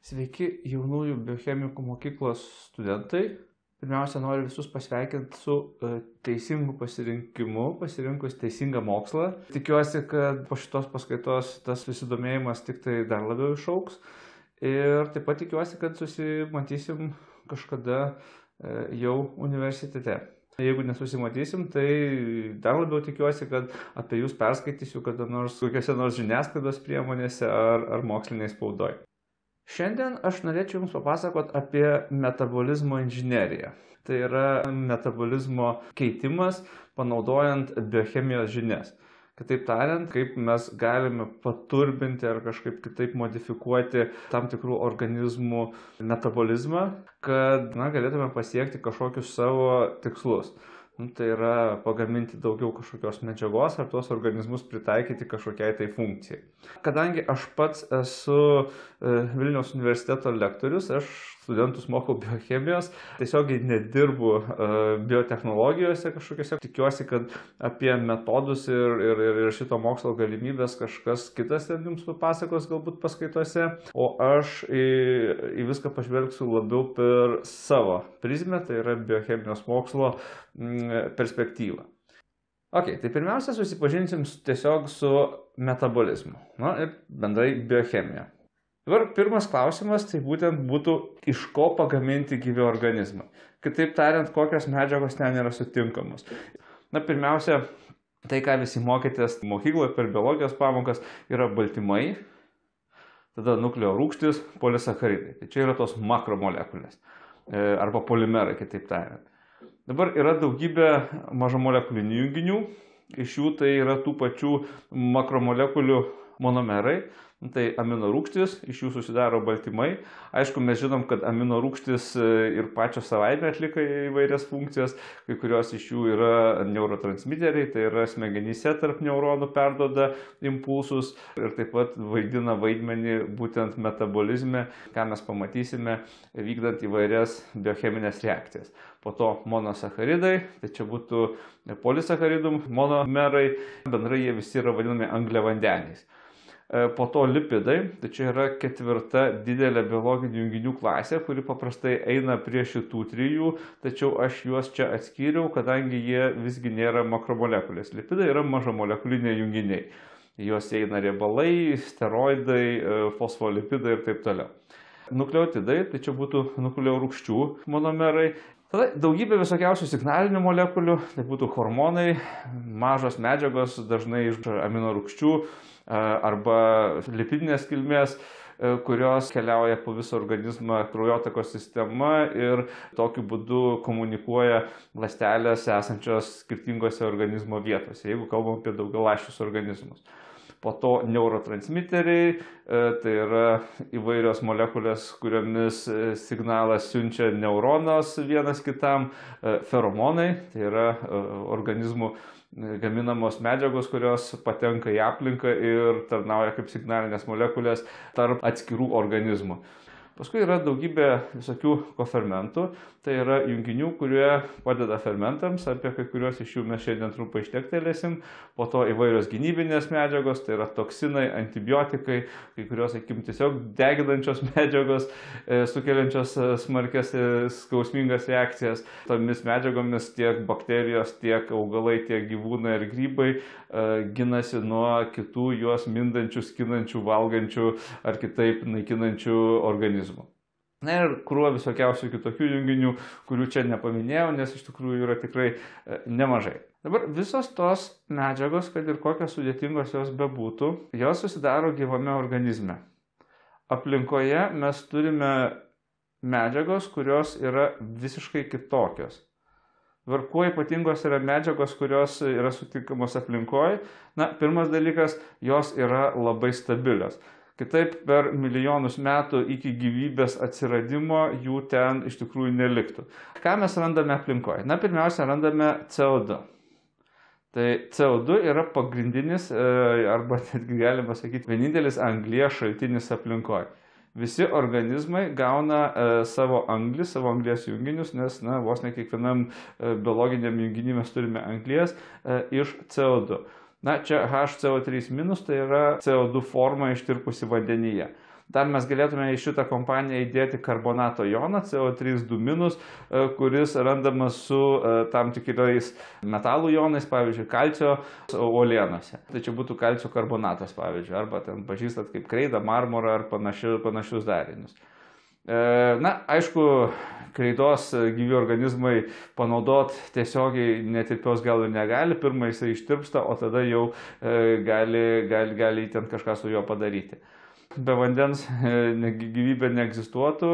Sveiki jaunųjų biochemikų mokyklos studentai. Pirmiausia, noriu visus pasveikinti su teisingu pasirinkimu, pasirinkus teisingą mokslą. Tikiuosi, kad po šitos paskaitos tas susidomėjimas tik tai dar labiau išaugs. Ir taip pat tikiuosi, kad susimatysim kažkada jau universitete. Jeigu nesusimatysim, tai dar labiau tikiuosi, kad apie jūs perskaitysiu kada nors kokiose nors žiniasklaidos priemonėse ar moksliniai spaudoj. Šiandien aš norėčiau Jums papasakoti apie metabolizmo inžineriją. Tai yra metabolizmo keitimas panaudojant biochemijos žinias. Kitaip tariant, kaip mes galime paturbinti ar kažkaip kitaip modifikuoti tam tikrų organizmų metabolizmą, kad galėtume pasiekti kažkokius savo tikslus. Tai yra pagaminti daugiau kažkokios medžiagos ar tuos organizmus pritaikyti kažkokiai tai funkcijai. Kadangi aš pats esu Vilniaus universiteto lektorius, aš studentus mokau biochemijos, tiesiogiai nedirbu biotechnologijose kažkokiose. Tikiuosi, kad apie metodus ir šito mokslo galimybės kažkas kitas jums papasakos galbūt paskaitose, o aš į viską pažvelgsiu labiau per savo prizmę, tai yra biochemijos mokslo perspektyvą. Tai pirmiausia, susipažinsim tiesiog su metabolizmu ir bendrai biochemija. Dabar pirmas klausimas tai būtent būtų, iš ko pagaminti gyvi organizmai. Kitaip tariant, kokios medžiagos ten yra sutinkamos. Pirmiausia, tai ką visi mokytės mokykloje per biologijos pamokas, yra baltymai, tada nukleorūgštys, polisacharidai. Tai čia yra tos makromolekulės arba polimerai, kitaip tariant. Dabar yra daugybė mažamolekulinių junginių, iš jų tai yra tų pačių makromolekulių monomerai, tai aminorūgštys, iš jų susidaro baltymai. Aišku, mes žinom, kad aminorūgštys ir pačios savaime atlieka įvairias funkcijas, kai kurios iš jų yra neurotransmiteriai, tai yra smegenyse tarp neuronų perduoda impulsus ir taip pat vaidina vaidmenį būtent metabolizme, ką mes pamatysime vykdant įvairias biocheminės reakcijas. Po to monosacharidai, tai čia būtų polisacharidų monomerai, bendrai jie visi yra vadinami angliavandeniais. Po to lipidai, tai čia yra ketvirta didelė biologinių junginių klasė, kuri paprastai eina prie šitų trijų, tačiau aš juos čia atskyriau, kadangi jie visgi nėra makromolekulės. Lipidai yra mažamolekuliniai junginiai. Juos eina riebalai, steroidai, fosfolipidai ir taip toliau. Nukleotidai, tai čia būtų nukleorūgščių monomerai. Tada daugybė visokiausių signalinių molekulių, tai būtų hormonai, mažos medžiagos, dažnai iš aminorūgščių arba lipidinės kilmės, kurios keliauja po visą organizmą kraujotakos sistema ir tokiu būdu komunikuoja ląstelėse esančios skirtingose organizmo vietose, jeigu kalbam apie daugialąsčius organizmus. Po to neurotransmiteriai, tai yra įvairios molekulės, kuriomis signalas siunčia neuronas vienas kitam, feromonai, tai yra organizmų gaminamos medžiagos, kurios patenka į aplinką ir tarnauja kaip signalinės molekulės tarp atskirų organizmų. Paskui yra daugybė visokių kofermentų, tai yra junginių, kurie padeda fermentams, apie kai kuriuos iš jų mes šiandien trumpai štektelėsim. Po to įvairios gynybinės medžiagos, tai yra toksinai, antibiotikai, kai kurios, sakykim, tiesiog deginančios medžiagos, sukeliančios smarkias skausmingas reakcijas. Tomis medžiagomis tiek bakterijos, tiek augalai, tiek gyvūnai ir grybai ginasi nuo kitų juos mindančių, skinančių, valgančių ar kitaip naikinančių organizmų. Ir krūva visokiausių kitokių junginių, kurių čia nepaminėjau, nes iš tikrųjų yra tikrai nemažai. Dabar visos tos medžiagos, kad ir kokios sudėtingos jos bebūtų, jos susidaro gyvame organizme. Aplinkoje mes turime medžiagos, kurios yra visiškai kitokios. Dabar kuo ypatingos yra medžiagos, kurios yra sutinkamos aplinkoje? Pirmas dalykas, jos yra labai stabilios. Kitaip, per milijonus metų iki gyvybės atsiradimo jų ten iš tikrųjų neliktų. Ką mes randame aplinkoje? Pirmiausia, randame CO2. Tai CO2 yra pagrindinis, arba netgi galima sakyti, vienintelis anglies šaltinis aplinkoje. Visi organizmai gauna savo anglį, savo anglies junginius, nes vos ne kiekvienam biologiniam junginį mes turime anglies iš CO2. Čia HCO3- tai yra CO2 forma ištirpusi vandenyje. Dar mes galėtume į šitą kompaniją įdėti karbonato joną CO3-2-, kuris randamas su tam tikrais metalų jonais, pavyzdžiui, kalcio uolienose. Tai čia būtų kalcio karbonatas, pavyzdžiui, arba ten pažįstat kaip kreidą, marmurą ar panašius darinius. Na, aišku, kreidos gyvi organizmai panaudot tiesiogiai netirpios gal ir negali, pirmą jisai ištirpsta, o tada jau gali ten kažką su juo padaryti. Be vandens gyvybė neegzistuotų,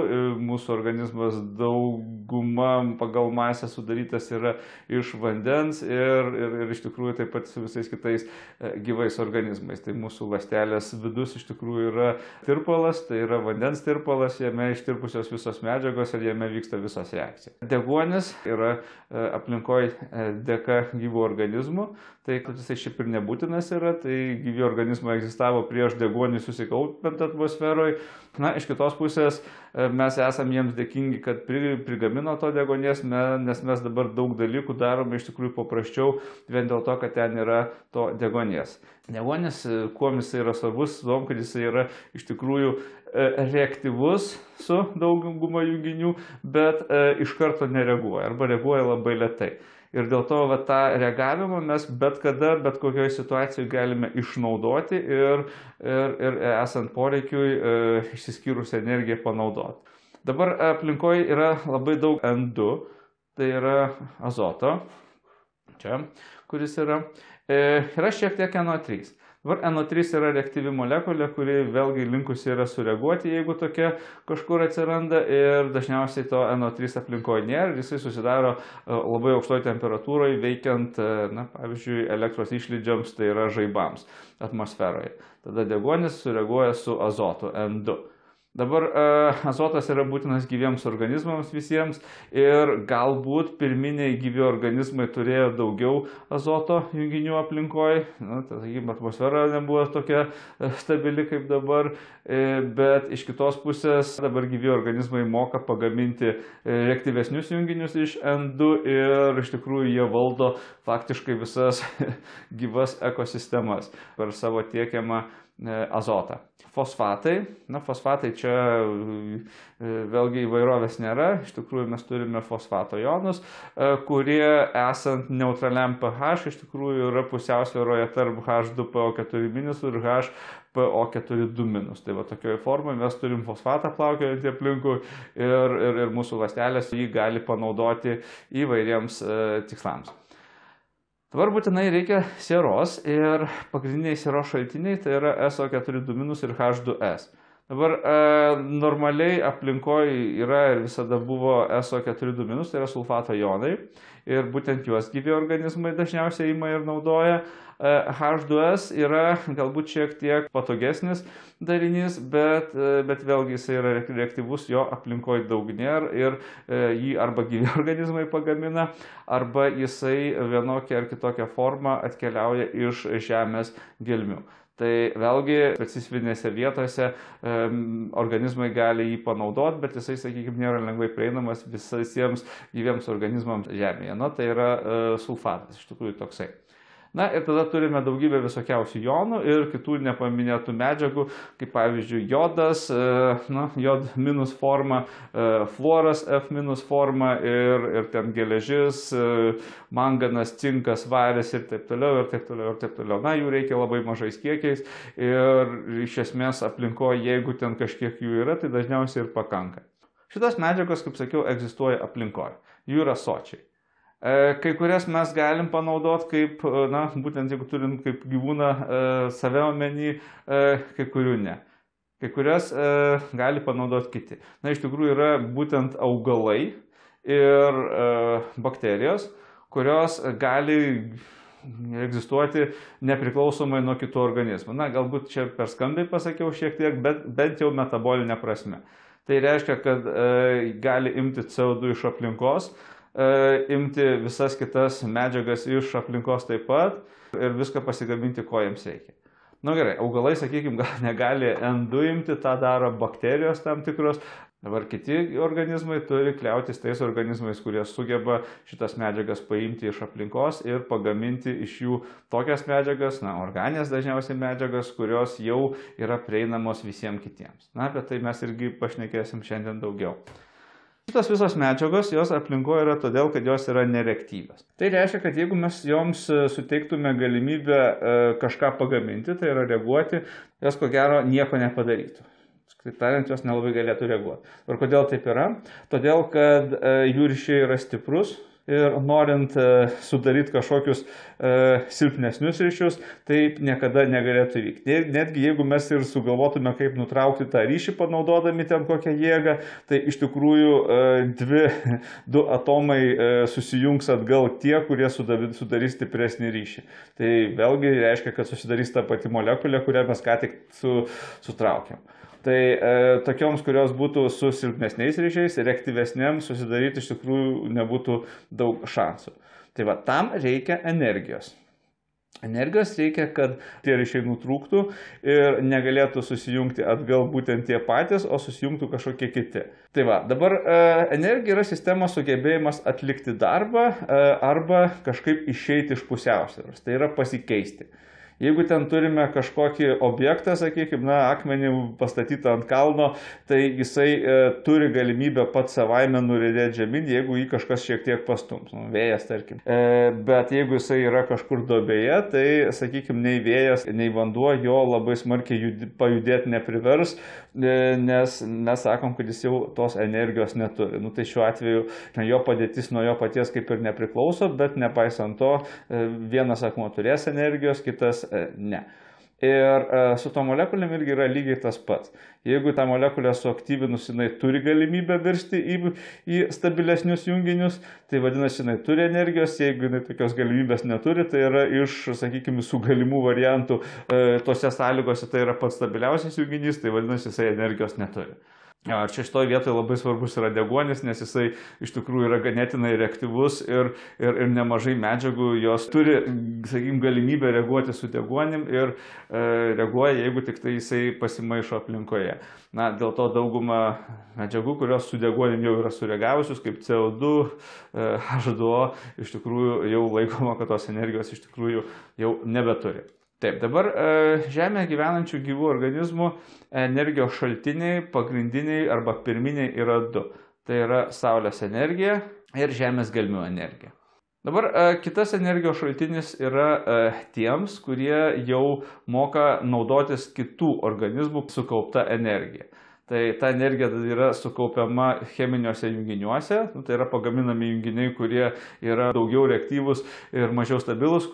mūsų organizmas dauguma pagal masę sudarytas yra iš vandens ir iš tikrųjų taip pat su visais kitais gyvais organizmais. Tai mūsų ląstelės vidus iš tikrųjų yra tirpalas, tai yra vandens tirpalas, jame ištirpusios visos medžiagos ir jame vyksta visos reakcijos. Deguonis yra aplinkoje dėka gyvų organizmų, tai jisai šiaip ir nebūtinas yra, tai gyvi organizmai egzistavo prieš deguonį susikaupiant atmosferoje. Na, iš kitos pusės mes esam jiems dėkingi, kad prigamino to deguonies, nes mes dabar daug dalykų darome iš tikrųjų paprasčiau vien dėl to, kad ten yra to deguonies. Deguonis, kuom jisai yra svarbus, tom, kad jisai yra iš tikrųjų reaktyvus su dauguma junginių, bet iš karto nereaguoja arba reaguoja labai lėtai. Ir dėl to tą reagavimą mes bet kada, bet kokioje situacijoje galime išnaudoti ir esant poreikiui išsiskyrus energiją panaudoti. Dabar aplinkoje yra labai daug N2, tai yra azoto, čia, kuris yra šiek tiek NO3. Dabar NO3 yra reaktyvi molekulė, kuri vėlgi linkusi yra sureaguoti, jeigu tokia kažkur atsiranda ir dažniausiai to NO3 aplinkoje nėra ir jisai susidaro labai aukštoje temperatūroje veikiant, na, pavyzdžiui, elektros išlydžiams, tai yra žaibams atmosferoje. Tada deguonis sureaguoja su azotu N2. Dabar azotas yra būtinas gyviems organizmams visiems ir galbūt pirminiai gyvi organizmai turėjo daugiau azoto junginių aplinkoje. Na, tai, sakykime, atmosfera nebuvo tokia stabili kaip dabar, bet iš kitos pusės dabar gyvi organizmai moka pagaminti reaktyvesnius junginius iš N2 ir iš tikrųjų jie valdo faktiškai visas gyvas ekosistemas per savo tiekiamą azotą. Fosfatai. Na, fosfatai čia vėlgi įvairovės nėra. Iš tikrųjų mes turime fosfato jonus, kurie esant neutraliam pH iš tikrųjų yra pusiausvyroje tarp H2PO4- ir HPO4-. Tai va tokioje formoje mes turim fosfatą plaukiojantį aplinkui ir mūsų ląstelės jį gali panaudoti įvairiems tikslams. Dabar būtinai reikia sieros ir pagrindiniai sieros šaltiniai tai yra SO4- ir H2S. Dabar normaliai aplinkoje yra ir visada buvo SO4-, tai yra sulfato jonai ir būtent juos gyvi organizmai dažniausiai ima ir naudoja. H2S yra galbūt šiek tiek patogesnis darinys, bet vėlgi jis yra reaktyvus, jo aplinkoje daug nėra ir jį arba gyvi organizmai pagamina, arba jisai vienokia ar kitokia forma atkeliauja iš žemės gelmių. Tai vėlgi specifinėse vietose organizmai gali jį panaudoti, bet jisai, sakykime, nėra lengvai prieinamas visiems gyviems organizmams žemėje. Na, tai yra sulfatas, iš tikrųjų toksai. Na ir tada turime daugybę visokiausių jonų ir kitų nepaminėtų medžiagų, kaip pavyzdžiui jodas, J- forma, fluoras F- forma ir ten geležis, manganas, cinkas, varis ir taip toliau, ir taip toliau, ir taip toliau. Na, jų reikia labai mažais kiekiais ir iš esmės aplinkoje, jeigu ten kažkiek jų yra, tai dažniausiai ir pakanka. Šitos medžiagos, kaip sakiau, egzistuoja aplinkoje. Jų yra sočiai. Kai kurias mes galim panaudoti kaip, na, būtent jeigu turim kaip gyvūną save omeny, kai kurių ne. Kai kurias gali panaudoti kiti. Na, iš tikrųjų yra būtent augalai ir bakterijos, kurios gali egzistuoti nepriklausomai nuo kitų organizmų. Na, galbūt čia per skambiai pasakiau šiek tiek, bet bent jau metabolinė prasme. Tai reiškia, kad gali imti CO2 iš aplinkos, imti visas kitas medžiagas iš aplinkos taip pat ir viską pasigaminti, ko jiems reikia. Na gerai, augalai, sakykime, gal negali N2 imti, tą daro bakterijos tam tikros, Dabar kiti organizmai turi kliautis tais organizmais, kurie sugeba šitas medžiagas paimti iš aplinkos ir pagaminti iš jų tokias medžiagas, organinės dažniausiai medžiagas, kurios jau yra prieinamos visiems kitiems. Apie tai mes irgi pašnekėsim šiandien daugiau. Šitos visos medžiagos, jos aplinkoje yra todėl, kad jos yra nereaktyvios. Tai reiškia, kad jeigu mes joms suteiktume galimybę kažką pagaminti, tai yra reaguoti, jos ko gero nieko nepadarytų. Taip tariant, jos nelabai galėtų reaguoti. Ir kodėl taip yra? Todėl, kad jų ryšiai yra stiprus ir norint sudaryti kažkokius silpnesnius ryšius, taip niekada negalėtų vykti. Netgi jeigu mes ir sugalvotume, kaip nutraukti tą ryšį panaudodami ten kokią jėgą, tai iš tikrųjų du atomai susijungs atgal tie, kurie sudarys stipresnį ryšį. Tai vėlgi reiškia, kad susidarys ta pati molekulė, kurią mes ką tik sutraukėm. Tai tokioms, kurios būtų su silpnesniais ryšiais, reaktyvesnėms susidaryti iš tikrųjų nebūtų daug šansų. Tai va, tam reikia energijos. Energijos reikia, kad tie ryšiai nutrūktų ir negalėtų susijungti atgal būtent tie patys, o susijungtų kažkokie kiti. Tai va, dabar energija yra sistemos sugebėjimas atlikti darbą arba kažkaip išeiti iš pusiausvyros, tai yra pasikeisti. Jeigu ten turime kažkokį objektą, sakykime, akmenį pastatytą ant kalno, tai jisai turi galimybę pats savaime nuridėti žemyn, jeigu jį kažkas šiek tiek pastums, vėjas tarkim. Bet jeigu jisai yra kažkur duobėje, tai, sakykime, nei vėjas, nei vanduo jo labai smarkiai pajudėti neprivers, nes mes sakom, kad jis jau tos energijos neturi. Tai šiuo atveju jo padėtis nuo jo paties kaip ir nepriklauso, bet nepaisant to, vienas akmuo turės energijos, kitas ne. Ir su to molekulėm irgi yra lygiai tas pats. Jeigu tą molekulę suaktyvinus, jinai turi galimybę virsti į stabilesnius junginius, tai vadinasi, jinai turi energijos. Jeigu jinai tokios galimybės neturi, tai yra iš, sakykime, su galimų variantų tose sąlygose, tai yra pats stabiliausias junginys, tai vadinasi, jisai energijos neturi. Ir čia šitoje vietoje labai svarbus yra deguonis, nes jisai iš tikrųjų yra ganėtinai reaktyvus ir nemažai medžiagų jos turi, sakykime, galimybę reaguoti su deguonim ir reaguoja, jeigu tik tai jisai pasimaišo aplinkoje. Dėl to dauguma medžiagų, kurios su deguonim jau yra sureagavusius, kaip CO2, H2O, iš tikrųjų jau laikoma, kad tos energijos iš tikrųjų jau nebeturi. Taip, dabar Žemėje gyvenančių gyvų organizmų energijos šaltiniai, pagrindiniai arba pirminiai yra du. Tai yra Saulės energija ir Žemės gelmių energija. Dabar kitas energijos šaltinis yra tiems, kurie jau moka naudotis kitų organizmų sukaupta energija. Tai ta energija yra sukaupiama cheminiuose junginiuose, tai yra pagaminami junginiai, kurie yra daugiau reaktyvūs ir mažiau stabilus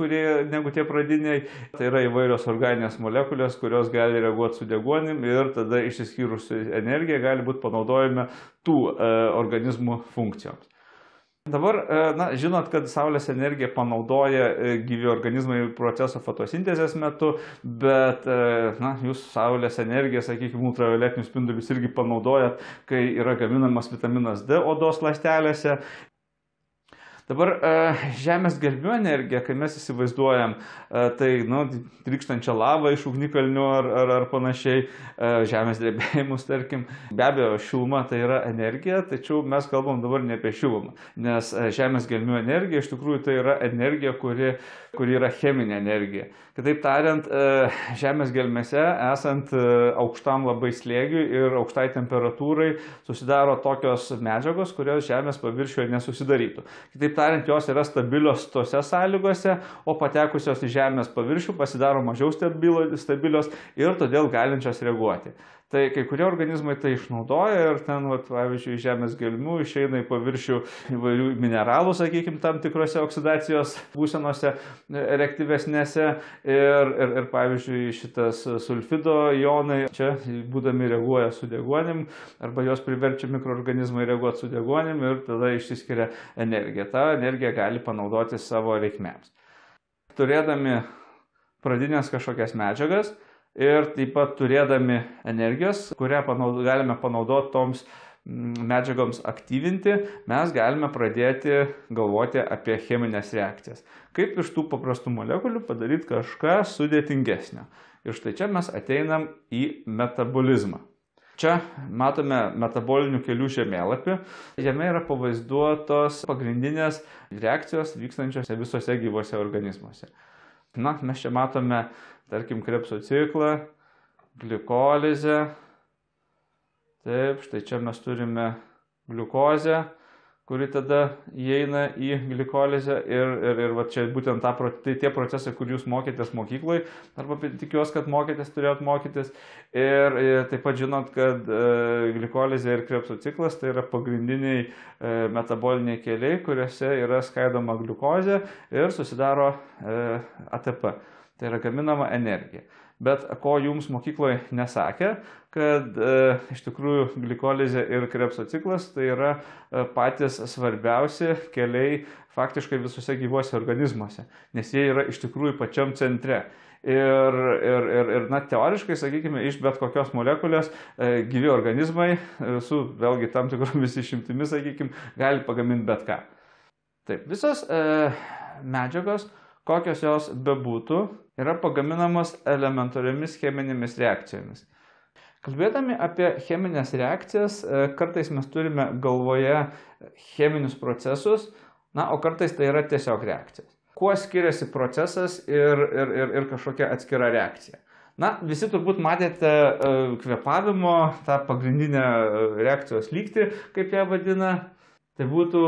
negu tie pradiniai. Tai yra įvairios organinės molekulės, kurios gali reaguoti su deguonim ir tada išsiskyrusi energija gali būti panaudojama tų organizmų funkcijoms. Dabar, žinot, kad Saulės energiją panaudoja gyvi organizmai proceso fotosintezės metu, bet jūs Saulės energiją, sakykime, ultravioletinius spindulius irgi panaudojat, kai yra gaminamas vitaminas D odos ląstelėse. Dabar Žemės gelmių energija, kai mes įsivaizduojam, tai trykštančią lavą iš ugnikalnių ar panašiai, žemės drebėjimus, tarkim. Be abejo, šiluma tai yra energija, tačiau mes kalbam dabar ne apie šilumą, nes Žemės gelmių energija iš tikrųjų tai yra energija, kuri yra cheminė energija. Kitaip tariant, Žemės gelmėse esant aukštam labai slėgiui ir aukštai temperatūrai susidaro tokios medžiagos, kurios Žemės paviršiuje nesusidarytų. Kitaip tariant, jos yra stabilios tose sąlygose, o patekusios į Žemės paviršių pasidaro mažiau stabilios ir todėl galinčios reaguoti. Tai kai kurie organizmai tai išnaudoja ir ten, pavyzdžiui, Žemės gelmių išeina į paviršių įvairių mineralų, sakykime, tam tikrose oksidacijos būsenose reaktyvesnėse ir pavyzdžiui, šitas sulfido ionai čia būdami reaguoja su deguonim arba jos priverčia mikroorganizmai reaguoti su deguonim ir tada išsiskiria energija. Ta energija gali panaudoti savo reikmėms. Turėdami pradinės kažkokias medžiagas, ir taip pat turėdami energijos, kurią galime panaudoti toms medžiagoms aktyvinti, mes galime pradėti galvoti apie cheminės reakcijas. Kaip iš tų paprastų molekulių padaryti kažką sudėtingesnio. Ir štai čia mes ateinam į metabolizmą. Čia matome metabolinių kelių žemėlapį. Jame yra pavaizduotos pagrindinės reakcijos vykstančiose visose gyvose organizmuose. Na, mes čia matome, tarkim, Krebso ciklą, glikolizę. Taip, štai čia mes turime gliukozę, kuri tada įeina į glikolizę ir va čia būtent tie procesai, kur jūs mokėtės mokykloje, arba tikiuosi, kad turėjot mokytis. Ir taip pat žinot, kad glikolizė ir Krebso ciklas tai yra pagrindiniai metaboliniai keliai, kuriuose yra skaidoma gliukozė ir susidaro ATP. Tai yra gaminama energija. Bet ko jums mokykloje nesakė, kad iš tikrųjų glikolizė ir Krebso ciklas tai yra patys svarbiausi keliai faktiškai visose gyvuose organizmuose, nes jie yra iš tikrųjų pačiam centre. Ir teoriškai, sakykime, iš bet kokios molekulės gyvi organizmai su vėlgi tam tikromis išimtimis, sakykime, gali pagaminti bet ką. Taip, visos medžiagos, kokios jos bebūtų, yra pagaminamos elementariomis cheminėmis reakcijomis. Kalbėdami apie cheminės reakcijas, kartais mes turime galvoje cheminius procesus, o kartais tai yra tiesiog reakcijas. Kuo skiriasi procesas ir kažkokia atskira reakcija? Visi turbūt matėte kvėpavimo, tą pagrindinę reakcijos lygtį, kaip ją vadina. Tai būtų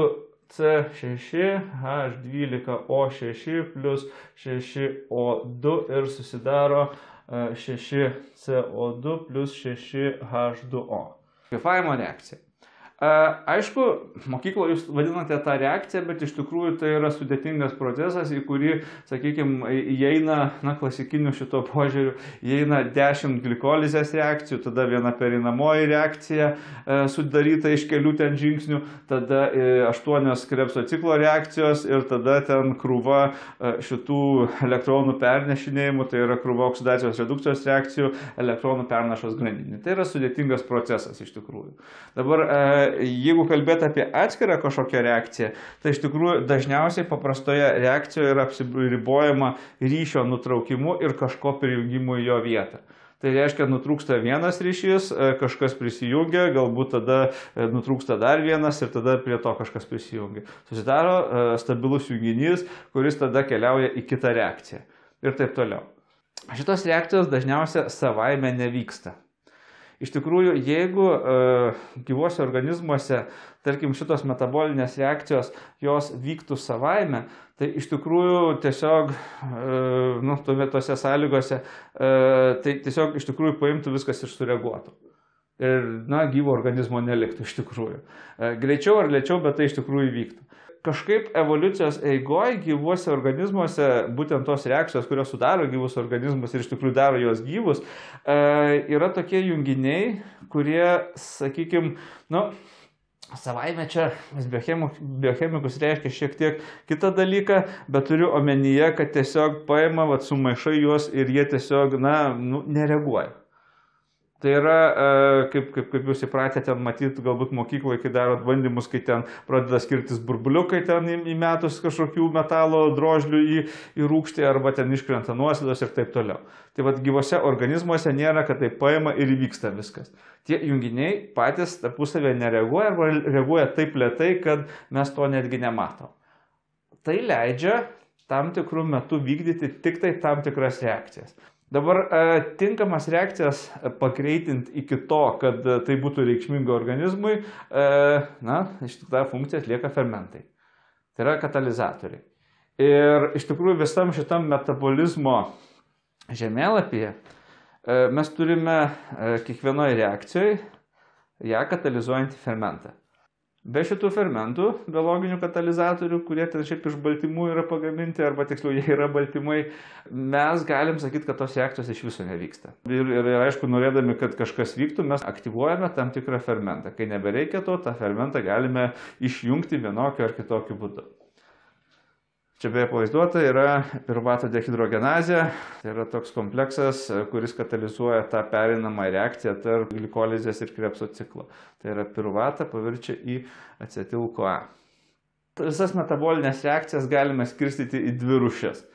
C6H12O6 plus 6O2 ir susidaro 6CO2 plus 6H2O. Kvėpavimo reakcija. Aišku, mokykloje jūs vadinate tą reakciją, bet iš tikrųjų tai yra sudėtingas procesas, į kurį, sakykime, įeina, klasikiniu šito požiūriu, įeina 10 glikolizės reakcijų, tada viena perinamoji reakcija sudaryta iš kelių ten žingsnių, tada 8 Krebso ciklo reakcijos ir tada ten krūva šitų elektronų pernešinėjimų, tai yra krūva oksidacijos redukcijos reakcijų, elektronų pernašos grandinė. Tai yra sudėtingas procesas iš tikrųjų. Dabar jeigu kalbėti apie atskirą kažkokią reakciją, tai iš tikrųjų dažniausiai paprastoje reakcijoje yra apsiribojama ryšio nutraukimu ir kažko prijungimu į jo vietą. Tai reiškia, nutrūksta vienas ryšys, kažkas prisijungia, galbūt tada nutrūksta dar vienas ir tada prie to kažkas prisijungia. Susidaro stabilus junginys, kuris tada keliauja į kitą reakciją ir taip toliau. Šitos reakcijos dažniausiai savaime nevyksta. Iš tikrųjų, jeigu gyvuose organizmuose, tarkim, šitos metabolinės reakcijos, jos vyktų savaime, tai iš tikrųjų tiesiog, tose sąlygose, tai tiesiog iš tikrųjų paimtų viskas ir sureaguotų. Ir, gyvo organizmo neliktų iš tikrųjų. Greičiau ar lėčiau, bet tai iš tikrųjų vyktų. Kažkaip evoliucijos eigoje gyvuose organizmuose, būtent tos reakcijos, kurios sudaro gyvus organizmus ir iš tikrųjų daro juos gyvus, yra tokie junginiai, kurie, sakykime, savaime čia biochemikus reiškia šiek tiek kitą dalyką, bet turiu omenyje, kad tiesiog paima, sumaišai juos ir jie tiesiog, nereaguoja. Tai yra, kaip jūs įpratę ten matyti, galbūt mokykloje, kai darot bandymus, kai ten pradeda skirtis burbuliukai ten įmetus kažkokių metalo drožlių į rūgštį arba ten iškrenta nuosėdos ir taip toliau. Tai gyvose organizmuose nėra, kad tai paima ir įvyksta viskas. Tie junginiai patys tarpusavėje nereaguoja arba reaguoja taip lėtai, kad mes to netgi nematom. Tai leidžia tam tikrų metų vykdyti tik tai tam tikras reakcijas. Dabar tinkamas reakcijas pagreitinti iki to, kad tai būtų reikšminga organizmui, iš tikrųjų tą funkciją atlieka fermentai. Tai yra katalizatoriai. Ir iš tikrųjų visam šitam metabolizmo žemėlapyje mes turime kiekvienoje reakcijoje ją katalizuojantį fermentą. Be šitų fermentų, biologinių katalizatorių, kurie ten šiaip iš baltymų yra pagaminti, arba tiksliau jie yra baltymai, mes galim sakyti, kad tos reakcijos iš viso nevyksta. Ir aišku, norėdami, kad kažkas vyktų, mes aktyvuojame tam tikrą fermentą. Kai nebereikia to, tą fermentą galime išjungti vienokiu ar kitokiu būdu. Čia beje pavaizduota yra piruvato dehidrogenazė. Tai yra toks kompleksas, kuris katalizuoja tą pereinamą reakciją tarp glikolizės ir Krebso ciklo. Tai yra piruvatą paverčia į acetil-CoA. Visas metabolinės reakcijas galime skirstyti į dvi rūšis.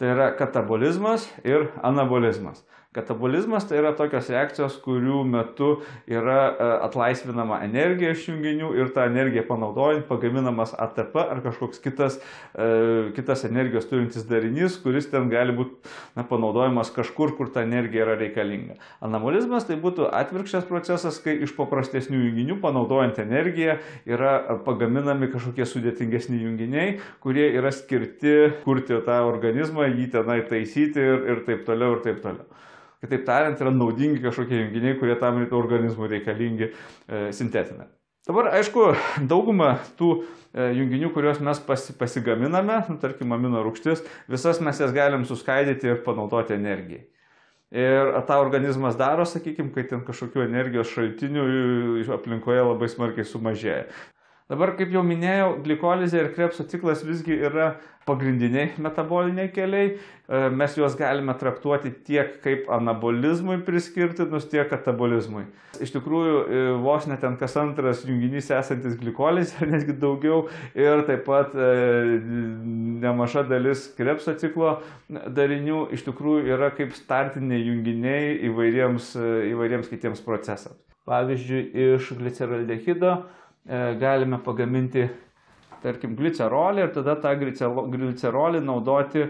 Tai yra katabolizmas ir anabolizmas. Katabolizmas tai yra tokios reakcijos, kurių metu yra atlaisvinama energija iš junginių ir tą energiją panaudojant pagaminamas ATP ar kažkoks kitas energijos turintis darinys, kuris ten gali būti panaudojamas kažkur, kur ta energija yra reikalinga. Anabolizmas tai būtų atvirkščias procesas, kai iš paprastesnių junginių panaudojant energiją yra pagaminami kažkokie sudėtingesni junginiai, kurie yra skirti kurti tą organizmą, jį tenai taisyti ir taip toliau ir taip toliau. Kitaip tariant, yra naudingi kažkokie junginiai, kurie tam organizmui reikalingi sintetinami. Dabar, aišku, daugumą tų junginių, kuriuos mes pasigaminame, tarkim, amino rūgštis, visas mes jas galim suskaidyti ir panaudoti energijai. Ir tą organizmas daro, sakykime, kai ten kažkokių energijos šaltinių aplinkoje labai smarkiai sumažėja. Dabar, kaip jau minėjau, glikolizė ir Krebso ciklas visgi yra pagrindiniai metaboliniai keliai. Mes juos galime traktuoti tiek kaip anabolizmui priskirtinus, tiek katabolizmui. Iš tikrųjų, vos net ten kas antras junginys esantis glikolizė, netgi daugiau, ir taip pat nemaža dalis Krebso ciklo darinių iš tikrųjų yra kaip startiniai junginiai įvairiems kitiems procesams. Pavyzdžiui, iš gliceraldehido galime pagaminti, tarkim, glicerolį ir tada tą glicerolį naudoti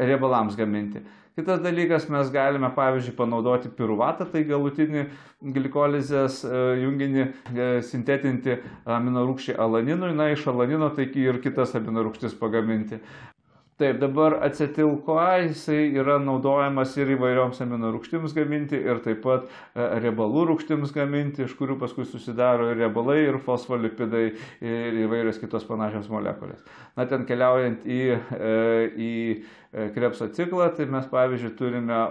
riebalams gaminti. Kitas dalykas, mes galime, pavyzdžiui, panaudoti piruvatą, tai galutinį glikolizės junginį sintetinti aminorūgščiai alaninui, iš alanino tai ir kitas aminorūgštis pagaminti. Taip, dabar acetil-CoA jisai yra naudojamas ir įvairioms aminorūgštims gaminti, ir taip pat riebalų rūgštims gaminti, iš kurių paskui susidaro ir riebalai, ir fosfolipidai, ir įvairios kitos panašios molekulės. Na, ten keliaujant į Krebso ciklą, tai mes, pavyzdžiui, turime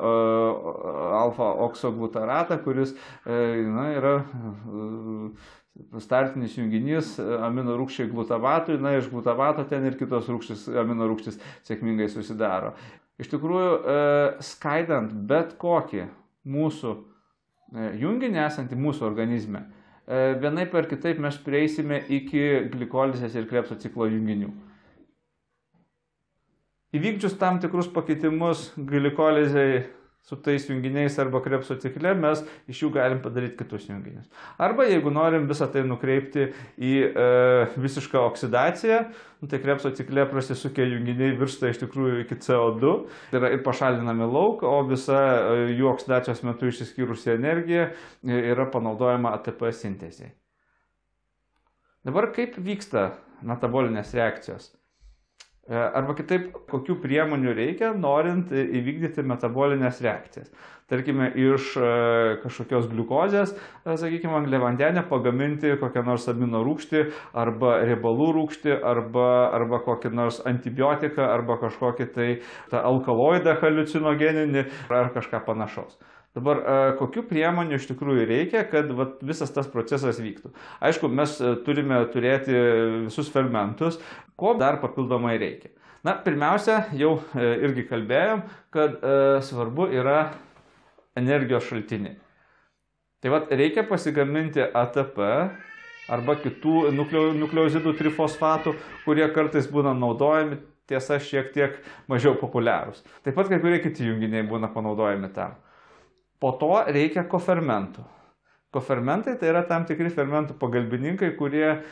alfa-oksogluteratą, kuris yra startinis junginys aminorūgščiai glutamatui, iš glutamato ten ir kitos aminorūgštys sėkmingai susidaro. Iš tikrųjų, skaidant bet kokį mūsų junginį esantį mūsų organizme, vienaip ar kitaip mes prieisime iki glikolizės ir Krebso ciklo junginių. Įvykdžius tam tikrus pakeitimus glikolizei su tais junginiais arba Krebso cikle, mes iš jų galim padaryti kitus junginius. Arba jeigu norim visą tai nukreipti į visišką oksidaciją, tai Krebso cikle prasisukę junginiai virsta iš tikrųjų iki CO2, tai yra ir pašalinami lauk, o visa jų oksidacijos metu išsiskyrusi energija yra panaudojama ATP sintezei. Dabar kaip vyksta metabolinės reakcijos? Arba kitaip, kokių priemonių reikia, norint įvykdyti metabolinės reakcijas. Tarkime, iš kažkokios gliukozės, sakykime, angliavandenę pagaminti kokią nors amino rūgštį, arba riebalų rūgštį, arba kokį nors antibiotiką, arba kažkokį tai alkaloidą haliucinogeninį, ar kažką panašaus. Dabar, kokių priemonių iš tikrųjų reikia, kad visas tas procesas vyktų? Aišku, mes turime turėti visus fermentus, ko dar papildomai reikia. Na, pirmiausia, jau irgi kalbėjom, kad svarbu yra energijos šaltiniai. Tai reikia pasigaminti ATP arba kitų nukleozidų trifosfatų, kurie kartais būna naudojami, tiesa, šiek tiek mažiau populiarūs. Taip pat kai kurie kiti junginiai būna panaudojami tam. Po to reikia kofermentų. Kofermentai tai yra tam tikri fermentų pagalbininkai, kurie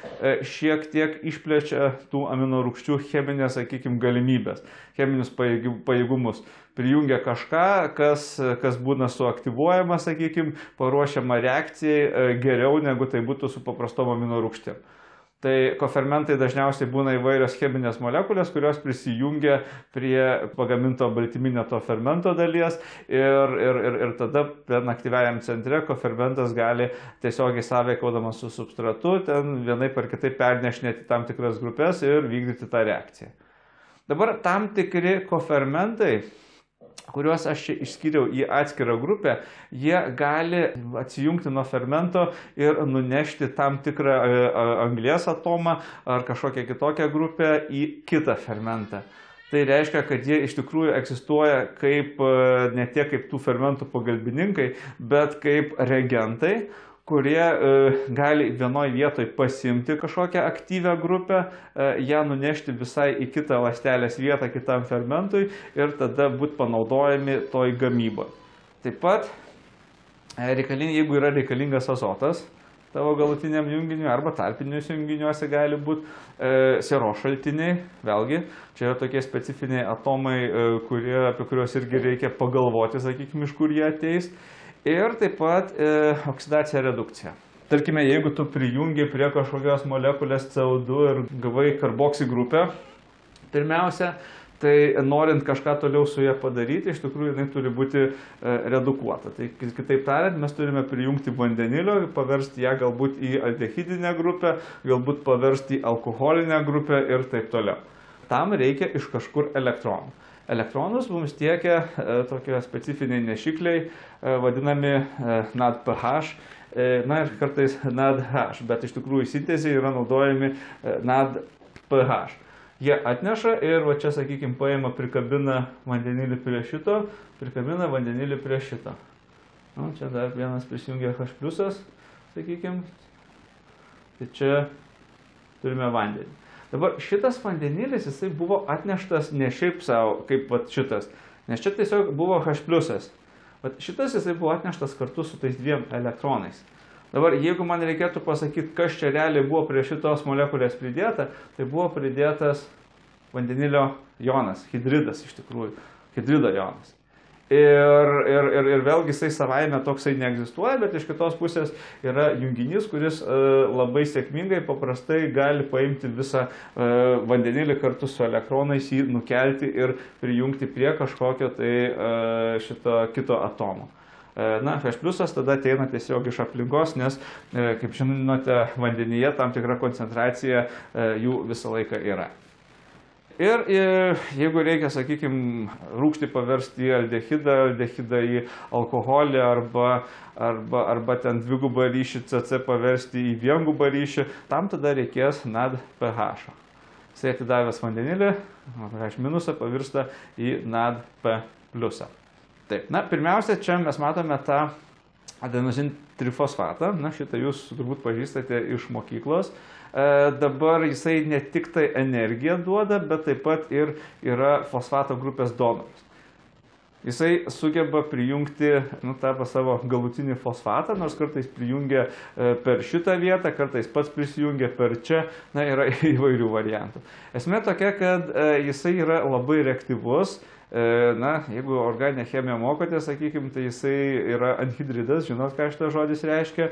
šiek tiek išplečia tų aminorūgščių cheminės, sakykime, galimybės, cheminius pajėgumus. Prijungia kažką, kas būna suaktyvuojama, sakykime, paruošiama reakcijai geriau negu tai būtų su paprastom aminorūgštim. Tai kofermentai dažniausiai būna įvairios cheminės molekulės, kurios prisijungia prie pagaminto baltyminio to fermento dalies ir tada ten aktyviajam centre kofermentas gali tiesiogiai sąveikaudamas su substratu ten vienaip ar kitaip pernešinėti tam tikras grupės ir vykdyti tą reakciją. Dabar tam tikri kofermentai, kuriuos aš čia išskyriau į atskirą grupę, jie gali atsijungti nuo fermento ir nunešti tam tikrą anglies atomą ar kažkokią kitokią grupę į kitą fermentą. Tai reiškia, kad jie iš tikrųjų egzistuoja kaip, ne tiek kaip tų fermentų pagalbininkai, bet kaip reagentai, kurie gali vienoje vietoje pasimti kažkokią aktyvią grupę, ją nunešti visai į kitą ląstelės vietą kitam fermentui ir tada būti panaudojami toj gamyboje. Taip pat, jeigu yra reikalingas azotas tavo galutiniam junginiui arba tarpiniuose junginiuose gali būti sieros šaltiniai, vėlgi, čia yra tokie specifiniai atomai, apie kuriuos irgi reikia pagalvoti, sakykime, iš kur jie ateis. Ir taip pat oksidacija redukcija. Tarkime, jeigu tu prijungi prie kažkokios molekulės CO2 ir gavai karboksy grupę, pirmiausia, tai norint kažką toliau su ją padaryti, iš tikrųjų jinai turi būti redukuota. Tai kitaip tariant, mes turime prijungti vandenilio, paversti ją galbūt į aldehidinę grupę, galbūt paversti į alkoholinę grupę ir taip toliau. Tam reikia iš kažkur elektronų. Elektronus mums tiekia tokie specifiniai nešikliai, vadinami NADPH, na ir kartais NADH, bet iš tikrųjų sintezėje yra naudojami NADPH. Jie atneša ir va čia, sakykime, paima, prikabina vandenilį prie šito, prikabina vandenilį prie šito. Nu, čia dar vienas prisijungia H+, sakykime, tai čia turime vandenį. Dabar šitas vandenilis, jisai buvo atneštas ne šiaip savo, kaip vat šitas, nes čia tiesiog buvo H+. Vat šitas jisai buvo atneštas kartu su tais dviem elektronais. Dabar, jeigu man reikėtų pasakyti, kas čia realiai buvo prie šitos molekulės pridėta, tai buvo pridėtas vandenilio jonas, hidridas iš tikrųjų, hidrido jonas. Ir vėlgi jisai savaime toksai neegzistuoja, bet iš kitos pusės yra junginys, kuris labai sėkmingai, paprastai gali paimti visą vandenilį kartu su elektronais, jį nukelti ir prijungti prie kažkokio tai šito kito atomo. Na, H+ tada ateina tiesiog iš aplinkos, nes, kaip žinote, vandenyje tam tikra koncentracija jų visą laiką yra. Ir jeigu reikia, sakykime, rūgštį paversti į aldehidą, aldehidą į alkoholį arba ten dvigubą ryšį CC paversti į viengubą ryšį, tam tada reikės NADPH. Jisai atidavęs vandenilį, H- pavirsta į NADP+. Taip, na, pirmiausia, čia mes matome tą adenosin trifosfatą, na, šitą jūs turbūt pažįstate iš mokyklos. Dabar jisai ne tik tai energiją duoda, bet taip pat ir yra fosfato grupės donoras. Jisai sugeba prijungti tą savo galutinį fosfatą, nors kartais prijungia per šitą vietą, kartais pats prisijungia per čia, na, yra įvairių variantų. Esmė tokia, kad jisai yra labai reaktyvus. Na, jeigu organinę chemiją mokote, sakykime, tai jisai yra anhidridas, žinot, ką šitas žodis reiškia,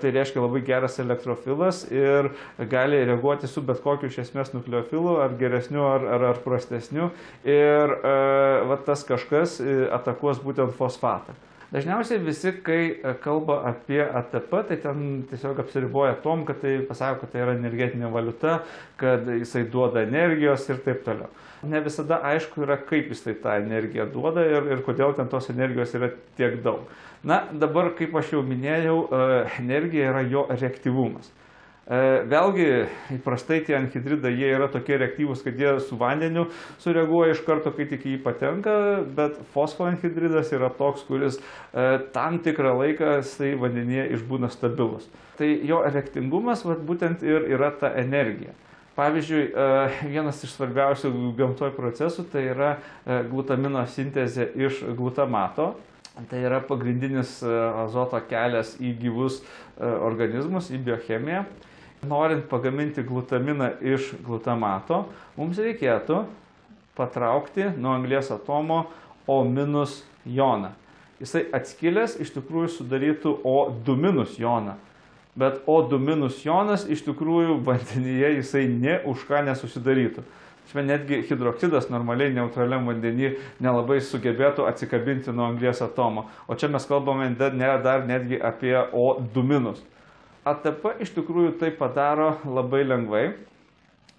tai reiškia labai geras elektrofilas ir gali reaguoti su bet kokiu iš esmės nukleofilu, ar geresniu, ar prastesniu, ir va, tas kažkas atakuos būtent fosfatą. Dažniausiai visi, kai kalba apie ATP, tai ten tiesiog apsiriboja tom, kad tai pasako, kad tai yra energetinė valiuta, kad jisai duoda energijos ir taip toliau. Ne visada aišku yra, kaip jisai tą energiją duoda ir kodėl ten tos energijos yra tiek daug. Na, dabar, kaip aš jau minėjau, energija yra jo reaktyvumas. Vėlgi, įprastai tie anhidridai, jie yra tokie reaktyvūs, kad jie su vandeniu sureaguoja iš karto, kai tik jį patenka, bet fosfoanhidridas yra toks, kuris tam tikrą laiką jisai vandenyje išbūna stabilus. Tai jo reaktingumas būtent ir yra ta energija. Pavyzdžiui, vienas iš svarbiausių gamtoj procesų tai yra glutamino sintezė iš glutamato. Tai yra pagrindinis azoto kelias į gyvus organizmus, į biochemiją. Norint pagaminti glutaminą iš glutamato, mums reikėtų patraukti nuo anglies atomo O- joną. Jisai atskilęs iš tikrųjų sudarytų O2- joną. Bet O2- jonas iš tikrųjų vandenyje jisai ne už ką nesusidarytų. Netgi hidroksidas normaliai neutraliam vandenį nelabai sugebėtų atsikabinti nuo anglies atomo. O čia mes kalbame dar netgi apie O2-. ATP iš tikrųjų tai padaro labai lengvai.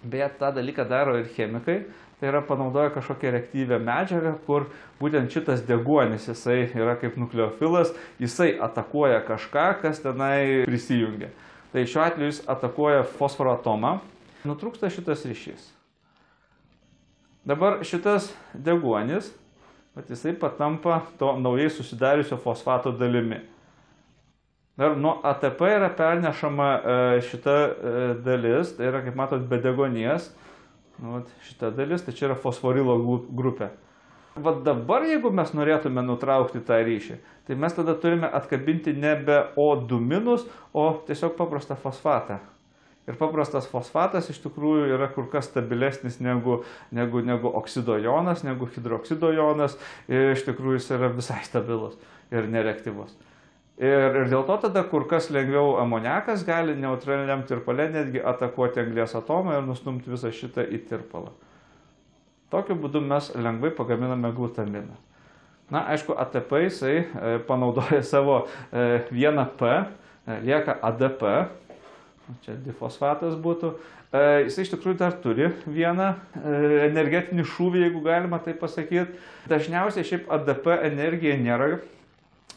Beje, tą dalyką daro ir chemikai. Tai yra panaudoja kažkokią reaktyvią medžiagą, kur būtent šitas deguonis, jisai yra kaip nukleofilas, jisai atakuoja kažką, kas tenai prisijungia. Tai šiuo atveju jis atakuoja fosforo atomą. Nutrūksta šitas ryšys. Dabar šitas deguonis, jisai patampa to naujai susidariusio fosfato dalimi. Dar nuo ATP yra pernešama šita dalis, tai yra, kaip matot, be deguonies. Šita dalis, tai čia yra fosforilo grupė. Vat dabar, jeigu mes norėtume nutraukti tą ryšį, tai mes tada turime atkabinti nebe O2-, o tiesiog paprastą fosfatą. Ir paprastas fosfatas iš tikrųjų yra kur kas stabilesnis negu oksido jonas, negu hidroksido jonas. Ir iš tikrųjų jis yra visai stabilus ir nereaktyvus. Ir dėl to tada kur kas lengviau amoniakas gali neutraliniam tirpale netgi atakuoti anglies atomą ir nustumti visą šitą į tirpalą. Tokiu būdu mes lengvai pagaminame glutaminą. Na, aišku, ATP jisai panaudoja savo vieną P, lieka ADP, čia difosfatas būtų. Jisai iš tikrųjų dar turi vieną energetinį šūvį, jeigu galima tai pasakyti. Dažniausiai šiaip ADP energija nėra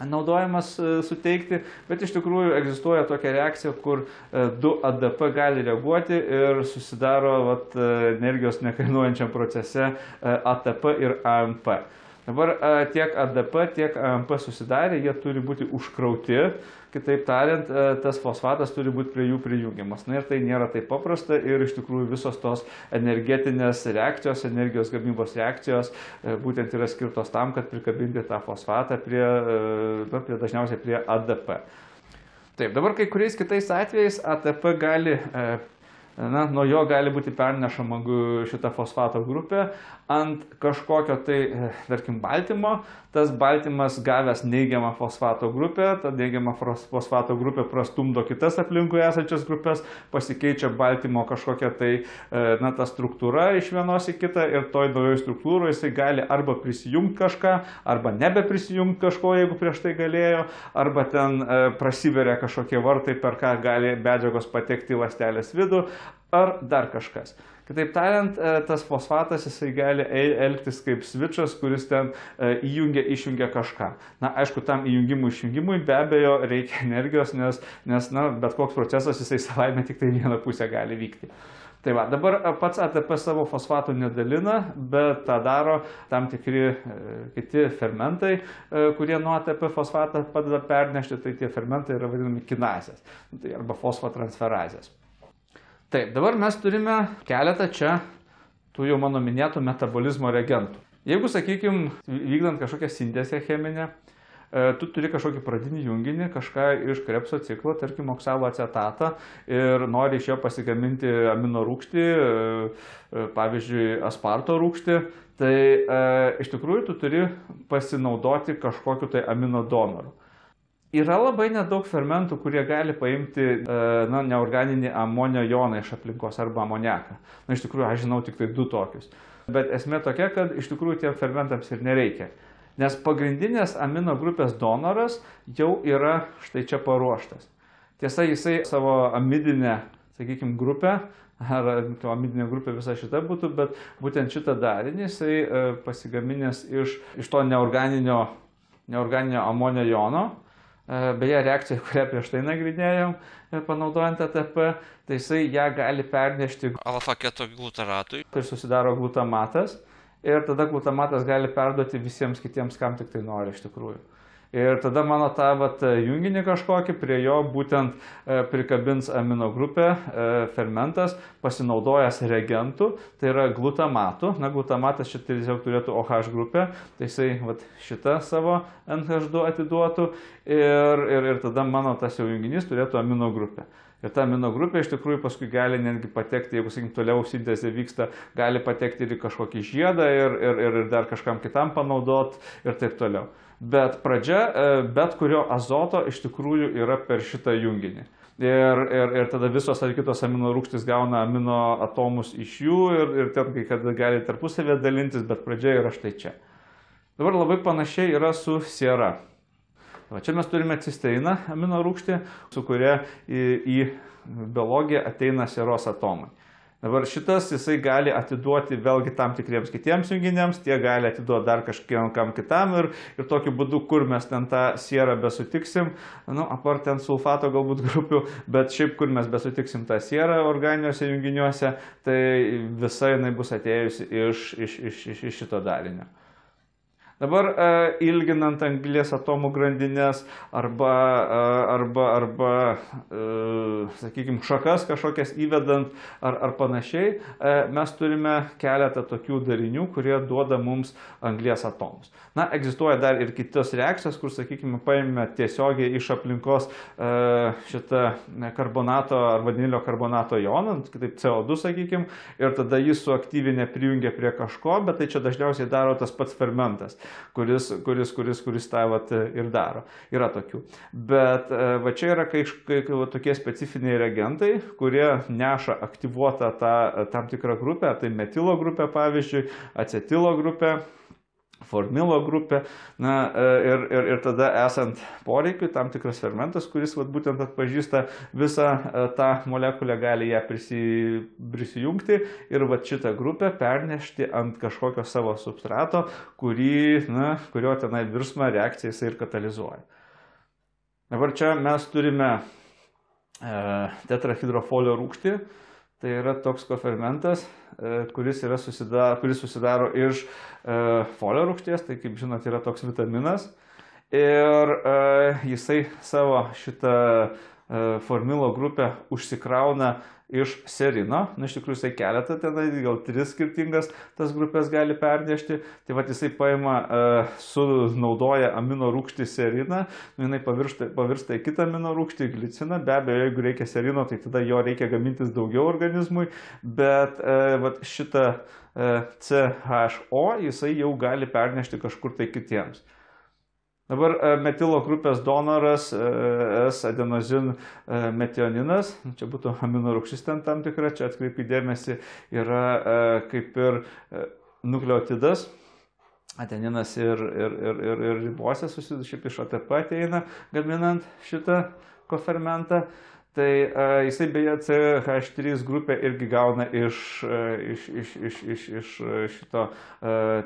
naudojamas suteikti, bet iš tikrųjų egzistuoja tokia reakcija, kur du ADP gali reaguoti ir susidaro energijos nekainuojančiam procese ATP ir AMP. Dabar tiek ADP, tiek AMP susidarė, jie turi būti užkrauti, kitaip tariant, tas fosfatas turi būti prie jų prijungiamas. Na ir tai nėra taip paprasta ir iš tikrųjų visos tos energetinės reakcijos, energijos gamybos reakcijos būtent yra skirtos tam, kad prikabinti tą fosfatą dažniausiai prie ADP. Taip, dabar kai kuriais kitais atvejais ATP gali, nuo jo gali būti pernešama šita fosfato grupė ant kažkokio tai, tarkim, baltymo. Tas baltymas gavęs neigiamą fosfato grupę, ta neigiama fosfato grupė prastumdo kitas aplinkui esančias grupės, pasikeičia baltymo kažkokia tai, ta struktūra iš vienos į kitą ir toj naujoj struktūroje jisai gali arba prisijungti kažką, arba nebeprisijungti kažko, jeigu prieš tai galėjo, arba ten prasiveria kažkokie vartai, per ką gali medžiagos patekti į ląstelės vidų, ar dar kažkas. Kitaip tariant, tas fosfatas jisai gali elgtis kaip svičas, kuris ten įjungia, išjungia kažką. Na, aišku, tam įjungimui, išjungimui be abejo reikia energijos, nes bet koks procesas jisai savaime tik tai vieną pusę gali vykti. Tai va, dabar pats ATP savo fosfatų nedalina, bet tą daro tam tikri kiti fermentai, kurie nuo ATP fosfatą padeda pernešti, tai tie fermentai yra vadinami kinazės, tai arba fosfotransferazės. Taip, dabar mes turime keletą čia tų jau mano minėtų metabolizmo reagentų. Jeigu, sakykime, vykdant kažkokią sintezę cheminę, tu turi kažkokį pradinį junginį, kažką iš Krebso ciklo, tarkim, oksalo acetatą ir nori iš jo pasigaminti amino rūgštį, pavyzdžiui, asparto rūgštį, tai iš tikrųjų tu turi pasinaudoti kažkokiu tai amino donoru. Yra labai nedaug fermentų, kurie gali paimti neorganinį amonio joną iš aplinkos arba amoniaką. Na, iš tikrųjų, aš žinau tik tai 2 tokius. Bet esmė tokia, kad iš tikrųjų tiem fermentams ir nereikia. Nes pagrindinės amino grupės donoras jau yra štai čia paruoštas. Tiesa, jisai savo amidinę, sakykime, grupę, ar amidinė grupė visa šita būtų, bet būtent šitą darinį jisai pasigaminęs iš to neorganinio amonio jono. Beje, reakcija, kurią prieš tai nagrinėjom, panaudojant ATP, tai jisai ją gali pernešti alfa-ketogglutaratui. Tai susidaro glutamatas ir tada glutamatas gali perduoti visiems kitiems, kam tik tai nori iš tikrųjų. Ir tada mano tą junginį kažkokį, prie jo būtent prikabins amino grupę fermentas, pasinaudojęs reagentų, tai yra glutamatu. Na, glutamatas čia tiesiog turėtų OH grupę, tai jisai šitą savo NH2 atiduotų ir tada mano tas jau junginys turėtų amino grupę. Ir ta amino grupė iš tikrųjų paskui gali netgi patekti, jeigu, sakykim, toliau sintezė vyksta, gali patekti ir į kažkokį žiedą ir dar kažkam kitam panaudot ir taip toliau. Bet pradžia bet kurio azoto iš tikrųjų yra per šitą junginį. Ir tada visos ar kitos amino rūgštys gauna amino atomus iš jų ir ten kai kada gali tarpusavėje dalintis, bet pradžia yra štai čia. Dabar labai panašiai yra su siera. Čia mes turime cisteiną amino rūgštį, su kuria į biologiją ateina sieros atomai. Dabar šitas jisai gali atiduoti vėlgi tam tikriems kitiems junginiams, tie gali atiduoti dar kažkam kitam ir tokiu būdu, kur mes ten tą sierą besutiksim, apart ten sulfato galbūt grupių, bet šiaip kur mes besutiksim tą sierą organiniuose junginiuose, tai visa jinai bus atėjusi iš šito darinio. Dabar ilginant anglies atomų grandinės arba sakykime, šakas kažkokias įvedant ar panašiai, mes turime keletą tokių darinių, kurie duoda mums anglies atomus. Na, egzistuoja dar ir kitos reakcijos, kur, sakykime, paimame tiesiogiai iš aplinkos šitą karbonato ar vandenilio karbonato joną, kitaip CO2, sakykime, ir tada jis suaktyvinė prijungia prie kažko, bet tai čia dažniausiai daro tas pats fermentas, kuris tą vat ir daro. Yra tokių. Bet va čia yra tokie specifiniai reagentai, kurie neša aktyvuotą tam tikrą grupę, tai metilo grupę pavyzdžiui, acetilo grupę, formilo grupė, na, ir tada esant poreikiui tam tikras fermentas, kuris vat, būtent atpažįsta visą tą molekulę, gali ją prisijungti ir vat, šitą grupę pernešti ant kažkokio savo substrato, kurio tenai virsmą reakciją jisai ir katalizuoja. Dabar čia mes turime tetrahidrofolio rūgštį. Tai yra toks kofermentas, kuris susidaro iš folio rūgšties, tai kaip žinot yra toks vitaminas. Ir jisai savo šitą formilo grupę užsikrauna iš serino. Na, iš tikrųjų jisai keletą tenai, gal 3 skirtingas tas grupės gali pernešti. Tai va jisai paima, sunaudoja amino rūgštį seriną, jinai pavirsta į kitą amino rūgštį, gliciną. Be abejo, jeigu reikia serino, tai tada jo reikia gamintis daugiau organizmui, bet va šitą CHO jisai jau gali pernešti kažkur tai kitiems. Dabar metilo grupės donoras S-adenozin metioninas, čia būtų amino rūgštis tam tikra, čia atkreipi dėmesį, yra kaip ir nukleotidas, adeninas ir ribosės šiaip iš ATP ateina gaminant šitą kofermentą. Tai jisai beje CH3 grupę irgi gauna iš šito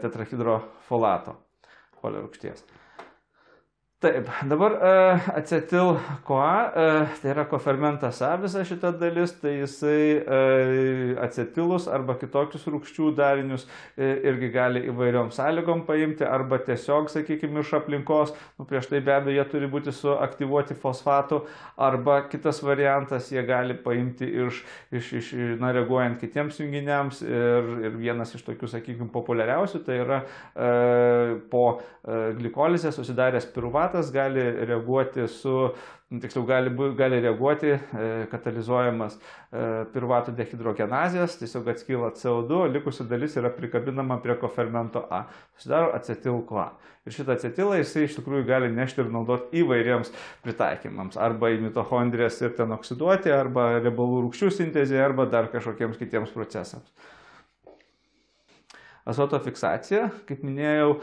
tetrahidrofolato, folio rūgšties. Taip, dabar acetil-CoA, tai yra kofermentas A visa šita dalis, tai jisai acetilus arba kitokius rūgščių darinius irgi gali įvairiom sąlygom paimti arba tiesiog, sakykime, iš aplinkos, prieš tai be abejo jie turi būti suaktyvuoti fosfatų, arba kitas variantas jie gali paimti reaguojant kitiems junginiams ir vienas iš tokių, sakykime, populiariausių, tai yra po glikolizės susidaręs piruvatas gali reaguoti gali reaguoti katalizuojamas piruvatų dehidrogenazės, tiesiog atskyla CO2, likusi dalis yra prikabinama prie kofermento A. Susidaro acetil-CoA. Ir šitą acetilą jisai iš tikrųjų gali nešti ir naudoti įvairiems pritaikymams. Arba į mitochondrijas ir ten oksiduoti, arba riebalų rūgščių sintezė, arba dar kažkokiems kitiems procesams. Azoto fiksacija, kaip minėjau,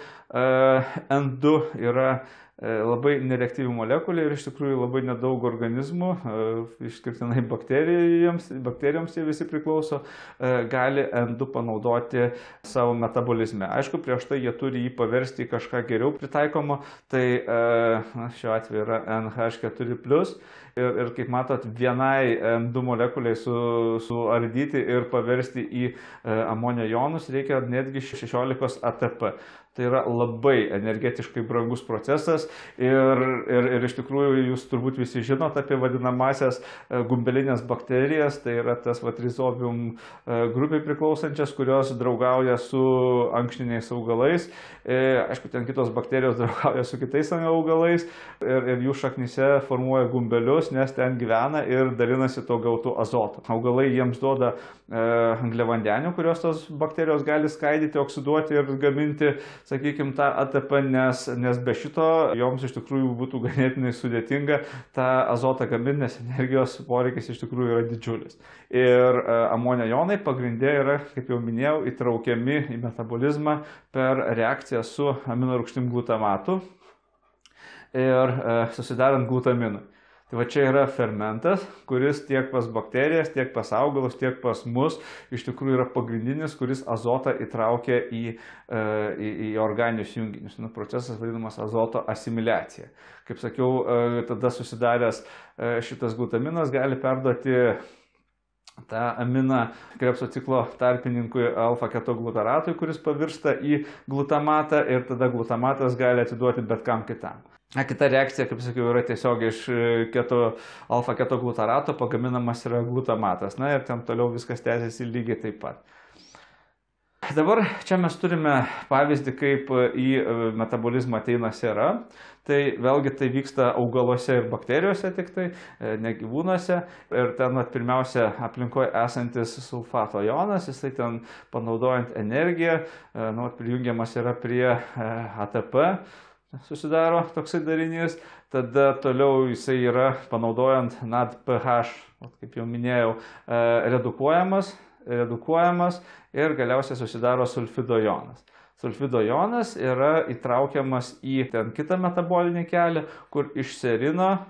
N2 yra labai nereaktyvi molekulė ir iš tikrųjų labai nedaug organizmų, išskirtinai bakterijoms jie visi priklauso, gali N2 panaudoti savo metabolizme. Aišku, prieš tai jie turi jį paversti į kažką geriau pritaikomo, tai šiuo atveju yra NH4+. Ir kaip matot, vienai N2 molekuliai suardyti ir paversti į amonio jonus reikia netgi 16 ATP. Tai yra labai energetiškai brangus procesas ir iš tikrųjų jūs turbūt visi žinot apie vadinamasias gumbelinės bakterijas, tai yra tas Rhizobium grupiai priklausančias, kurios draugauja su ankštiniais augalais. Aišku, ten kitos bakterijos draugauja su kitais augalais ir jų šaknyse formuoja gumbelius, nes ten gyvena ir dalinasi to gautų azotu. Augalai jiems duoda angliavandenių, kurios tos bakterijos gali skaidyti, oksiduoti ir gaminti, sakykime, tą ATP, nes be šito joms iš tikrųjų būtų ganėtinai sudėtinga tą azotą gaminti, nes energijos poreikis iš tikrųjų yra didžiulis. Ir amonio jonai pagrindė yra, kaip jau minėjau, įtraukiami į metabolizmą per reakciją su amino rūgštim glutamatu ir susidarant glutaminui. Tai va čia yra fermentas, kuris tiek pas bakterijas, tiek pas augalus, tiek pas mus iš tikrųjų yra pagrindinis, kuris azotą įtraukia į organinius junginius. Procesas vadinamas azoto asimiliacija. Kaip sakiau, tada susidaręs šitas glutaminas gali perduoti tą aminą Krebso ciklo tarpininkui alfa-ketogluteratui, kuris pavirsta į glutamatą ir tada glutamatas gali atiduoti bet kam kitam. Kita reakcija, kaip sakiau, yra tiesiog iš alfa-ketogglutarato pagaminamas yra glutamatas. Na ir ten toliau viskas tęsiasi lygiai taip pat. Dabar čia mes turime pavyzdį, kaip į metabolizmą ateina siera. Tai vėlgi tai vyksta augaluose ir bakterijose tik tai, ne gyvūnuose. Ir ten pirmiausia aplinkoje esantis sulfato jonas, jisai ten panaudojant energiją, prijungiamas yra prie ATP. Susidaro toksai darinys, tada toliau jisai yra panaudojant NADPH, kaip jau minėjau, redukuojamas ir galiausiai susidaro sulfido jonas. Sulfido jonas yra įtraukiamas į ten kitą metabolinį kelią, kur iš serino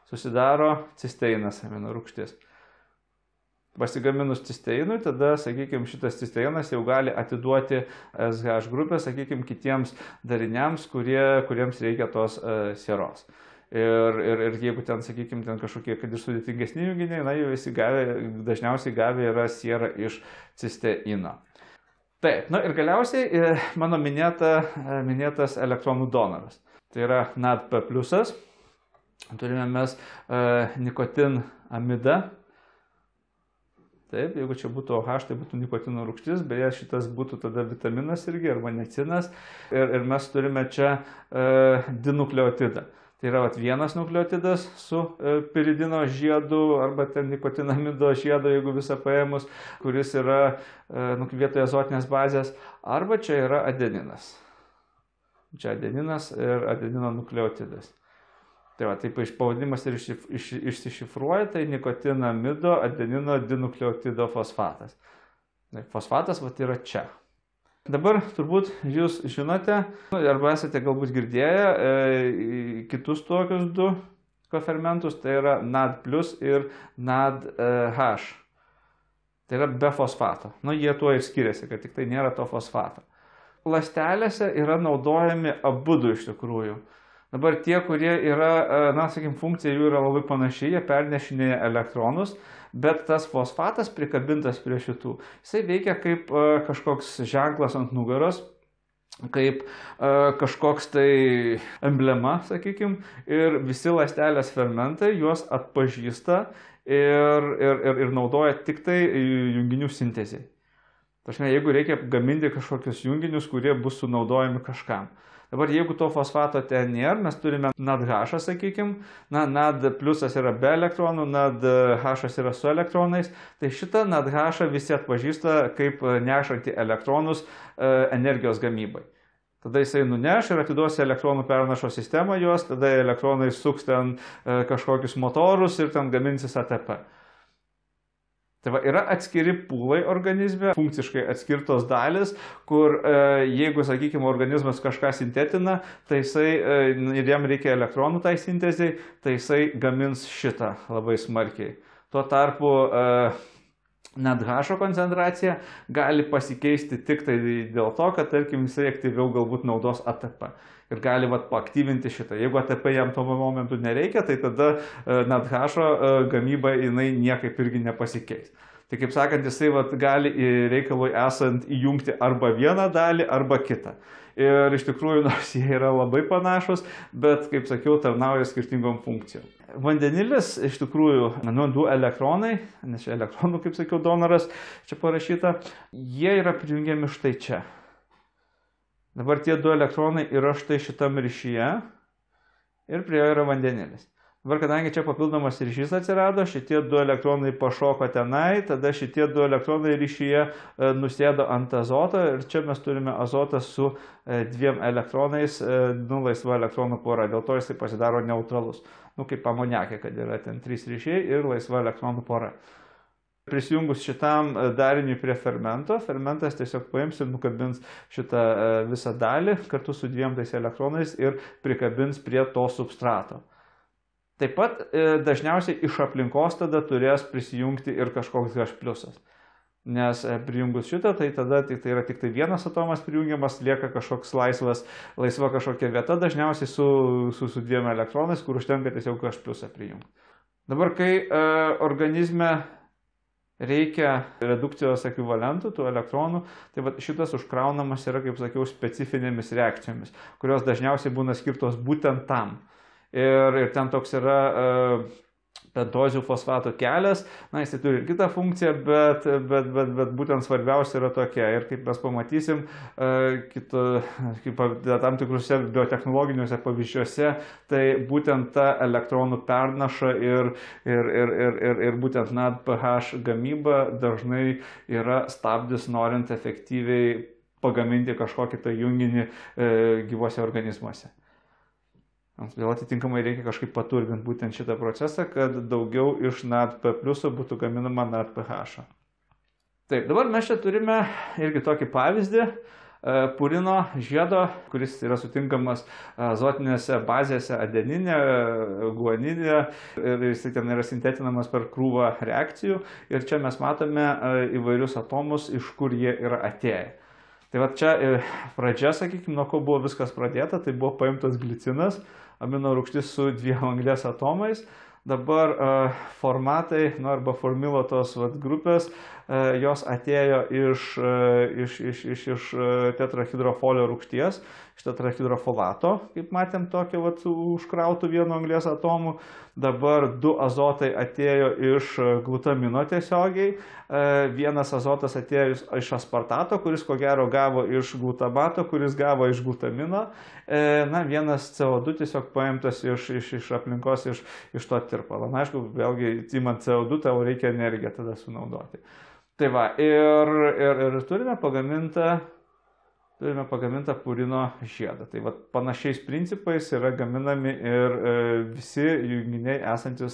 susidaro cisteinas, aminorūgštis. Pasigaminus cisteinui, tada, sakykime, šitas cisteinas jau gali atiduoti SH grupę, sakykime, kitiems dariniams, kuriems reikia tos sieros. Ir jeigu ten, sakykime, ten kažkokie, kad ir sudėtingesni junginiai, na, jau visi dažniausiai gavę yra siera iš cisteino. Taip, ir galiausiai mano minėtas elektronų donoras. Tai yra NADP+. Turime mes nikotinamidą. Taip, jeigu čia būtų OH, tai būtų nikotino rūgštis, beje, šitas būtų tada vitaminas irgi, arba necinas. Ir mes turime čia dinukleotidą. Tai yra vienas nukleotidas su piridino žiedu, arba ten nikotinamido žiedu, jeigu visą paėmus, kuris yra vietoje azotinės bazės, arba čia yra adeninas. Čia adeninas ir adenino nukleotidas. Tai va, taip iš pavadinimas ir išsišifruoja, tai nikotinamido adenino dinukleotido fosfatas. Fosfatas yra čia. Dabar turbūt jūs žinote, arba esate galbūt girdėję kitus tokius du kofermentus, tai yra NAD+ ir NADH. Tai yra be fosfato. Jie tuo ir skiriasi, kad tik tai nėra to fosfato. Ląstelėse yra naudojami abudu iš tikrųjų. Dabar tie, kurie yra, funkcija jų yra labai panašiai, jie pernešinėja elektronus, bet tas fosfatas prikabintas prie šitų, jisai veikia kaip kažkoks ženklas ant nugaros, kaip kažkoks tai emblema, sakykime, ir visi ląstelės fermentai juos atpažįsta ir naudoja tik tai junginių sintezei. Tačiau, jeigu reikia gaminti kažkokius junginius, kurie bus sunaudojami kažkam. Dabar jeigu to fosfato ten nėra, mes turime NADH, sakykime, NAD+ yra be elektronų, NADH yra su elektronais, tai šitą NADH visi atpažįsta kaip nešantį elektronus energijos gamybai. Tada jisai nuneš ir atiduos elektronų pernašo sistemą juos, tada elektronai suks ten kažkokius motorus ir ten gaminsis ATP. Tai va, yra atskiri pūlai organizme, funkciškai atskirtos dalis, kur jeigu, sakykime, organizmas kažką sintetina, tai jisai, ir jam reikia elektronų tai sintezei, tai jisai gamins šitą labai smarkiai. Tuo tarpu NADH koncentracija gali pasikeisti tik tai dėl to, kad, tarkim, jisai aktyviau galbūt naudos ATP. Ir gali paaktyvinti šitą. Jeigu ATP jam tuo momentu nereikia, tai tada NADH gamyba jinai niekaip irgi nepasikeis. Tai kaip sakant, jisai gali reikalui esant įjungti arba vieną dalį, arba kitą. Ir iš tikrųjų, nors jie yra labai panašus, bet, kaip sakiau, tarnauja skirtingom funkcijom. Vandenilis, iš tikrųjų, du elektronai, nes čia elektronų, kaip sakiau, donoras, čia parašyta, jie yra prijungiami štai čia. Dabar tie du elektronai yra štai šitam ryšyje ir prie jo yra vandenilis. Dabar, kadangi čia papildomas ryšys atsirado, šitie du elektronai pašoko tenai, tada šitie du elektronai ryšyje nusėdo ant azoto ir čia mes turime azotą su dviem elektronais, laisva elektronų pora, dėl to jisai pasidaro neutralus. Kaip amoniakė, kad yra ten 3 ryšiai ir laisva elektronų pora. Prisijungus šitam dariniui prie fermento, fermentas tiesiog paims ir nukabins šitą visą dalį kartu su dviem tais elektronais ir prikabins prie to substrato. Taip pat dažniausiai iš aplinkos tada turės prisijungti ir kažkoks H+. Nes prijungus šitą, tai tada tai yra tik tai vienas atomas prijungiamas, lieka kažkoks laisva kažkokia vieta, dažniausiai su dviem elektronais, kur užtenka tiesiog H+ prijungti. Dabar, kai organizme reikia redukcijos ekvivalentų, tų elektronų, tai va, šitas užkraunamas yra, kaip sakiau, specifinėmis reakcijomis, kurios dažniausiai būna skirtos būtent tam. Ir ten toks yra pentozių fosfato kelias, na, jis turi ir kitą funkciją, bet būtent svarbiausia yra tokia. Ir kaip mes pamatysim, tam tikruose biotechnologiniuose pavyzdžiuose, tai būtent ta elektronų pernaša ir būtent NADPH gamyba dažnai yra stabdis, norint efektyviai pagaminti kažkokį tai junginį gyvuose organizmuose. Vėl atitinkamai reikia kažkaip paturbinti būtent šitą procesą, kad daugiau iš NADP+ būtų gaminama NADPH. Taip, dabar mes čia turime irgi tokį pavyzdį purino žiedo, kuris yra sutinkamas azotinėse bazėse adeninė, guaninė ir jis ten yra sintetinamas per krūvą reakcijų. Ir čia mes matome įvairius atomus, iš kur jie yra atėję. Tai va čia pradžia, sakykime, nuo ko buvo viskas pradėta, tai buvo paimtas glicinas, amino rūgštis su 2 anglies atomais. Dabar formatai, arba formilotos grupės, jos atėjo iš tetrahidrofolio rūgšties, iš tetrahidrofolato, kaip matėm, tokio užkrautų 1 anglies atomų. Dabar 2 azotai atėjo iš glutamino tiesiogiai, 1 azotas atėjo iš aspartato, kuris ko gero gavo iš glutamato, kuris gavo iš glutamino. Na, 1 CO2 tiesiog paimtas iš aplinkos, iš to tirpalo. Na, aišku, vėlgi, imant CO2, tau reikia energiją tada sunaudoti. Tai va, ir turime pagamintą purino žiedą. Tai va, panašiais principais yra gaminami ir visi junginiai esantis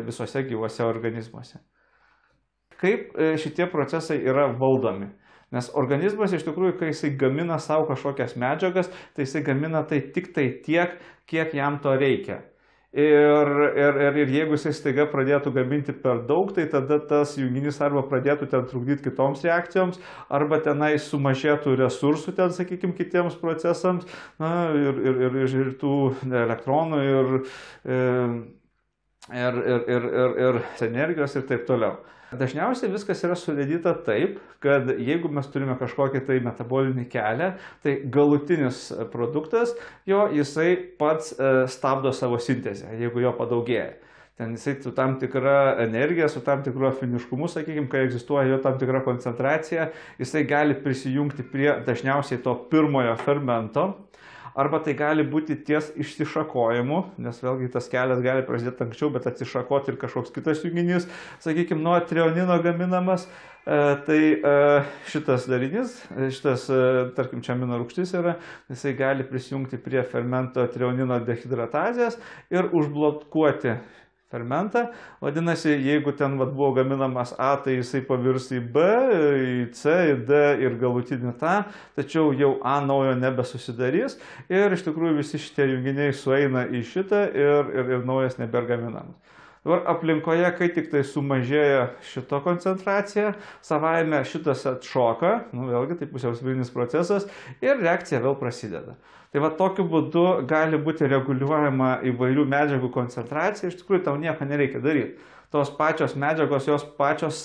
visose gyvuose organizmuose. Kaip šitie procesai yra valdomi? Nes organizmas iš tikrųjų, kai jisai gamina savo kažkokias medžiagas, tai jisai gamina tai tik tai tiek, kiek jam to reikia. Ir jeigu jisai staiga pradėtų gaminti per daug, tai tada tas junginys arba pradėtų ten trukdyti kitoms reakcijoms, arba tenai sumažėtų resursų ten, sakykime, kitiems procesams, na, ir tų elektronų, ir energijos ir taip toliau. Dažniausiai viskas yra sudėdyta taip, kad jeigu mes turime kažkokį tai metabolinį kelią, tai galutinis produktas, jisai pats stabdo savo sintezę, jeigu jo padaugėja. Ten jisai su tam tikra energija, su tam tikru afiniškumu, sakykime, kai egzistuoja jo tam tikra koncentracija, jisai gali prisijungti prie dažniausiai to pirmojo fermento. Arba tai gali būti ties išsišakojimu, nes vėlgi tas kelias gali prasidėti anksčiau, bet atsišakoti ir kažkoks kitas junginys, sakykime, nuo treonino gaminamas. Tai šitas darinys, tarkim, čia amino rūgštis yra, jisai gali prisijungti prie fermento treonino dehidratazės ir užblokuoti fermentą. Vadinasi, jeigu ten buvo gaminamas A, tai jisai pavirs į B, į C, į D ir galutinį tą, tačiau jau A naujo nebesusidarys ir iš tikrųjų visi šitie junginiai sueina į šitą ir naujas nebergaminamas. Dabar aplinkoje, kai tik tai sumažėja šito koncentracija, savaime šitas atšoka, vėlgi tai pusiausvyrinis procesas ir reakcija vėl prasideda. Tai va tokiu būdu gali būti reguliuojama įvairių medžiagų koncentracija, iš tikrųjų tau nieko nereikia daryti. Tos pačios medžiagos, jos pačios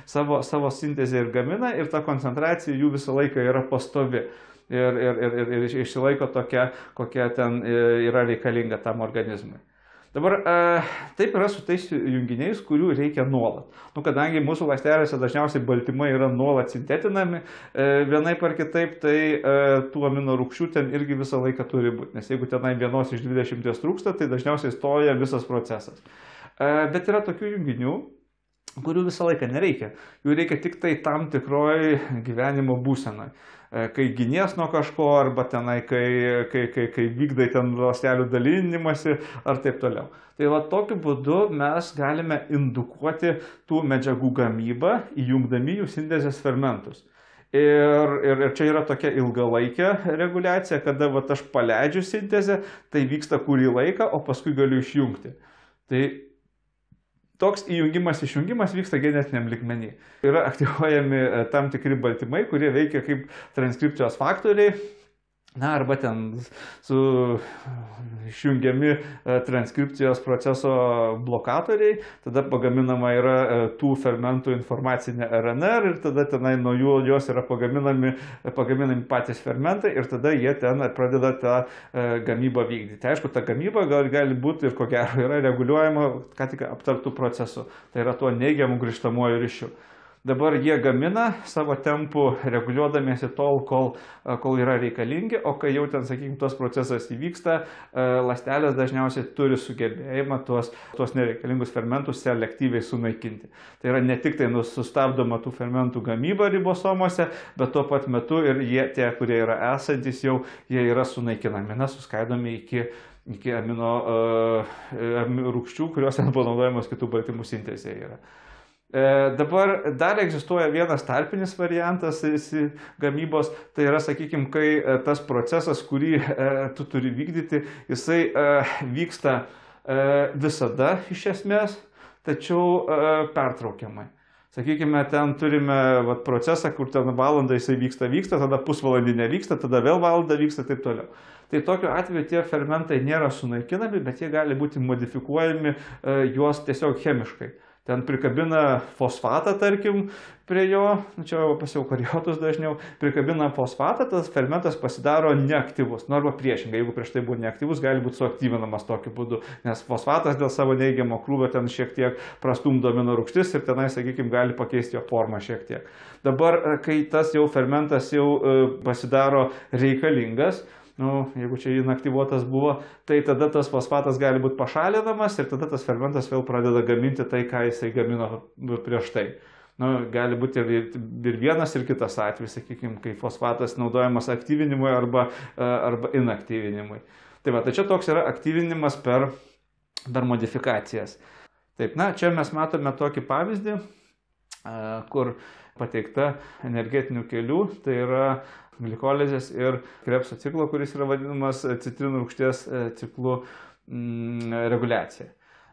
savo sintezę ir gamina ir ta koncentracija jų visą laiką yra pastovi. Ir išsilaiko tokia, kokia ten yra reikalinga tam organizmui. Dabar taip yra su tais junginiais, kurių reikia nuolat. Kadangi mūsų ląstelėse dažniausiai baltymai yra nuolat sintetinami, vienaip ar kitaip, tai tų amino rūgščių ten irgi visą laiką turi būti. Nes jeigu tenai 1 iš 20 trūksta, tai dažniausiai stoja visas procesas. Bet yra tokių junginių, kurių visą laiką nereikia. Jų reikia tik tai tam tikroj gyvenimo būsenai. Kai ginies nuo kažko, arba tenai, kai vykdai ten ląstelių dalinimąsi, ar taip toliau. Tai va tokiu būdu mes galime indukuoti tų medžiagų gamybą, įjungdami jų sintezės fermentus. Ir čia yra tokia ilgalaikė reguliacija, kada va, aš paleidžiu sintezę, tai vyksta kurį laiką, o paskui galiu išjungti. Tai toks įjungimas, išjungimas vyksta genetiniam lygmenį. Yra aktyvuojami tam tikri baltymai, kurie veikia kaip transkripcijos faktoriai. arba ten išjungiami transkripcijos proceso blokatoriai, tada pagaminama yra tų fermentų informacinė RNR ir tada tenai nuo jos yra pagaminami patys fermentai ir tada jie ten pradeda tą gamybą vykdyti. Aišku, ta gamyba gali būti ir ko gero yra reguliuojama, ką tik aptartų procesų. Tai yra tuo neigiamu grįžtamuoju ryšiu. Dabar jie gamina savo tempų reguliuodamiesi tol, kol yra reikalingi, o kai jau ten, sakykime, tos procesas įvyksta, ląstelės dažniausiai turi sugebėjimą tuos nereikalingus fermentus selektyviai sunaikinti. Tai yra ne tik tai sustabdoma tų fermentų gamyba ribosomose, bet tuo pat metu ir tie, kurie yra esantis jau, jie yra sunaikinami, suskaidomi iki amino rūgščių, kurios ten panaudojamos kitų baltymų sintezėje yra. Dabar dar egzistuoja vienas tarpinis variantas gamybos, tai yra, sakykime, kai tas procesas, kurį tu turi vykdyti, jisai vyksta visada iš esmės, tačiau pertraukiamai. Sakykime, ten turime procesą, kur ten valandą jisai vyksta, tada pusvalandį nevyksta, tada vėl valandą vyksta ir taip toliau. Tai tokiu atveju tie fermentai nėra sunaikinami, bet jie gali būti modifikuojami juos tiesiog chemiškai. Ten prikabina fosfatą, tarkim, prie jo, čia pas eukariotus dažniau, prikabina fosfatą, tas fermentas pasidaro neaktyvus. Arba priešingai, jeigu prieš tai buvo neaktyvus, gali būti suaktyvinamas tokiu būdu, nes fosfatas dėl savo neigiamo krūvio ten šiek tiek prastumdo amino rūgštis ir tenai, sakykime, gali pakeisti jo formą šiek tiek. Dabar, kai tas jau fermentas jau pasidaro reikalingas, jeigu čia inaktyvuotas buvo, tai tada tas fosfatas gali būti pašalinamas ir tada tas fermentas vėl pradeda gaminti tai, ką jisai gamino prieš tai. Gali būti ir vienas, ir kitas atvejis, sakykime, kai fosfatas naudojamas aktyvinimui arba inaktyvinimui. Tai čia toks yra aktyvinimas per modifikacijas. Taip, čia mes matome tokį pavyzdį, kur pateikta energetinių kelių, tai yra glikolizės ir Krebso ciklo, kuris yra vadinamas citrinų rūgšties ciklu reguliacija.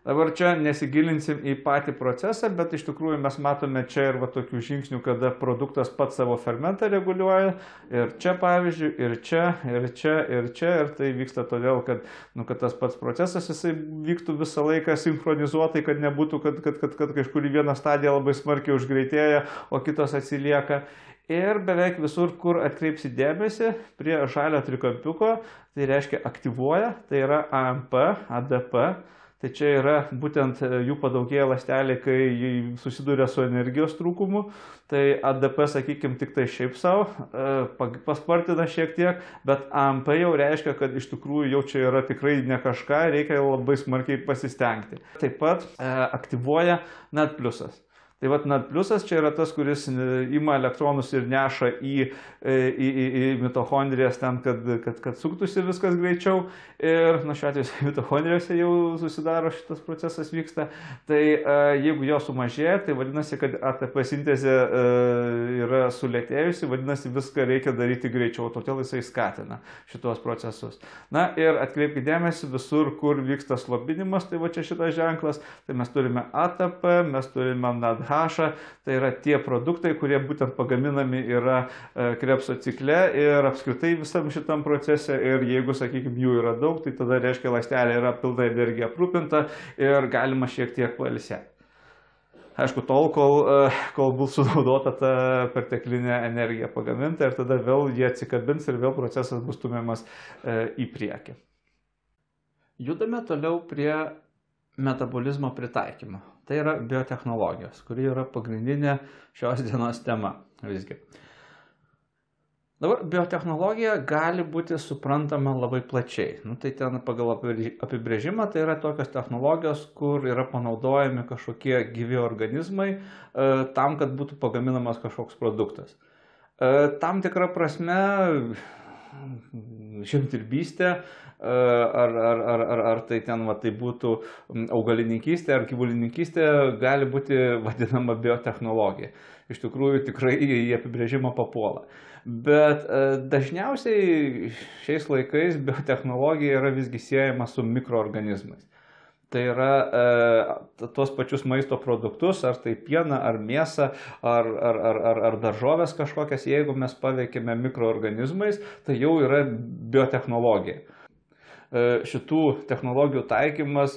Dabar čia nesigilinsim į patį procesą, bet iš tikrųjų mes matome čia ir tokių žingsnių, kada produktas pats savo fermentą reguliuoja. Ir čia, pavyzdžiui, ir čia, ir čia, ir čia. Ir tai vyksta todėl, kad tas pats procesas jisai vyktų visą laiką sinchronizuotai, kad nebūtų, kad kažkuri viena stadija labai smarkiai užgreitėja, o kitos atsilieka. Ir beveik visur, kur atkreipsi dėmesį prie žalio trikampiuko, tai reiškia aktyvuoja, tai yra AMP, ADP. Tai čia yra būtent jų padaugėja ląstelė, kai susiduria su energijos trūkumu. Tai ADP, sakykime, tik tai šiaip savo, paspartina šiek tiek, bet AMP jau reiškia, kad iš tikrųjų jau čia yra tikrai ne kažką, reikia labai smarkiai pasistengti. Taip pat aktyvuoja NAD pliusas. Tai NAD pliusas čia yra tas, kuris ima elektronus ir neša į mitochondrijas ten, kad suktųsi viskas greičiau. Ir šiuo atveju mitochondrijose jau susidaro šitas procesas vyksta. Tai jeigu jo sumažėja, tai vadinasi, kad ATP sintezė yra sulėtėjusi, vadinasi, viską reikia daryti greičiau, todėl jisai skatina šitos procesus. Ir atkreipkite dėmesį visur, kur vyksta slopinimas, tai čia šitas ženklas, tai mes turime ATP, mes turime NADH, tai yra tie produktai, kurie būtent pagaminami yra Krebso cikle ir apskritai visam šitam procese. Ir jeigu, sakykime, jų yra daug, tai tada reiškia ląstelė yra pilna energija aprūpinta ir galima šiek tiek pailsėti. Aišku, tol, kol bus sunaudota ta perteklinė energija pagaminta ir tada vėl jie atsikabins ir vėl procesas bus stumiamas į priekį. Judame toliau prie metabolizmo pritaikymo. Tai yra biotechnologijos, kuri yra pagrindinė šios dienos tema visgi. Dabar biotechnologija gali būti suprantama labai plačiai. Tai ten pagal apibrėžimą tai yra tokios technologijos, kur yra panaudojami kažkokie gyvi organizmai tam, kad būtų pagaminamas kažkoks produktas. Tam tikra prasme žemdirbystė, ar tai ten tai būtų augalininkystė ar gyvulininkystė, gali būti vadinama biotechnologija. Iš tikrųjų tikrai į apibrėžimą papuola. Bet dažniausiai šiais laikais biotechnologija yra visgi siejama su mikroorganizmais. Tai yra tuos pačius maisto produktus, ar tai pieną, ar mėsą, ar daržovės kažkokias, jeigu mes paveikime mikroorganizmais, tai jau yra biotechnologija. Šitų technologijų taikymas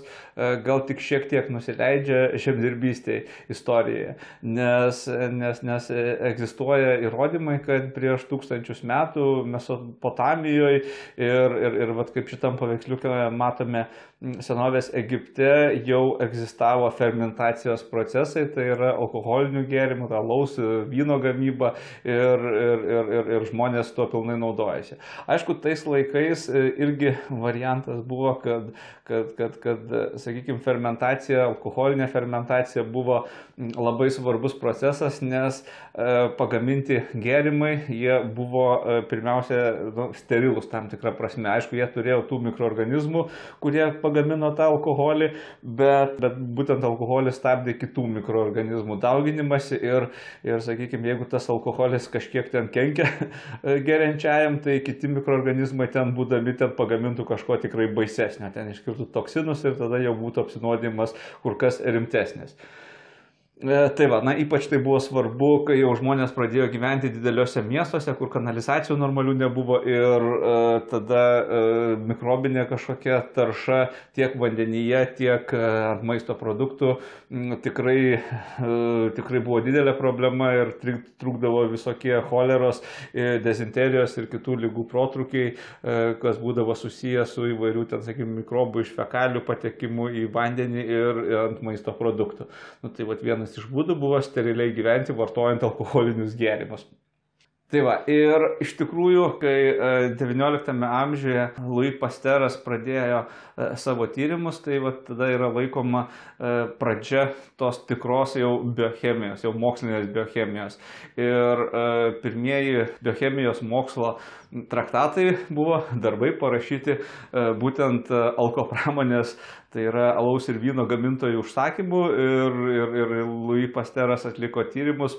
gal tik šiek tiek nusileidžia žemdirbystėje istorijoje, nes egzistuoja įrodymai, kad prieš 1000 metų Mesopotamijoje ir vat, kaip šitam paveiksliuke matome, senovės Egipte jau egzistavo fermentacijos procesai, tai yra alkoholinių gėrimų, alaus, vyno gamyba ir žmonės tuo pilnai naudojasi. Aišku, tais laikais irgi variantas buvo, kad sakykime, fermentacija, alkoholinė fermentacija buvo labai svarbus procesas, nes pagaminti gėrimai, jie buvo pirmiausia sterilūs tam tikrą prasme. Aišku, jie turėjo tų mikroorganizmų, kurie pagamino tą alkoholį, bet būtent alkoholis stabdė kitų mikroorganizmų dauginimąsi ir sakykime, jeigu tas alkoholis kažkiek ten kenkia geriančiajam, tai kiti mikroorganizmai ten būdami ten pagamintų kažko tikrai baisesnio, ten išskirtų toksinus ir tada jau būtų apsinuodijimas kur kas rimtesnis. Tai va, ypač tai buvo svarbu, kai jau žmonės pradėjo gyventi dideliuose miestuose, kur kanalizacijų normalių nebuvo ir tada mikrobinė kažkokia tarša tiek vandenyje, tiek ant maisto produktų tikrai buvo didelė problema ir trukdavo visokie choleros, dezinterijos ir kitų ligų protrukiai, kas būdavo susiję su įvairių, ten, sakykime, mikrobų iš fekalių patekimu į vandenį ir ant maisto produktų. Tai vat vienas iš būdų buvo steriliai gyventi, vartojant alkoholinius gėrimus. Tai va, ir iš tikrųjų, kai XIX amžiuje Louis Pasteuras pradėjo savo tyrimus, tai va, tada yra laikoma pradžia tos tikros jau biochemijos, jau mokslinės biochemijos. Ir pirmieji biochemijos mokslo traktatai buvo darbai parašyti būtent alkopramonės, tai yra alaus ir vyno gamintojų užsakymų ir Louis Pasteuras atliko tyrimus,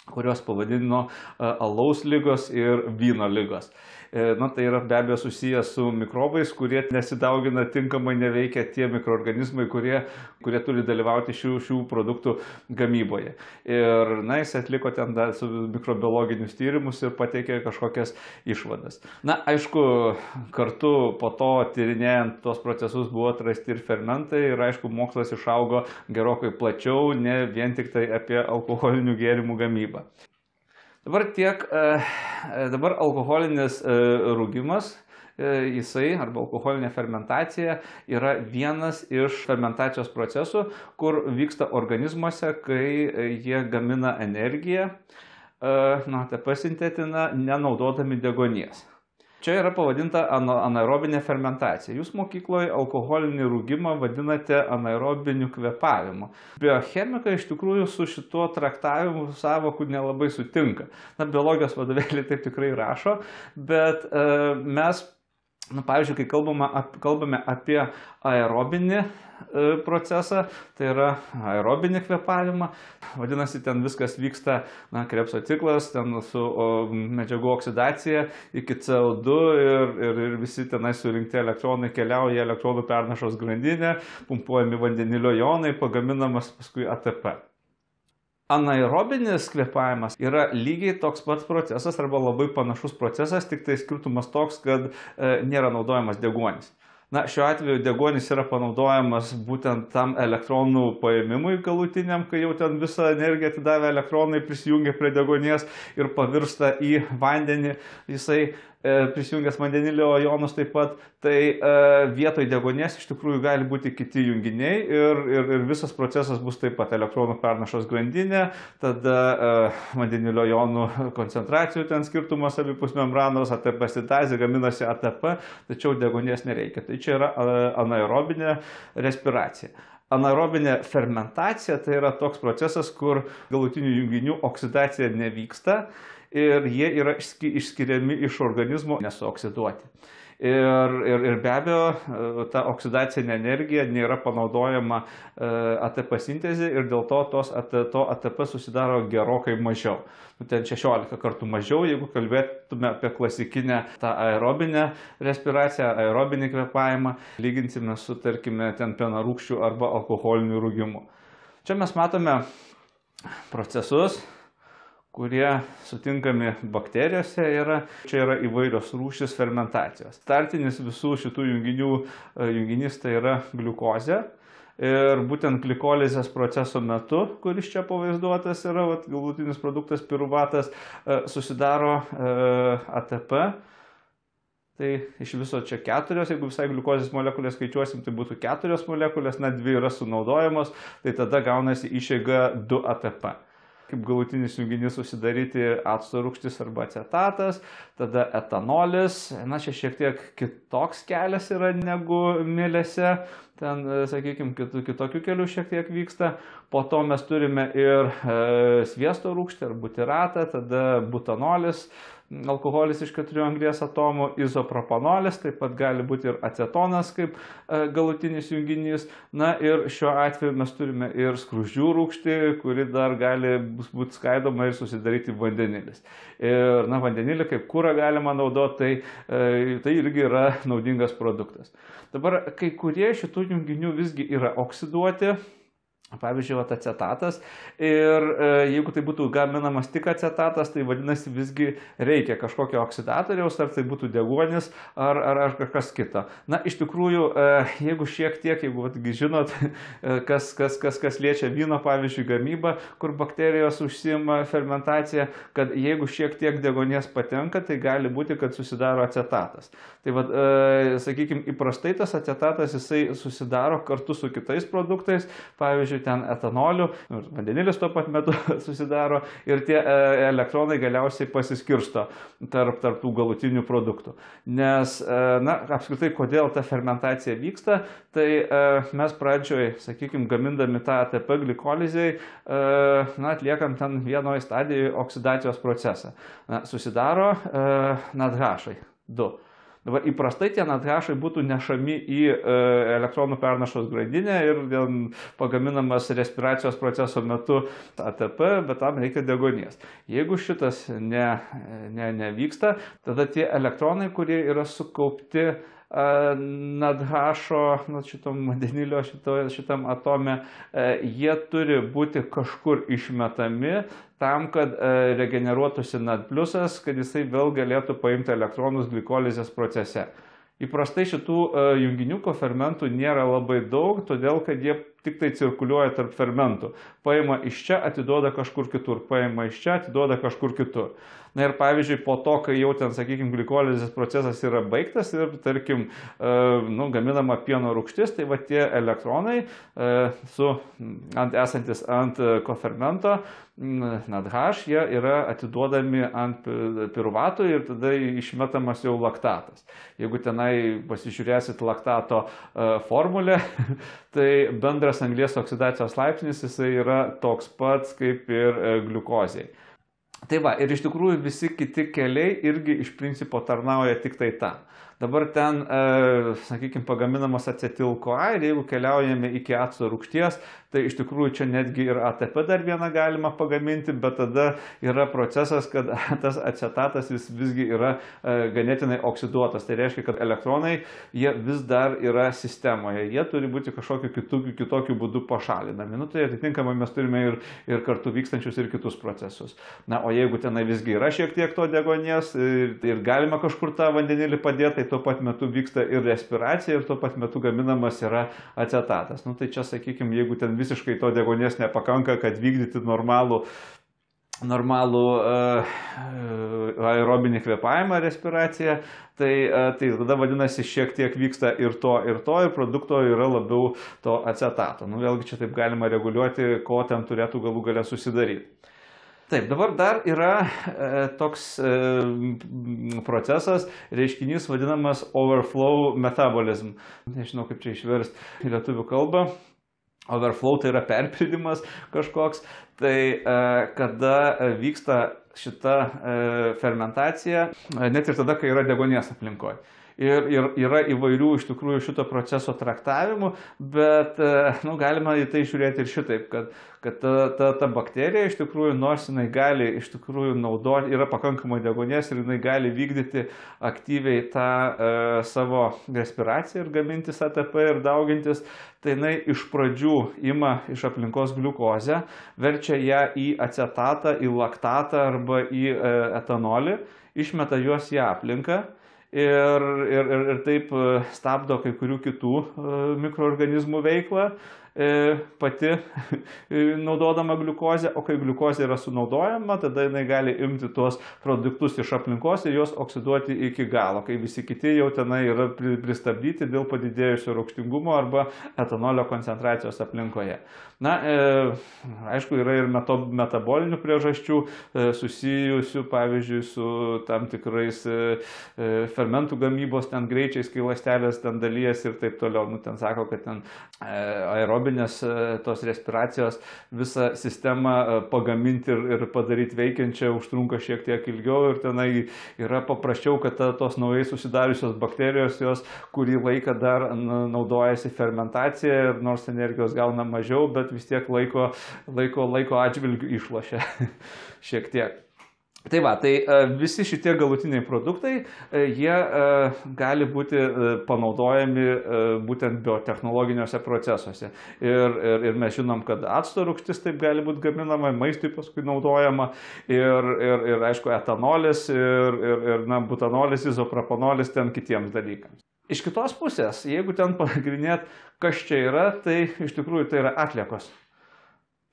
kurios pavadino alaus lygos ir vyno lygos. Tai yra be abejo susijęs su mikrobais, kurie nesidaugina tinkamai, neveikia tie mikroorganizmai, kurie turi dalyvauti šių produktų gamyboje. Ir jis atliko ten dar su mikrobiologinius tyrimus ir pateikė kažkokias išvadas. Aišku, kartu po to tyrinėjant tuos procesus buvo atrasti ir fermentai ir aišku, mokslas išaugo gerokai plačiau, ne vien tik tai apie alkoholinių gėrimų gamybą. Dabar alkoholinis rūgimas, jisai arba alkoholinė fermentacija yra vienas iš fermentacijos procesų, kur vyksta organizmuose, kai jie gamina energiją, pasintetina nenaudodami deguonies. Čia yra pavadinta anaerobinė fermentacija. Jūs mokykloje alkoholinį rūgimą vadinate anaerobiniu kvėpavimu. Biochemikai iš tikrųjų su šituo traktavimu sąvokų nelabai sutinka. Biologijos vadovėliai taip tikrai rašo, bet mes, pavyzdžiui, kai kalbame apie aerobinį procesą, tai yra aerobinį kvėpavimą, vadinasi, ten viskas vyksta, Krebso ciklas, ten su medžiagų oksidacija iki CO2 ir visi tenai surinkti elektronai keliauja į elektronų pernašos grandinę, pumpuojami vandenilio jonai, pagaminamas paskui ATP. Anaerobinis kvėpavimas yra lygiai toks pats procesas arba labai panašus procesas, tik tai skirtumas toks, kad nėra naudojamas deguonis. Šiuo atveju deguonis yra panaudojamas būtent tam elektronų paėmimui galutiniam, kai jau ten visą energiją atidavę elektronai prisijungia prie deguonies ir pavirsta į vandenį, jisai prisijungęs vandenilio jonus taip pat, tai vietoj deguonies iš tikrųjų gali būti kiti junginiai ir visas procesas bus taip pat elektronų pernašos grandinė, tada vandenilio jonų koncentracijų ten skirtumas abipus membranos, ATP sintezė, gaminasi ATP, tačiau deguonies nereikia. Tai čia yra anaerobinė respiracija. Anaerobinė fermentacija tai yra toks procesas, kur galutinių junginių oksidacija nevyksta ir jie yra išskiriami iš organizmo nesuoksiduoti. Ir be abejo, ta oksidacinė energija nėra panaudojama ATP sintezė ir dėl to to ATP susidaro gerokai mažiau. Ten 16 kartų mažiau, jeigu kalbėtume apie klasikinę tą aerobinę respiraciją, aerobinį kvėpavimą, lyginsime su, tarkime, ten pienarūgščių arba alkoholiniu rūgimu. Čia mes matome procesus, kurie sutinkami bakterijose yra. Čia yra įvairios rūšis fermentacijos. Startinis visų šitų junginys tai yra gliukozė. Ir būtent glikolizės proceso metu, kuris čia pavaizduotas yra, galutinis produktas piruvatas, susidaro ATP. Tai iš viso čia 4, jeigu visai gliukozės molekulės skaičiuosim, tai būtų 4 molekulės, 2 yra sunaudojamos, tai tada gaunasi išeiga 2 ATP. Kaip galutinis junginys susidaryti acto rūgštis arba acetatas, tada etanolis. Na, čia šiek tiek kitoks kelias yra negu mielėse, ten, sakykime, kitokių kelių šiek tiek vyksta. Po to mes turime ir sviesto rūgštį ar butiratą, tada butanolis, alkoholis iš 4 anglies atomų, izopropanolis, taip pat gali būti ir acetonas kaip galutinis junginys. Na ir šiuo atveju mes turime ir skruzdžių rūgštį, kuri dar gali būti skaidoma ir susidaryti vandenilis. Ir vandenilį kaip kurą galima naudoti, tai irgi yra naudingas produktas. Dabar kai kurie šitų junginių visgi yra oksiduoti. Pavyzdžiui, acetatas. Ir jeigu tai būtų gaminamas tik acetatas, tai vadinasi visgi reikia kažkokio oksidatoriaus, ar tai būtų deguonis, ar kažkas kita. Na, iš tikrųjų, jeigu šiek tiek, jeigu žinot, kas liečia vyno, pavyzdžiui, gamybą, kur bakterijos užsiima fermentaciją, kad jeigu šiek tiek deguonies patenka, tai gali būti, kad susidaro acetatas. Tai sakykime, įprastai tas acetatas jisai susidaro kartu su kitais produktais, pavyzdžiui, ten etanoliu, vandenilis tuo pat metu susidaro ir tie elektronai galiausiai pasiskirsto tarp tų galutinių produktų. Nes, apskritai, kodėl ta fermentacija vyksta, tai mes pradžioj, sakykime, gamindami tą ATP glikolizei, atliekam ten vienoje stadijoje oksidacijos procesą. Susidaro NADH 2. Dabar įprastai tie NADH būtų nešami į elektronų pernašos grandinę ir pagaminamas respiracijos proceso metu ATP, bet tam reikia deguonies. Jeigu šitas nevyksta, tada tie elektronai, kurie yra sukaupti NADH, šitam vandenilio, šitam atome, jie turi būti kažkur išmetami tam, kad regeneruotųsi NAD+, kad jisai vėl galėtų paimti elektronus glikolizės procese. Įprastai šitų junginių kofermentų nėra labai daug, todėl kad jie tik tai cirkuliuoja tarp fermentų. Paima iš čia, atiduoda kažkur kitur, paima iš čia, atiduoda kažkur kitur. Na ir pavyzdžiui, po to, kai jau ten, sakykime, glikolizės procesas yra baigtas ir, tarkim, gaminama pieno rūgštis, tai va tie elektronai esantis ant kofermento NADH, jie yra atiduodami ant piruvatų ir tada išmetamas jau laktatas. Jeigu tenai pasižiūrėsit laktato formulę, tai bendras anglies oksidacijos laipsnis jisai yra toks pats kaip ir gliukozėje. Tai va, ir iš tikrųjų visi kiti keliai irgi iš principo tarnauja tik tai tam. Dabar ten, sakykime, pagaminamas acetil-CoA ir jeigu keliaujame iki acto rūgšties, tai iš tikrųjų čia netgi ir ATP dar vieną galima pagaminti, bet tada yra procesas, kad tas acetatas visgi yra ganėtinai oksiduotas. Tai reiškia, kad elektronai jie vis dar yra sistemoje, jie turi būti kažkokiu kitokiu būdu pašalinami. Tai atitinkamai mes turime ir kartu vykstančius ir kitus procesus. Na, o jeigu tenai visgi yra šiek tiek to deguonies ir galima kažkur tą vandenilį padėti, tai tuo pat metu vyksta ir respiracija ir tuo pat metu gaminamas yra acetatas. Tai čia, sakykime, jeigu ten visiškai to deguonies nepakanka, kad vykdyti normalų aerobinį kvėpavimą, respiraciją, tai tada vadinasi šiek tiek vyksta ir to, ir produkto yra labiau to acetato. Vėlgi čia taip galima reguliuoti, ko ten turėtų galų gale susidaryti. Taip, dabar dar yra toks procesas, reiškinys vadinamas overflow metabolism. Nežinau, kaip čia išversti į lietuvių kalbą. Overflow tai yra perpildymas kažkoks. Tai kada vyksta šita fermentacija, net ir tada, kai yra deguonies aplinkoje. Ir yra įvairių iš tikrųjų šito proceso traktavimų, bet galima į tai žiūrėti ir šitaip, kad ta bakterija iš tikrųjų, nors jinai gali iš tikrųjų naudoti, yra pakankamai deguonies ir jinai gali vykdyti aktyviai tą savo respiraciją ir gamintis ATP ir daugintis, tai jinai iš pradžių ima iš aplinkos gliukozę, verčia ją į acetatą, į laktatą arba į etanolį, išmeta juos į aplinką. Ir taip stabdo kai kurių kitų mikroorganizmų veiklą pati naudodama gliukozę, o kai gliukozė yra sunaudojama, tada jinai gali imti tuos produktus iš aplinkos ir juos oksiduoti iki galo, kai visi kiti jau tenai yra pristabdyti dėl padidėjusio rūgštingumo arba etanolio koncentracijos aplinkoje. Na, aišku, yra ir metabolinių priežasčių susijusių, pavyzdžiui, su tam tikrais fermentų gamybos ten greičiais, kai ląstelės ten dalyjas ir taip toliau. Ten sako, kad ten aerobinės tos respiracijos visą sistemą pagaminti ir padaryti veikiančią užtrunka šiek tiek ilgiau ir tenai yra paprasčiau, kad tos naujai susidariusios bakterijos jos kurį laiką dar naudojasi fermentacija ir nors energijos gauna mažiau, bet vis tiek laiko atžvilgių išlošia šiek tiek. Tai va, tai visi šitie galutiniai produktai, jie gali būti panaudojami būtent biotechnologiniuose procesuose. Ir mes žinom, kad acto rūgštis taip gali būti gaminama, maistui paskui naudojama ir aišku, etanolis ir butanolis, izopropanolis ten kitiems dalykams. Iš kitos pusės, jeigu ten pagrindinėt, kas čia yra, tai iš tikrųjų tai yra atliekos.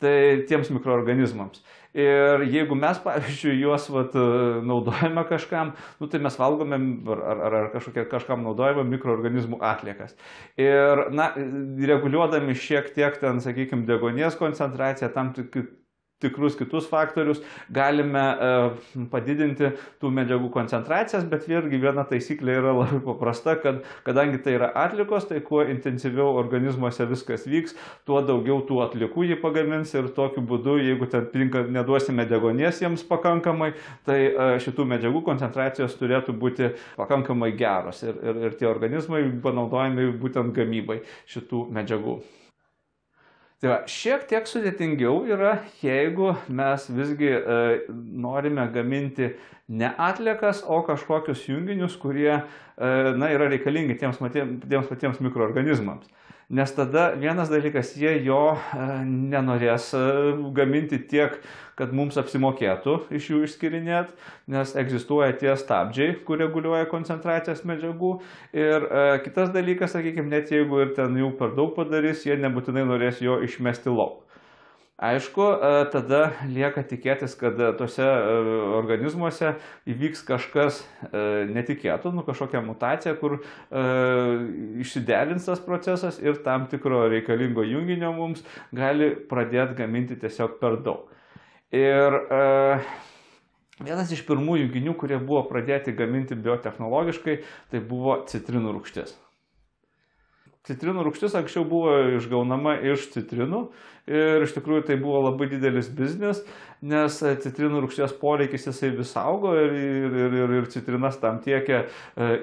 Tai tiems mikroorganizmams. Ir jeigu mes, pavyzdžiui, juos naudojame kažkam, tai mes valgome ar kažkam naudojame mikroorganizmų atliekas. Ir, reguliuodami šiek tiek ten, sakykime, deguonies koncentraciją, tam tikrus kitus faktorius, galime padidinti tų medžiagų koncentracijas, bet vėlgi viena taisyklė yra labai paprasta, kad kadangi tai yra atliekos, tai kuo intensyviau organizmuose viskas vyks, tuo daugiau tų atliekų jį pagamins ir tokiu būdu, jeigu ten neduosime deguonies jiems pakankamai, tai šitų medžiagų koncentracijos turėtų būti pakankamai geros ir tie organizmai panaudojami būtent gamybai šitų medžiagų. Tai va, šiek tiek sudėtingiau yra, jeigu mes visgi norime gaminti ne atliekas, o kažkokius junginius, kurie yra reikalingi tiems patiems mikroorganizmams. Nes tada vienas dalykas, jie jo nenorės gaminti tiek, kad mums apsimokėtų iš jų išskirinėti, nes egzistuoja tie stabdžiai, kur reguliuoja koncentracijas medžiagų. Ir kitas dalykas, sakykime, net jeigu ir ten jau per daug padarys, jie nebūtinai norės jo išmesti lauk. Aišku, tada lieka tikėtis, kad tose organizmuose įvyks kažkas netikėto, kažkokia mutacija, kur išsiderins tas procesas ir tam tikro reikalingo junginio mums gali pradėti gaminti tiesiog per daug. Ir vienas iš pirmųjų junginių, kurie buvo pradėti gaminti biotechnologiškai, tai buvo citrinų rūgštis. Citrinų rūgštis anksčiau buvo išgaunama iš citrinų ir iš tikrųjų tai buvo labai didelis biznis, nes citrinų rūgšties poreikis jisai vis augo ir citrinas tam tiekė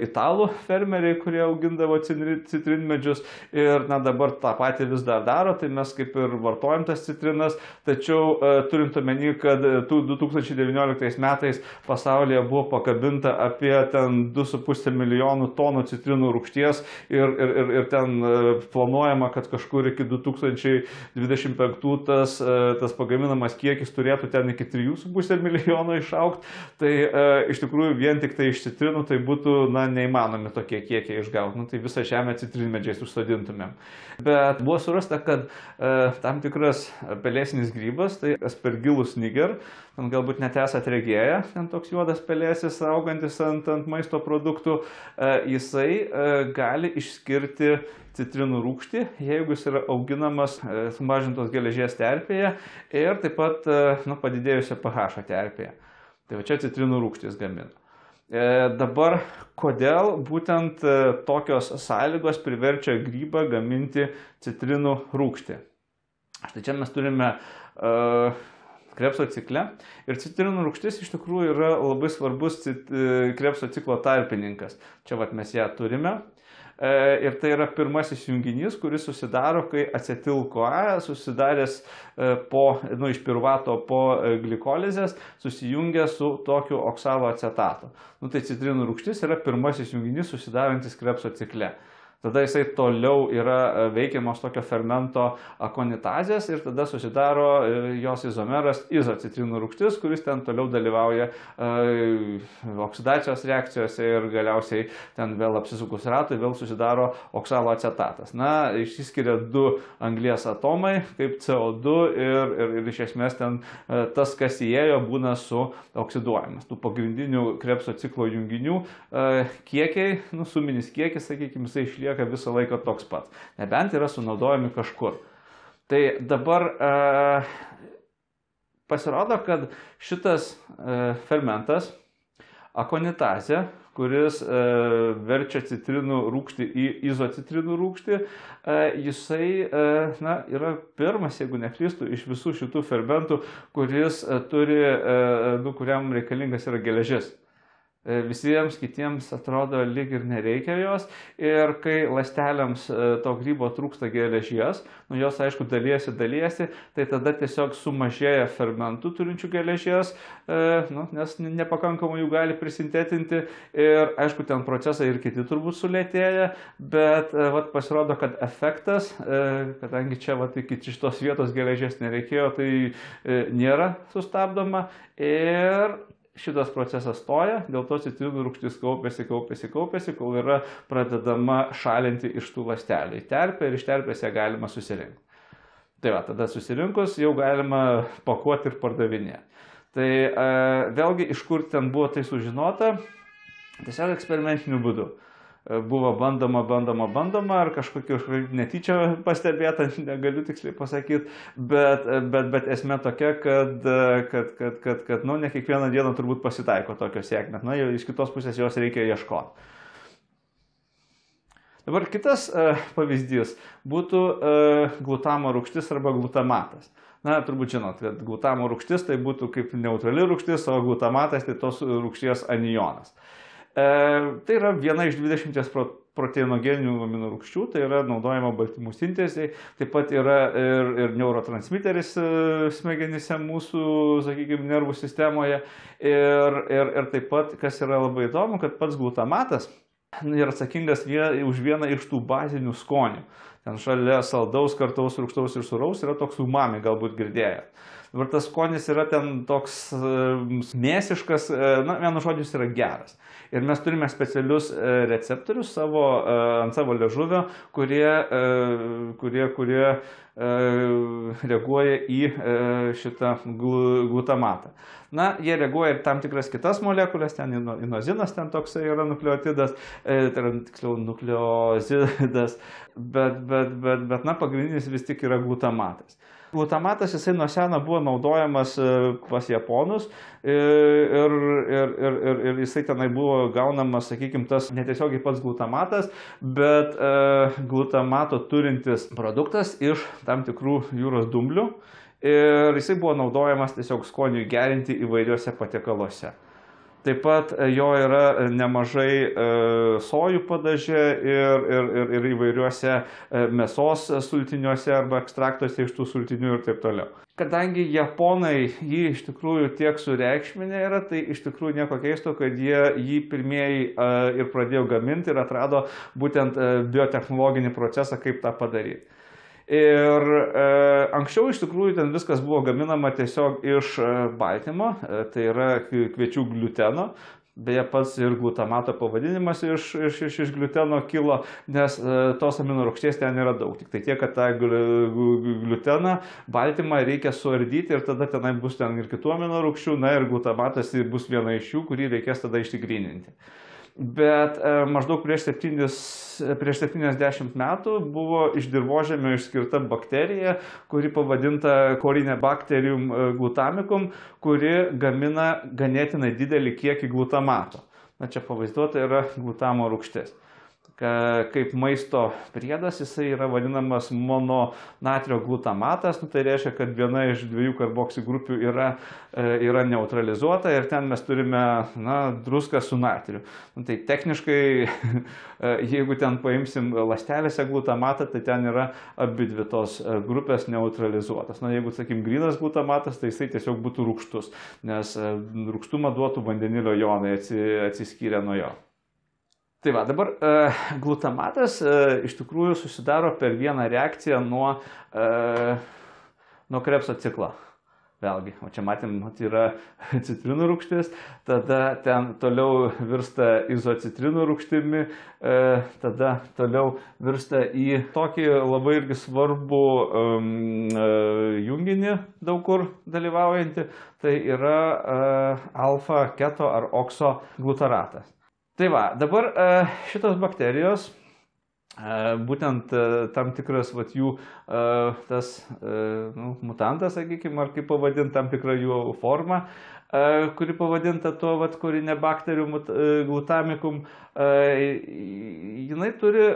italų fermeriai, kurie augindavo citrinmedžius ir dabar tą patį vis dar daro, tai mes kaip ir vartojam tas citrinas, tačiau turint omeny, kad 2019 metais pasaulyje buvo pakabinta apie ten 2,5 milijonų tonų citrinų rūgšties ir ten planuojama, kad kažkur iki 2025 tas pagaminamas kiekis turėtų ten iki 3,5 milijono išaugti, tai iš tikrųjų vien tik tai iš citrinų tai būtų neįmanomi tokie kiekiai išgauti, tai visą žemę citrinmedžiais užsodintumėm. Bet buvo surasta, kad tam tikras pelėsinis grybas, tai Aspergillus niger, ten galbūt net esat regėję, ten toks juodas pelėsis augantis ant maisto produktų, jisai gali išskirti citrinų rūgštį, jeigu jis yra auginamas sumažintos geležies terpėje ir taip pat padidėjusio pH terpėje. Tai va čia citrinų rūgštis gamina. Dabar, kodėl būtent tokios sąlygos priverčia grybą gaminti citrinų rūgštį? Štai čia mes turime krepso cikle. Ir citrinų rūgštis iš tikrųjų yra labai svarbus krepso ciklo tarpininkas. Čia mes ją turime. Ir tai yra pirmasis junginys, kuris susidaro, kai acetil-CoA susidaręs iš piruvato po glikolizės susijungia su tokiu oksalo acetatu. Tai citrinų rūgštis yra pirmasis junginys susidarantis krepso cikle. Tada jisai toliau yra veikiamas tokio fermento akonitazės ir tada susidaro jos izomeras izocitrinų rūgštis, kuris ten toliau dalyvauja oksidacijos reakcijose ir galiausiai ten vėl apsisukus ratui vėl susidaro oksalo acetatas. Išsiskiria du anglies atomai kaip CO2 ir iš esmės ten tas, kas įėjo, būna suoksiduojamas. Tų pagrindinių krepso ciklo junginių kiekiai, suminis kiekis, sakykime, jisai išlieka visą laiką toks pats, nebent yra sunaudojami kažkur. Tai dabar pasirodo, kad šitas fermentas, akonitazė, kuris verčia citrinų rūgštį į izocitrinų rūgštį, jisai yra pirmas, jeigu neklystu, iš visų šitų fermentų, kuriam reikalingas yra geležis. Visiems kitiems atrodo lyg ir nereikia jos ir kai ląstelėms to grybo trūksta geležies, jos aišku dalijasi, tai tada tiesiog sumažėja fermentų turinčių geležies, nes nepakankamai jų gali prisintetinti ir aišku ten procesai ir kiti turbūt sulėtėja, bet pasirodo, kad efektas, kadangi čia iki šitos vietos geležies nereikėjo, tai nėra sustabdoma ir šitas procesas stoja, dėl to citrinų rūgštis kaupiasi, kol yra pradedama šalinti iš tų ląstelių į terpę ir iš terpės ją galima susirinkti. Tai tada susirinkus jau galima pakuoti ir pardavinėti. Tai vėlgi iš kur ten buvo tai sužinota, tiesiog eksperimentiniu būdu. Buvo bandoma ar kažkokia netyčia pastebėta, negaliu tiksliai pasakyti, bet esmė tokia, kad ne kiekvieną dieną turbūt pasitaiko tokios sėkmės, iš kitos pusės jos reikia ieškoti. Dabar kitas pavyzdys būtų glutamo rūgštis arba glutamatas. Turbūt žinot, kad glutamo rūgštis tai būtų kaip neutrali rūgštis, o glutamatas tai tos rūgšties anionas. Tai yra viena iš 20 proteinogeninių aminorūgščių, tai yra naudojama baltymų sintezei, taip pat yra ir neurotransmiteris smegenyse mūsų, sakykime, nervų sistemoje ir taip pat, kas yra labai įdomu, kad pats glutamatas yra atsakingas už vieną iš tų bazinių skonių. Ten šalia saldaus, kartaus, rūgštaus ir sūraus yra toks umami, galbūt girdėję. Dabar tas skonis yra ten toks mėsiškas, vienu žodžiu, yra geras. Ir mes turime specialius receptorius ant savo liežuvio, kurie reaguoja į šitą glutamatą. Jie reaguoja ir tam tikras kitas molekulės, ten inozinas, ten toksai yra nukleotidas, tai yra tiksliau nukleozidas, bet pagrindinis vis tik yra glutamatas. Glutamatas jisai nuo seno buvo naudojamas pas japonus ir jisai tenai buvo gaunamas, sakykime, tas netiesiogiai pats glutamatas, bet glutamato turintis produktas iš tam tikrų jūros dumblių ir jisai buvo naudojamas tiesiog skoniui gerinti įvairiuose patiekaluose. Taip pat jo yra nemažai sojų padaže ir įvairiuose mėsos sultiniuose arba ekstraktuose iš tų sultinių ir taip toliau. Kadangi japonai jį iš tikrųjų tiek sureikšminę yra, tai iš tikrųjų nieko keisto, kad jie jį pirmieji ir pradėjo gaminti ir atrado būtent biotechnologinį procesą, kaip tą padaryti. Ir anksčiau iš tikrųjų ten viskas buvo gaminama tiesiog iš baltymo, tai yra kviečių gliuteno. Beje, pats ir glutamato pavadinimas iš gliuteno kilo, nes tos aminorūgšties ten yra daug. Tik tai tiek, kad tą gliuteną, baltymą reikia suardyti ir tada tenai bus ten ir kitų aminorūgščių, ir glutamatas bus viena iš jų, kurį reikės tada išsigryninti. Bet maždaug prieš 70 metų buvo iš dirvožemio išskirta bakterija, kuri pavadinta Corynebacterium glutamicum, kuri gamina ganėtinai didelį kiekį glutamato. Čia pavaizduota yra glutamo rūgštis. kaip maisto priedas, jisai yra vadinamas mononatrio glutamatas, tai reiškia, kad viena iš 2 karboksy grupių yra neutralizuota ir ten mes turime druską su natriu. Tai techniškai, jeigu ten paimsim ląstelėse glutamatą, tai ten yra abi 2 tos grupės neutralizuotas. Jeigu, sakykim, grynas glutamatas, tai jisai tiesiog būtų rūgštus, nes rūgštumą duotų vandenilio jonai atsiskyrę nuo jo. Tai va, dabar glutamatas iš tikrųjų susidaro per vieną reakciją nuo Krebso ciklo. Vėlgi, o čia matėm, yra citrinų rūgštis, tada ten toliau virsta izocitrinų rūgštimi, tada toliau virsta į tokį labai irgi svarbų junginį daug kur dalyvaujantį, tai yra alfa keto ar okso glutaratas. Tai va, dabar šitos bakterijos, būtent tam tikras jų tas mutantas, sakykime, ar kaip pavadinti, tam tikra jų forma, kuri pavadinta tuo Corynebacterium glutamicum, jinai turi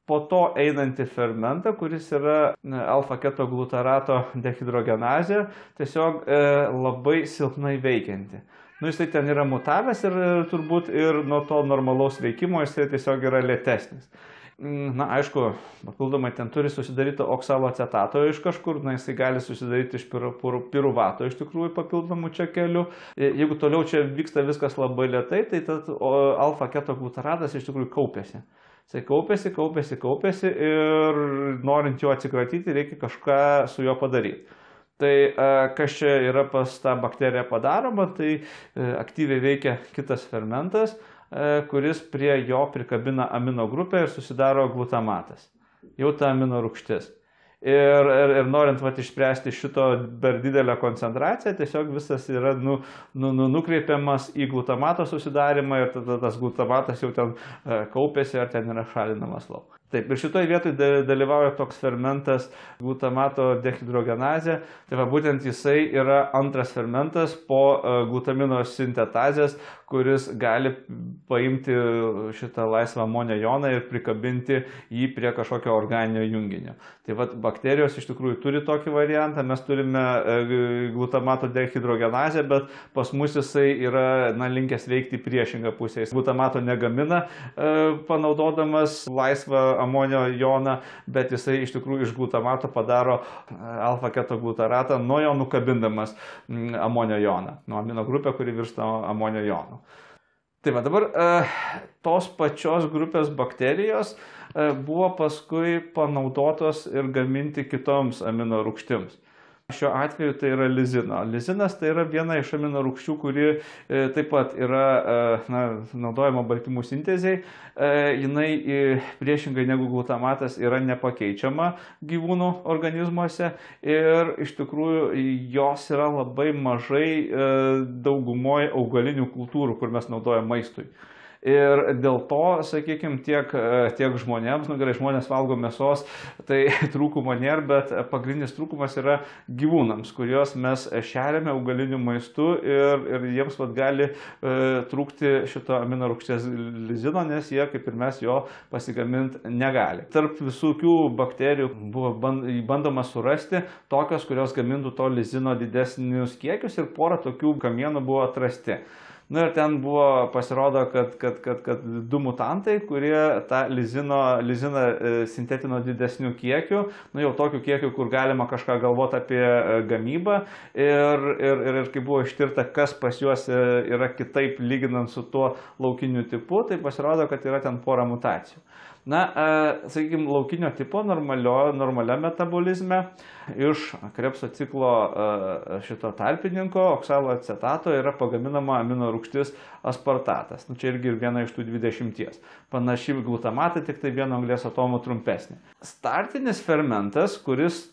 po to einantį fermentą, kuris yra alfa keto glutarato dehidrogenazė, tiesiog labai silpnai veikianti. Jisai ten yra mutavęs ir turbūt ir nuo to normalaus veikimo jisai tiesiog yra lėtesnis. Aišku, papildomai ten turi susidaryti oksalocetato iš kažkur, jisai gali susidaryti iš piruvato iš tikrųjų papildomų čia kelių. Jeigu toliau čia vyksta viskas labai lėtai, tai alfa keto glutaratas iš tikrųjų kaupiasi. Jisai kaupiasi ir norint jo atsikratyti, reikia kažką su juo padaryti. Tai kas čia yra pas tą bakteriją padaroma, tai aktyviai veikia kitas fermentas, kuris prie jo prikabina amino grupę ir susidaro glutamatas. Jau ta amino rūgštis. Ir norint išspręsti šito per didelę koncentraciją, tiesiog visas yra nukreipiamas į glutamato susidarimą ir tada tas glutamatas jau ten kaupiasi ar ten yra šalinamas lauk. Taip, ir šitoje vietoje dalyvauja toks fermentas glutamato dehidrogenazė, tai būtent jisai yra antras fermentas po glutamino sintetazės, kuris gali paimti šitą laisvą amonio joną ir prikabinti jį prie kažkokio organinio junginio. Tai bakterijos iš tikrųjų turi tokį variantą, mes turime glutamato dehidrogenazę, bet pas mus jisai yra linkęs veikti priešingą pusę. Jis glutamato negamina panaudodamas laisvą amonio joną, bet jisai iš tikrųjų iš glutamato padaro alfa keto glutaratą, nuo jo nukabindamas amonio joną, nuo amino grupę, kuri virsta amonio jonu. Tai va, dabar tos pačios grupės bakterijos buvo paskui panaudotos ir gaminti kitoms amino rūgštims. Šiuo atveju tai yra lizino. Lizinas tai yra viena iš amino rūgščių, kuri taip pat yra naudojama baltymų sintezei. Jinai priešingai negu glutamatas yra nepakeičiama gyvūnų organizmuose ir iš tikrųjų jos yra labai mažai daugumoje augalinių kultūrų, kur mes naudojame maistui. Ir dėl to, sakykime, tiek žmonėms, gerai, žmonės valgo mėsos, tai trūkumo nėra, bet pagrindinis trūkumas yra gyvūnams, kuriuos mes šeriame augaliniu maistu ir jiems gali trūkti šito amino rūgšties lizino, nes jie, kaip ir mes, jo pasigaminti negali. Tarp visokių bakterijų buvo bandoma surasti tokios, kurios gamintų to lizino didesnius kiekius ir porą tokių kamienų buvo atrasti. Ir ten buvo, pasirodo, kad 2 mutantai, kurie tą liziną sintetino didesnių kiekių, jau tokių kiekių, kur galima kažką galvoti apie gamybą ir kai buvo ištirta, kas pas juos yra kitaip lyginant su tuo laukiniu tipu, tai pasirodo, kad yra ten porą mutacijų. Sakykime, laukinio tipo normalia metabolizme iš Krebso ciklo šito tarpininko oksalocetato yra pagaminama amino rūgštis aspartatas. Čia irgi viena iš tų 20. Panaši glutamatą, tik tai vieno anglies atomo trumpesnė. Startinis fermentas, kuris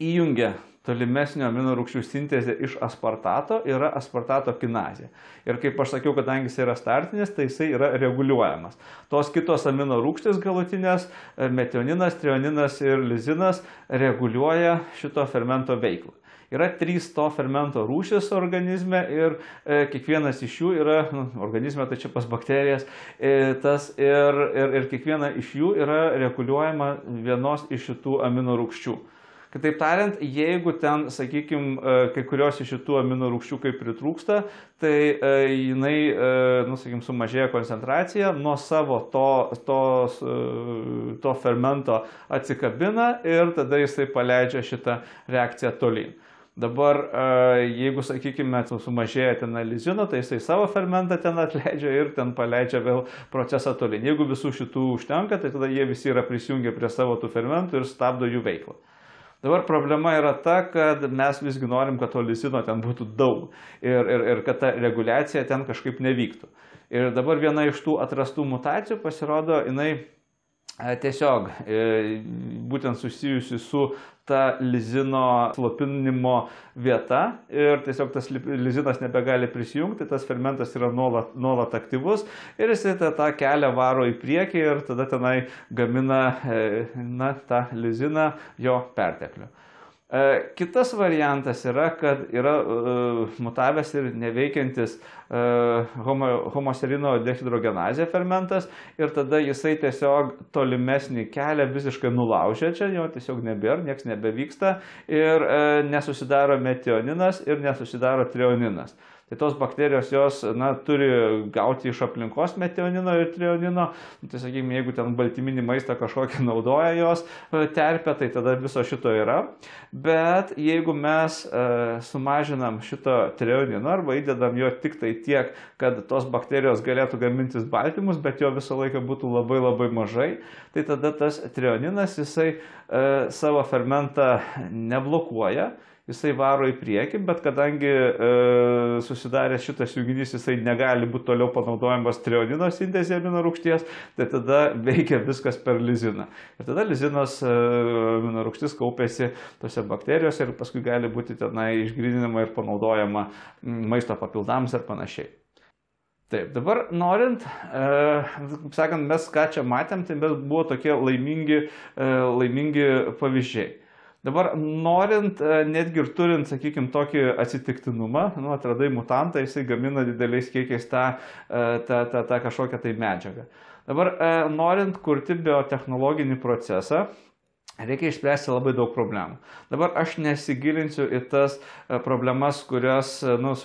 įjungia tolimesnio amino rūgščių sintezė iš aspartato yra aspartato kinazė. Ir kaip aš sakiau, kadangi jis yra startinis, tai jisai yra reguliuojamas. Tos kitos amino rūgštys galutinės, metioninas, trioninas ir lizinas, reguliuoja šito fermento veiklą. Yra 3 to fermento rūšis organizme ir kiekvienas iš jų yra, organizme tai čia pas bakterijas, ir kiekviena iš jų yra reguliuojama vienos iš šitų amino rūgščių. Kitaip tariant, jeigu ten, sakykime, kai kurios iš šitų amino rūgščių kaip pritrūksta, tai jinai, sakykime, sumažėja koncentracija, nuo savo to fermento atsikabina ir tada jisai paleidžia šitą reakciją tolyn. Dabar, jeigu, sakykime, sumažėja ten lizino, tai jisai savo fermentą ten atleidžia ir ten paleidžia vėl procesą tolyn. Jeigu visų šitų užtenka, tai tada jie visi yra prisijungę prie savo tų fermentų ir stabdo jų veiklą. Dabar problema yra ta, kad mes visgi norim, kad to lizino ten būtų daug ir kad ta reguliacija ten kažkaip nevyktų. Ir dabar viena iš tų atrastų mutacijų pasirodo, jinai tiesiog būtent susijusi su ta lizino slopinimo vieta ir tiesiog tas lizinas nebegali prisijungti, tas fermentas yra nuolat aktyvus ir jisai tą kelią varo į priekį ir tada tenai gamina tą liziną jo perteklių. Kitas variantas yra, kad yra mutavęs ir neveikiantis homoserino dehidrogenazė fermentas ir tada jisai tiesiog tolimesnį kelią visiškai nulaužia, čia jo tiesiog nebėra, nieks nebevyksta ir nesusidaro metioninas ir nesusidaro trioninas. Tai tos bakterijos jos turi gauti iš aplinkos metionino ir trionino, tai sakykime, jeigu ten baltyminį maistą kažkokį naudoja jos terpę, tai tada viso šito yra. Bet jeigu mes sumažinam šito trionino arba įdedam jo tik tai tiek, kad tos bakterijos galėtų gamintis baltymus, bet jo visą laiką būtų labai labai mažai, tai tada tas trioninas jisai savo fermentą neblokuoja. Jisai varo į priekį, bet kadangi susidaręs šitas junginys, jisai negali būti toliau panaudojamas trionino sintezė amino rūgšties, tai tada veikia viskas per liziną. Ir tada lizinas amino rūgštis kaupiasi tose bakterijose ir paskui gali būti tenai išgryninama ir panaudojama maisto papildams ir panašiai. Taip, dabar norint, sakant, mes ką čia matėm, tai buvo tokie laimingi pavyzdžiai. Dabar norint, netgi ir turint, sakykime, tokį atsitiktinumą, atradai mutantą, jisai gamina dideliais kiekiais tą kažkokią tai medžiagą. Dabar norint kurti biotechnologinį procesą, reikia išspręsti labai daug problemų. Dabar aš nesigilinsiu į tas problemas,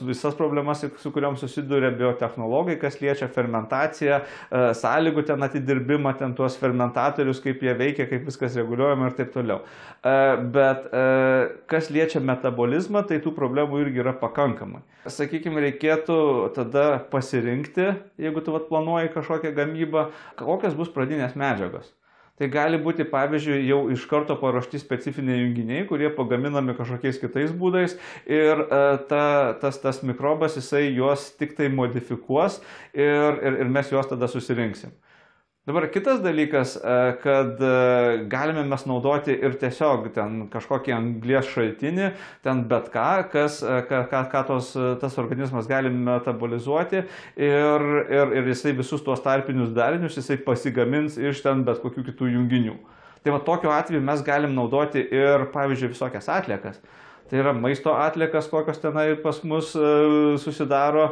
visas problemas, su kuriuom susiduria biotechnologai, kas liečia fermentaciją, sąlygų ten atidirbimą, ten tuos fermentatorius, kaip jie veikia, kaip viskas reguliuojama ir taip toliau. Bet kas liečia metabolizmą, tai tų problemų irgi yra pakankamai. Sakykime, reikėtų tada pasirinkti, jeigu tu planuoji kažkokią gamybą, kokios bus pradinės medžiagos. Tai gali būti, pavyzdžiui, jau iš karto paruošti specifiniai junginiai, kurie pagaminami kažkokiais kitais būdais ir tas mikrobas, jisai juos tik tai modifikuos ir mes juos tada susirinksim. Dabar kitas dalykas, kad galime mes naudoti ir tiesiog ten kažkokį anglies šaltinį, ten bet ką tas organizmas gali metabolizuoti ir jisai visus tuos tarpinius darinius jisai pasigamins iš ten bet kokių kitų junginių. Tai tokiu atveju mes galim naudoti ir, pavyzdžiui, visokias atliekas. Tai yra maisto atliekas, kokios tenai pas mus susidaro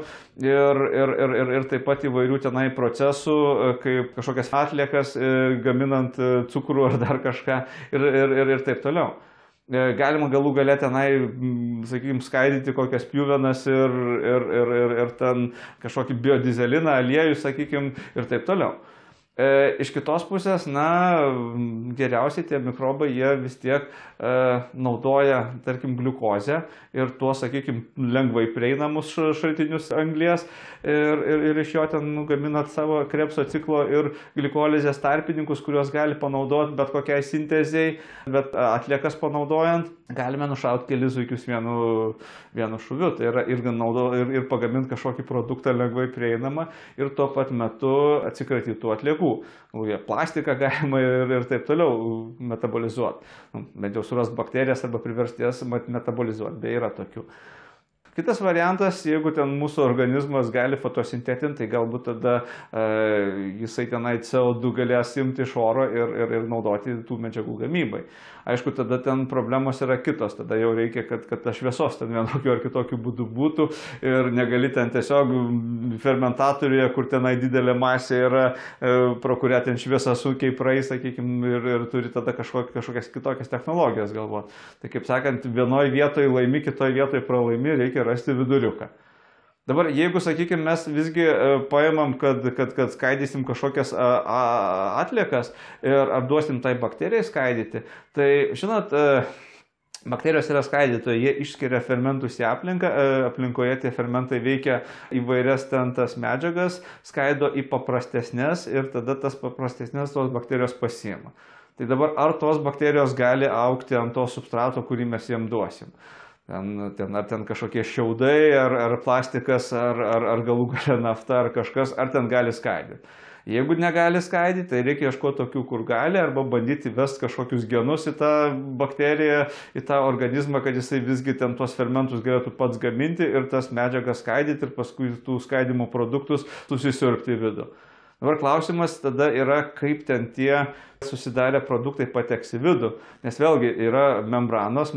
ir taip pat įvairių tenai procesų, kaip kažkokias atliekas gaminant cukrų ar dar kažką ir taip toliau. Galima galų gale tenai, sakykime, skaidyti kokias pjuvenas ir ten kažkokį biodizeliną, aliejų, sakykime, ir taip toliau. Iš kitos pusės, geriausiai tie mikrobai, jie vis tiek naudoja, tarkim, gliukozę ir tuos, sakykime, lengvai prieinamus šaltinius anglies ir iš jo ten gamina savo Krebso ciklo ir glikolizės tarpininkus, kuriuos gali panaudoti bet kokiai sintezei, bet atliekas panaudojant galime nušauti kelis zuikius vienu šūviu. Tai yra ir pagaminti kažkokį produktą lengvai prieinamą ir tuo pat metu atsikratyti tų atliekų, atliekų. Plastiką galima ir taip toliau metabolizuoti. Bent jau surasti bakterijas arba priversti jas metabolizuoti, bei yra tokių. Kitas variantas, jeigu ten mūsų organizmas gali fotosintetinti, tai galbūt tada jisai tenai CO2 galės imti iš oro ir naudoti tų medžiagų gamybai. Aišku, tada ten problemos yra kitos, tada jau reikia, kad ta šviesos ten vienokiu ar kitokiu būdu būtų ir negali ten tiesiog fermentatoriuje, kur tenai didelė masė yra, pro kurią ten šviesa sunkiai praeis, sakykime, ir turi tada kažkokias kitokias technologijas galvoti. Tai kaip sakant, vienoje vietoje laimi, kitoje vietoje pralaimi, reikia rasti viduriuką. Dabar, jeigu, sakykime, mes visgi paimam, kad skaidysim kažkokias atliekas ir duosim tai bakterijai skaidyti, tai, žinot, bakterijos yra skaidytojai, jie išskiria fermentus į aplinką, aplinkoje tie fermentai veikia įvairias ten tas medžiagas, skaido į paprastesnės ir tada tas paprastesnės tos bakterijos pasiima. Tai dabar, ar tos bakterijos gali augti ant to substrato, kurį mes jiem duosim? Ar ten kažkokie šiaudai, ar plastikas, ar galų galia nafta, ar kažkas, ar ten gali skaidyti. Jeigu negali skaidyti, tai reikia ieškoti tokių, kur gali, arba bandyti vesti kažkokius genus į tą bakteriją, į tą organizmą, kad jisai visgi ten tuos fermentus galėtų pats gaminti ir tas medžiagas skaidyti ir paskui tų skaidimo produktus susisiurbti į vidų. Dabar klausimas tada yra, kaip ten tie susidarę produktai pateks į vidų, nes vėlgi yra membranos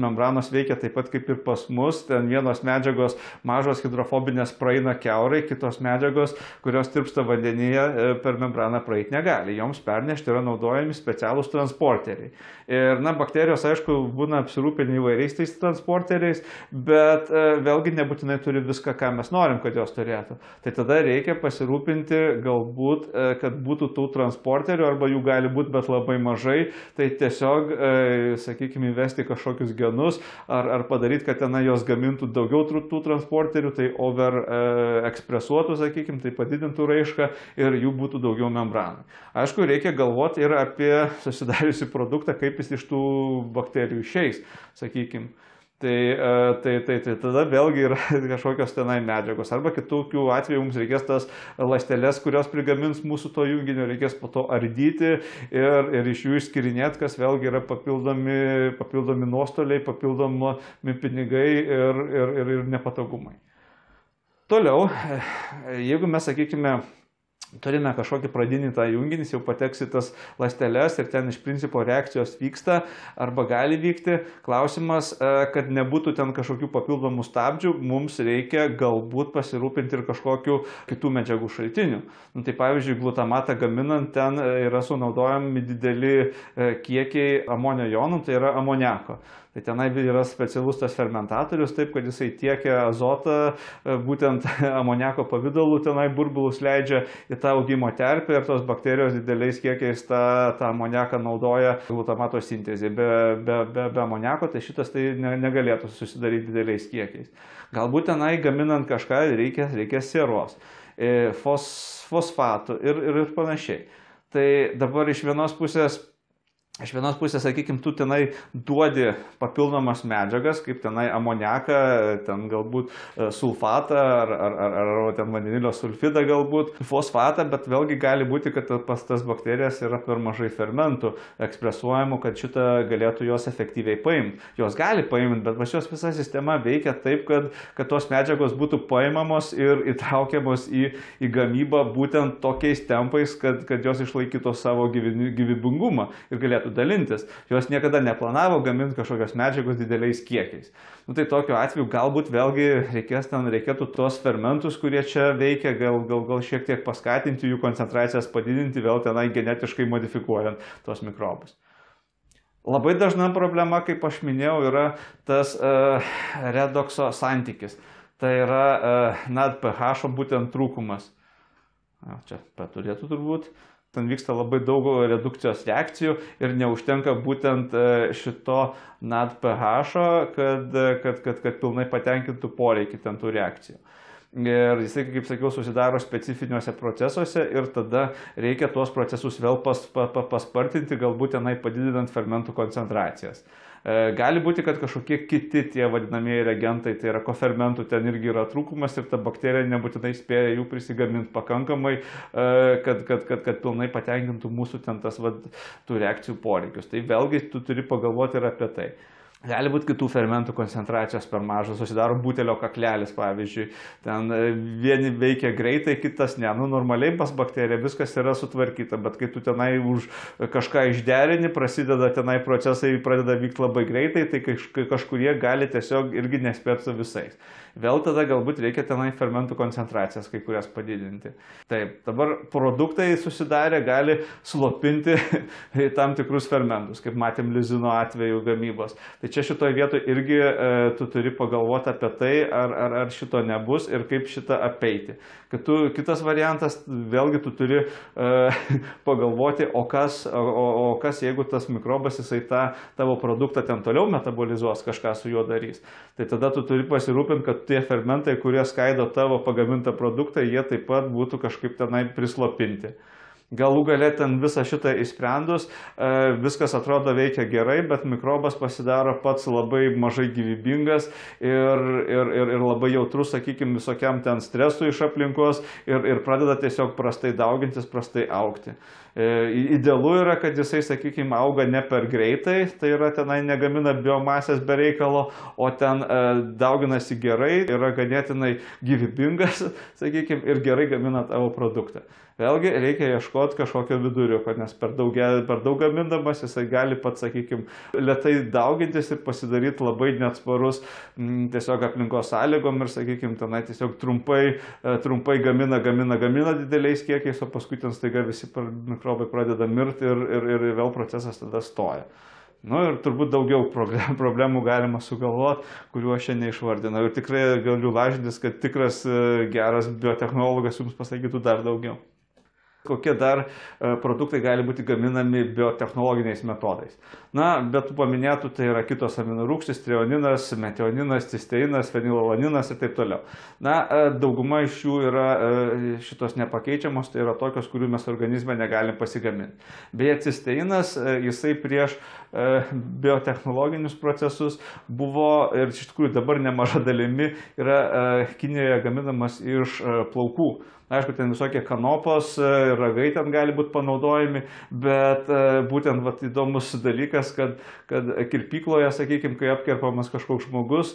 veikia taip pat kaip ir pas mus, ten vienos medžiagos mažos hidrofobinės praeina kiaurai, kitos medžiagos, kurios tirpsta vandenyje, per membraną praeiti negali, joms pernešti yra naudojami specialūs transporteriai. Ir, bakterijos, aišku, būna apsirūpinę įvairiais tais transporteriais, bet vėlgi nebūtinai turi viską, ką mes norim, kad jos turėtų. Tai tada reikia pasirūpinti galbūt, kad būtų tų transporterių, arba jų gali būti, bet labai mažai, tai tiesiog, sakykime, įvesti kažkokius genus, ar padaryti, kad tenai jos gamintų daugiau tų transporterių, tai over ekspresuotų, sakykime, tai padidintų raišką ir jų būtų daugiau membranų. Aišku, reikia galvoti ir apie susidariusi produktą, kaip jis iš tų bakterijų išeis, sakykime. Tai tada vėlgi yra kažkokios tenai medžiagos. Arba kitokių atvejų mums reikės tas ląsteles, kurios prigamins mūsų to junginio, reikės po to ardyti ir iš jų išskirinėti, kas vėlgi yra papildomi nuostoliai, papildomi pinigai ir nepatogumai. Toliau, jeigu mes, sakykime, turime kažkokį pradinį tą junginį, jau pateks į tas ląsteles ir ten iš principo reakcijos vyksta arba gali vykti. Klausimas, kad nebūtų ten kažkokių papildomų stabdžių, mums reikia galbūt pasirūpinti ir kažkokių kitų medžiagų šaltinių. Tai pavyzdžiui, glutamatą gaminant ten yra sunaudojami dideli kiekiai amonio jonų, tai yra amoniako. Tai tenai yra specialus tas fermentatorius, taip, kad jisai tiekia azotą, būtent amoniako pavidalu tenai burbulus leidžia į tą augimo terpę ir tos bakterijos dideliais kiekiais tą amoniaką naudoja glutamato sintezė. Be amoniako tai šitas tai negalėtų susidaryti dideliais kiekiais. Galbūt tenai gaminant kažką reikia sieros, fosfatų ir panašiai. Tai dabar iš vienos pusės, sakykime, tu tenai duodi papildomas medžiagas, kaip tenai amoniaką, ten galbūt sulfatą ar ten vandenilio sulfidą galbūt, fosfatą, bet vėlgi gali būti, kad pas tas bakterijas yra per mažai fermentų ekspresuojamų, kad šitą galėtų jos efektyviai paimti. Jos gali paimti, bet pas jos visa sistema veikia taip, kad tos medžiagos būtų paimamos ir įtraukiamos į gamybą būtent tokiais tempais, kad jos išlaikytų savo gyvybingumą ir galėtų dalintis. Jos niekada neplanavo gaminti kažkokios medžiagos dideliais kiekiais. Tai tokiu atveju galbūt vėlgi reikėtų tos fermentus, kurie čia veikia, gal šiek tiek paskatinti jų koncentracijas, padidinti vėl tenai genetiškai modifikuojant tos mikrobus. Labai dažna problema, kaip aš minėjau, yra tas redokso santykis. Tai yra NADPH būtent trūkumas. Čia turėtų turbūt. Ten vyksta labai daug redukcijos reakcijų ir neužtenka būtent šito NADPH, kad pilnai patenkintų poreikį ten tų reakcijų. Ir jisai, kaip sakiau, susidaro specifiniuose procesuose ir tada reikia tuos procesus vėl paspartinti, galbūt tenai padidinant fermentų koncentracijas. Gali būti, kad kažkokie kiti tie vadinamieji reagentai, tai yra kofermentų, ten irgi yra trūkumas ir ta bakterija nebūtinai spėja jų prisigaminti pakankamai, kad pilnai patenkintų mūsų ten tas tų reakcijų poreikius. Tai vėlgi tu turi pagalvoti ir apie tai. Gali būti kitų fermentų koncentracijos per mažos, susidaro butelio kaklelis, pavyzdžiui, ten vieni veikia greitai, kitas ne. Nu, normaliai pas bakteriją viskas yra sutvarkyta, bet kai tu tenai už kažką išderini, prasideda tenai procesai, pradeda vykti labai greitai, tai kažkurie gali tiesiog irgi nespėti su visais. Vėl tada galbūt reikia tenai fermentų koncentracijas kai kurias padidinti. Taip, dabar produktai susidarę gali slopinti tam tikrus fermentus, kaip matėm lizino atveju gamybos. Tai čia šitoje vietoje irgi tu turi pagalvoti apie tai, ar šito nebus ir kaip šitą apeiti. Kitas variantas, vėlgi tu turi pagalvoti, o kas jeigu tas mikrobas jisai tą tavo produktą ten toliau metabolizuos, kažką su juo darys. Tai tada tu turi pasirūpinti, kad tie fermentai, kurie skaido tavo pagamintą produktą, jie taip pat būtų kažkaip tenai prislopinti. Galų gale ten visą šitą išsprendus, viskas atrodo veikia gerai, bet mikrobas pasidaro pats labai mažai gyvybingas ir labai jautrus, sakykime, visokiam ten stresui iš aplinkos ir pradeda tiesiog prastai daugintis, prastai augti. Idealu yra, kad jisai, sakykime, auga ne per greitai, tai yra tenai negamina biomasės be reikalo, o ten dauginasi gerai, yra ganėtinai gyvybingas, sakykime, ir gerai gamina tavo produktą. Vėlgi reikia ieškoti kažkokio viduriuko, nes per daug gamindamas jisai gali pats, sakykime, lėtai daugintis ir pasidaryti labai neatsparus tiesiog aplinkos sąlygom ir, sakykime, tenai tiesiog trumpai gamina dideliais kiekiais, o paskui ten staiga visi mikrobai pradeda mirti ir vėl procesas tada stoja. Nu ir turbūt daugiau problemų galima sugalvoti, kuriuo aš čia neišvardinau. Ir tikrai galiu lažintis, kad tikras geras biotechnologas jums pasakytų dar daugiau. Kokie dar produktai gali būti gaminami biotechnologiniais metodais. Na, bet tų paminėtų tai yra kitos aminorūgštys, trioninas, metioninas, cisteinas, fenilalaниnas ir taip toliau. Na, dauguma iš jų yra šitos nepakeičiamos, tai yra tokios, kurių mes organizme negalim pasigaminti. Beje, cisteinas, jisai prieš biotechnologinius procesus buvo ir iš tikrųjų dabar nemaža dalimi yra Kinijoje gaminamas iš plaukų. Aišku, ten visokie kanopos, ragai ten gali būti panaudojami, bet būtent įdomus dalykas, kad kirpykloje, sakykime, kai apkerpamas kažkoks žmogus,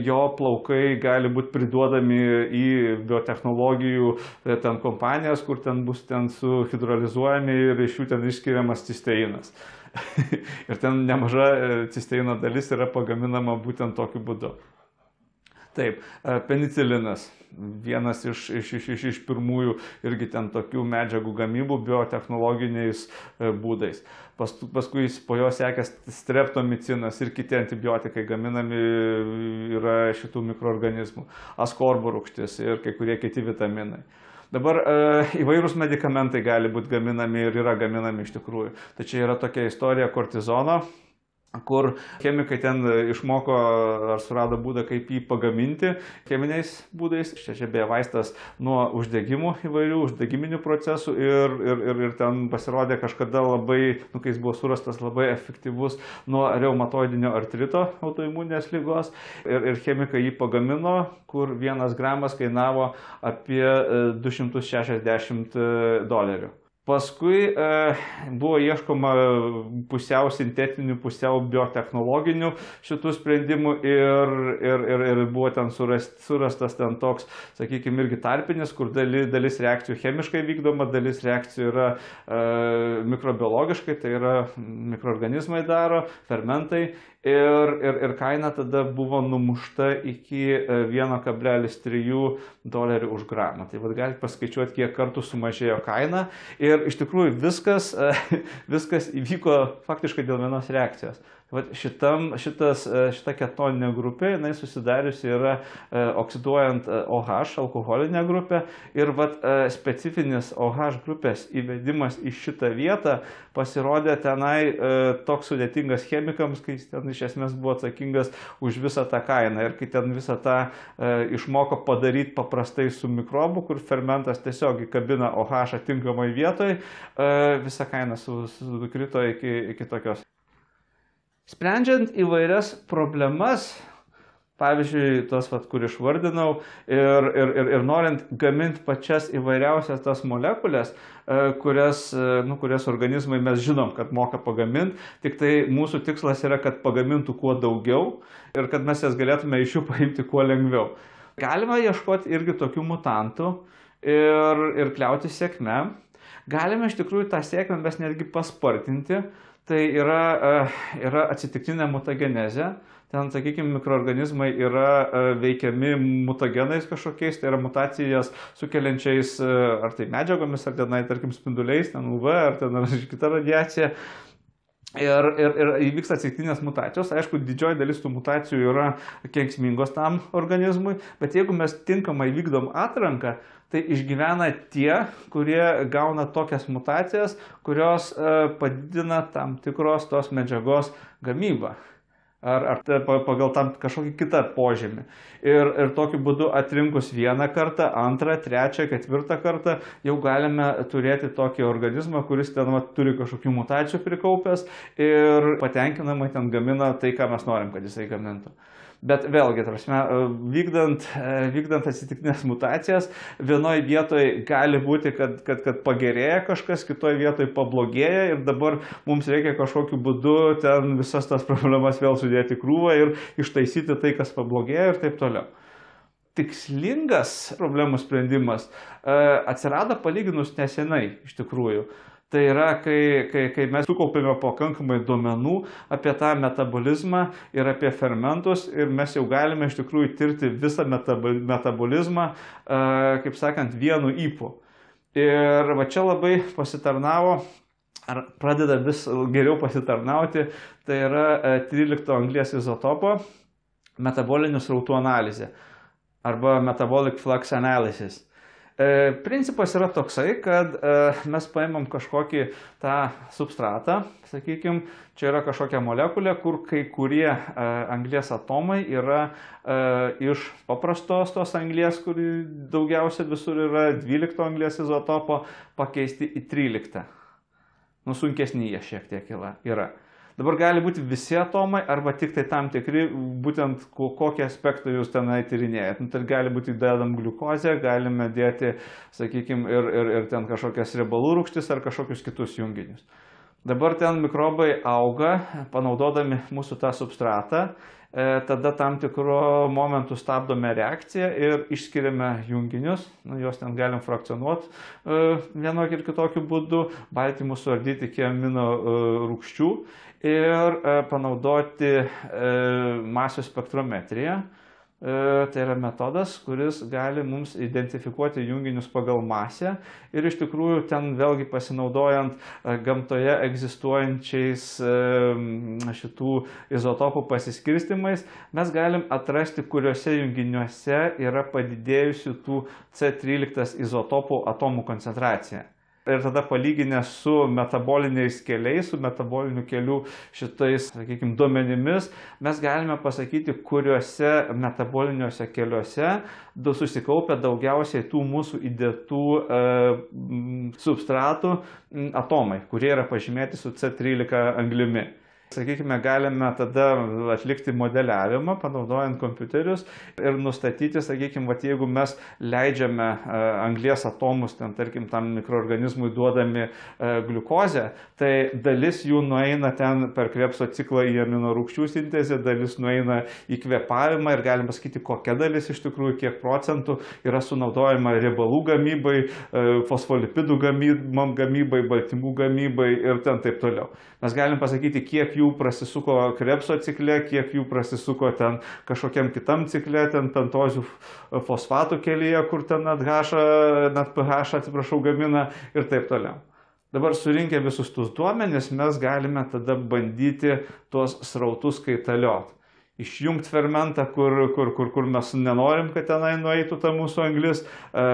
jo plaukai gali būti priduodami į biotechnologijų ten kompanijas, kur ten bus ten suhidrolizuojami ir iš jų ten išskiriamas cisteinas. Ir ten nemaža cisteino dalis yra pagaminama būtent tokiu būdu. Taip, penicilinas. Vienas iš pirmųjų irgi ten tokių medžiagų gamybų biotechnologiniais būdais. Paskui po jo sekęs streptomicinas ir kiti antibiotikai gaminami yra šitų mikroorganizmų. Askorbo rūgštis ir kai kurie kiti vitaminai. Dabar įvairūs medikamentai gali būti gaminami ir yra gaminami iš tikrųjų. Tai čia yra tokia istorija kortizono, kur chemikai ten išmoko ar surado būdą, kaip jį pagaminti cheminiais būdais. Čia beje vaistas nuo uždegimų įvairių, uždegiminių procesų ir ten pasirodė kažkada labai, kai jis buvo surastas, labai efektyvus nuo reumatoidinio artrito, autoimuninės ligos. Ir chemikai jį pagamino, kur 1 gramas kainavo apie $260. Paskui buvo ieškoma pusiau sintetinių, pusiau biotechnologinių šitų sprendimų ir buvo ten surastas ten toks, sakykime, irgi tarpinis, kur dalis reakcijų chemiškai vykdoma, dalis reakcijų yra mikrobiologiškai, tai yra mikroorganizmai daro, fermentai. Ir kaina tada buvo numušta iki $1,3 už gramą. Tai galite paskaičiuoti, kiek kartų sumažėjo kaina. Ir iš tikrųjų viskas įvyko faktiškai dėl vienos reakcijos. Šita ketoninė grupė, jinai susidariusi yra oksiduojant OH, alkoholinę grupę. Ir specifinis OH grupės įvedimas į šitą vietą pasirodė tenai toks sudėtingas chemikams, kai jis ten iš esmės buvo atsakingas už visą tą kainą. Ir kai ten visą tą išmoko padaryti paprastai su mikrobu, kur fermentas tiesiog įkabina OH atinkamai vietoj, visa kaina sukrito iki tokios. Sprendžiant įvairias problemas, pavyzdžiui, tos, kur išvardinau, ir norint gaminti pačias įvairiausias tas molekulės, kurias organizmai mes žinom, kad moka pagaminti, tik tai mūsų tikslas yra, kad pagamintų kuo daugiau ir kad mes jas galėtume iš jų paimti kuo lengviau. Galima ieškoti irgi tokių mutantų ir kliautis sėkme. Galime iš tikrųjų tą sėkmę mes netgi paspartinti. Tai yra atsitiktinė mutagenezė. Ten, sakykime, mikroorganizmai yra veikiami mutagenais kažkokiais, tai yra mutacijas sukeliančiais ar tai medžiagomis, ar tenai, tarkim, spinduliais, ten UV, ar ten kita radiacija. Ir įvyksta atsitiktinės mutacijos. Aišku, didžioji dalis tų mutacijų yra kenksmingos tam organizmui, bet jeigu mes tinkamai vykdom atranką, tai išgyvena tie, kurie gauna tokias mutacijas, kurios padidina tam tikros tos medžiagos gamybą. Ar pagal tam kažkokį kitą požymį. Ir tokiu būdu atrinkus vieną kartą, antrą, trečią, ketvirtą kartą jau galime turėti tokį organizmą, kuris ten turi kažkokių mutacijų prikaupęs ir patenkinamai ten gamina tai, ką mes norim, kad jisai gamintų. Bet vėlgi, vykdant atsitiktinės mutacijas, vienoje vietoje gali būti, kad pagerėja kažkas, kitoje vietoje pablogėja ir dabar mums reikia kažkokiu būdu ten visas tas problemas vėl sudėti krūvą ir ištaisyti tai, kas pablogėja ir taip toliau. Tikslingas problemų sprendimas atsirado palyginus nesenai iš tikrųjų. Tai yra, kai mes sukaupėme pakankamai duomenų apie tą metabolizmą ir apie fermentus ir mes jau galime iš tikrųjų tirti visą metabolizmą, kaip sakant, vienu ypu. Ir va čia labai pasitarnavo, ar pradeda vis geriau pasitarnauti, tai yra 13 anglies izotopo metabolinių srautų analizė arba metabolic flux analysis. Principas yra toksai, kad mes paimam kažkokį tą substratą, sakykime, čia yra kažkokia molekulė, kur kai kurie anglies atomai yra iš paprastos tos anglies, kuri daugiausia visur yra 12 anglies izotopo, pakeisti į 13. Sunkesni jie šiek tiek yra. Dabar gali būti visi atomai arba tik tai tam tikri, būtent kokį aspektą jūs tenai tyrinėjat. Tai gali būti dedam gliukozę, galime dėti, sakykime, ir ten kažkokias riebalų rūgštis ar kažkokius kitus junginius. Dabar ten mikrobai auga, panaudodami mūsų tą substratą, tada tam tikro momentų stabdome reakciją ir išskiriame junginius, juos ten galim frakcionuoti vienokį ir kitokiu būdu, baltymus suardyti iki amino rūgščių ir panaudoti masių spektrometriją. Tai yra metodas, kuris gali mums identifikuoti junginius pagal masę ir iš tikrųjų ten vėlgi pasinaudojant gamtoje egzistuojančiais šitų izotopų pasiskirstimais, mes galim atrasti, kuriuose junginiuose yra padidėjusi tų C13 izotopų atomų koncentracija. Ir tada palyginę su metaboliniais keliais, su metabolinių kelių šitais, sakykime, duomenimis, mes galime pasakyti, kuriuose metaboliniuose keliuose susikaupia daugiausiai tų mūsų įdėtų substratų atomai, kurie yra pažymėti su C13 anglimi. Sakykime, galime tada atlikti modeliavimą, panaudojant kompiuterius ir nustatyti, sakykime, jeigu mes leidžiame anglies atomus, ten, tarkim, tam mikroorganizmui duodami gliukozę, tai dalis jų nueina ten per Krebso ciklą į amino rūgščių sintezę, dalis nueina į kvėpavimą ir galime pasakyti, kokia dalis iš tikrųjų, kiek procentų yra sunaudojama riebalų gamybai, fosfolipidų gamybai, baltymų gamybai ir ten taip toliau. Mes galim pasakyti, kiek jų prasisuko Krebso cikle, kiek jų prasisuko ten kažkokiam kitam cikle, ten pentozių fosfatų kelyje, kur ten net pH, gamina ir taip toliau. Dabar surinkę visus tus duomenis, mes galime tada bandyti tuos srautus kaitalioti. Išjungti fermentą, kur mes nenorim, kad tenai nueitų ta mūsų anglis,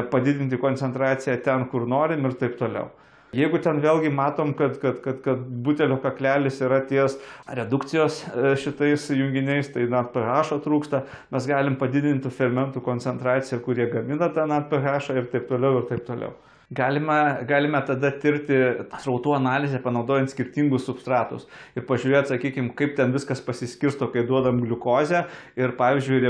padidinti koncentraciją ten, kur norim ir taip toliau. Jeigu ten vėlgi matom, kad butelio kaklelis yra ties redukcijos šitais junginiais, tai net pH trūksta, mes galim padidinti fermentų koncentraciją, kurie gamina tą net pH ir taip toliau ir taip toliau. Galime tada tirti srautų analizę panaudojant skirtingus substratus ir pažiūrėti, sakykime, kaip ten viskas pasiskirsto, kai duodam gliukozę ir, pavyzdžiui,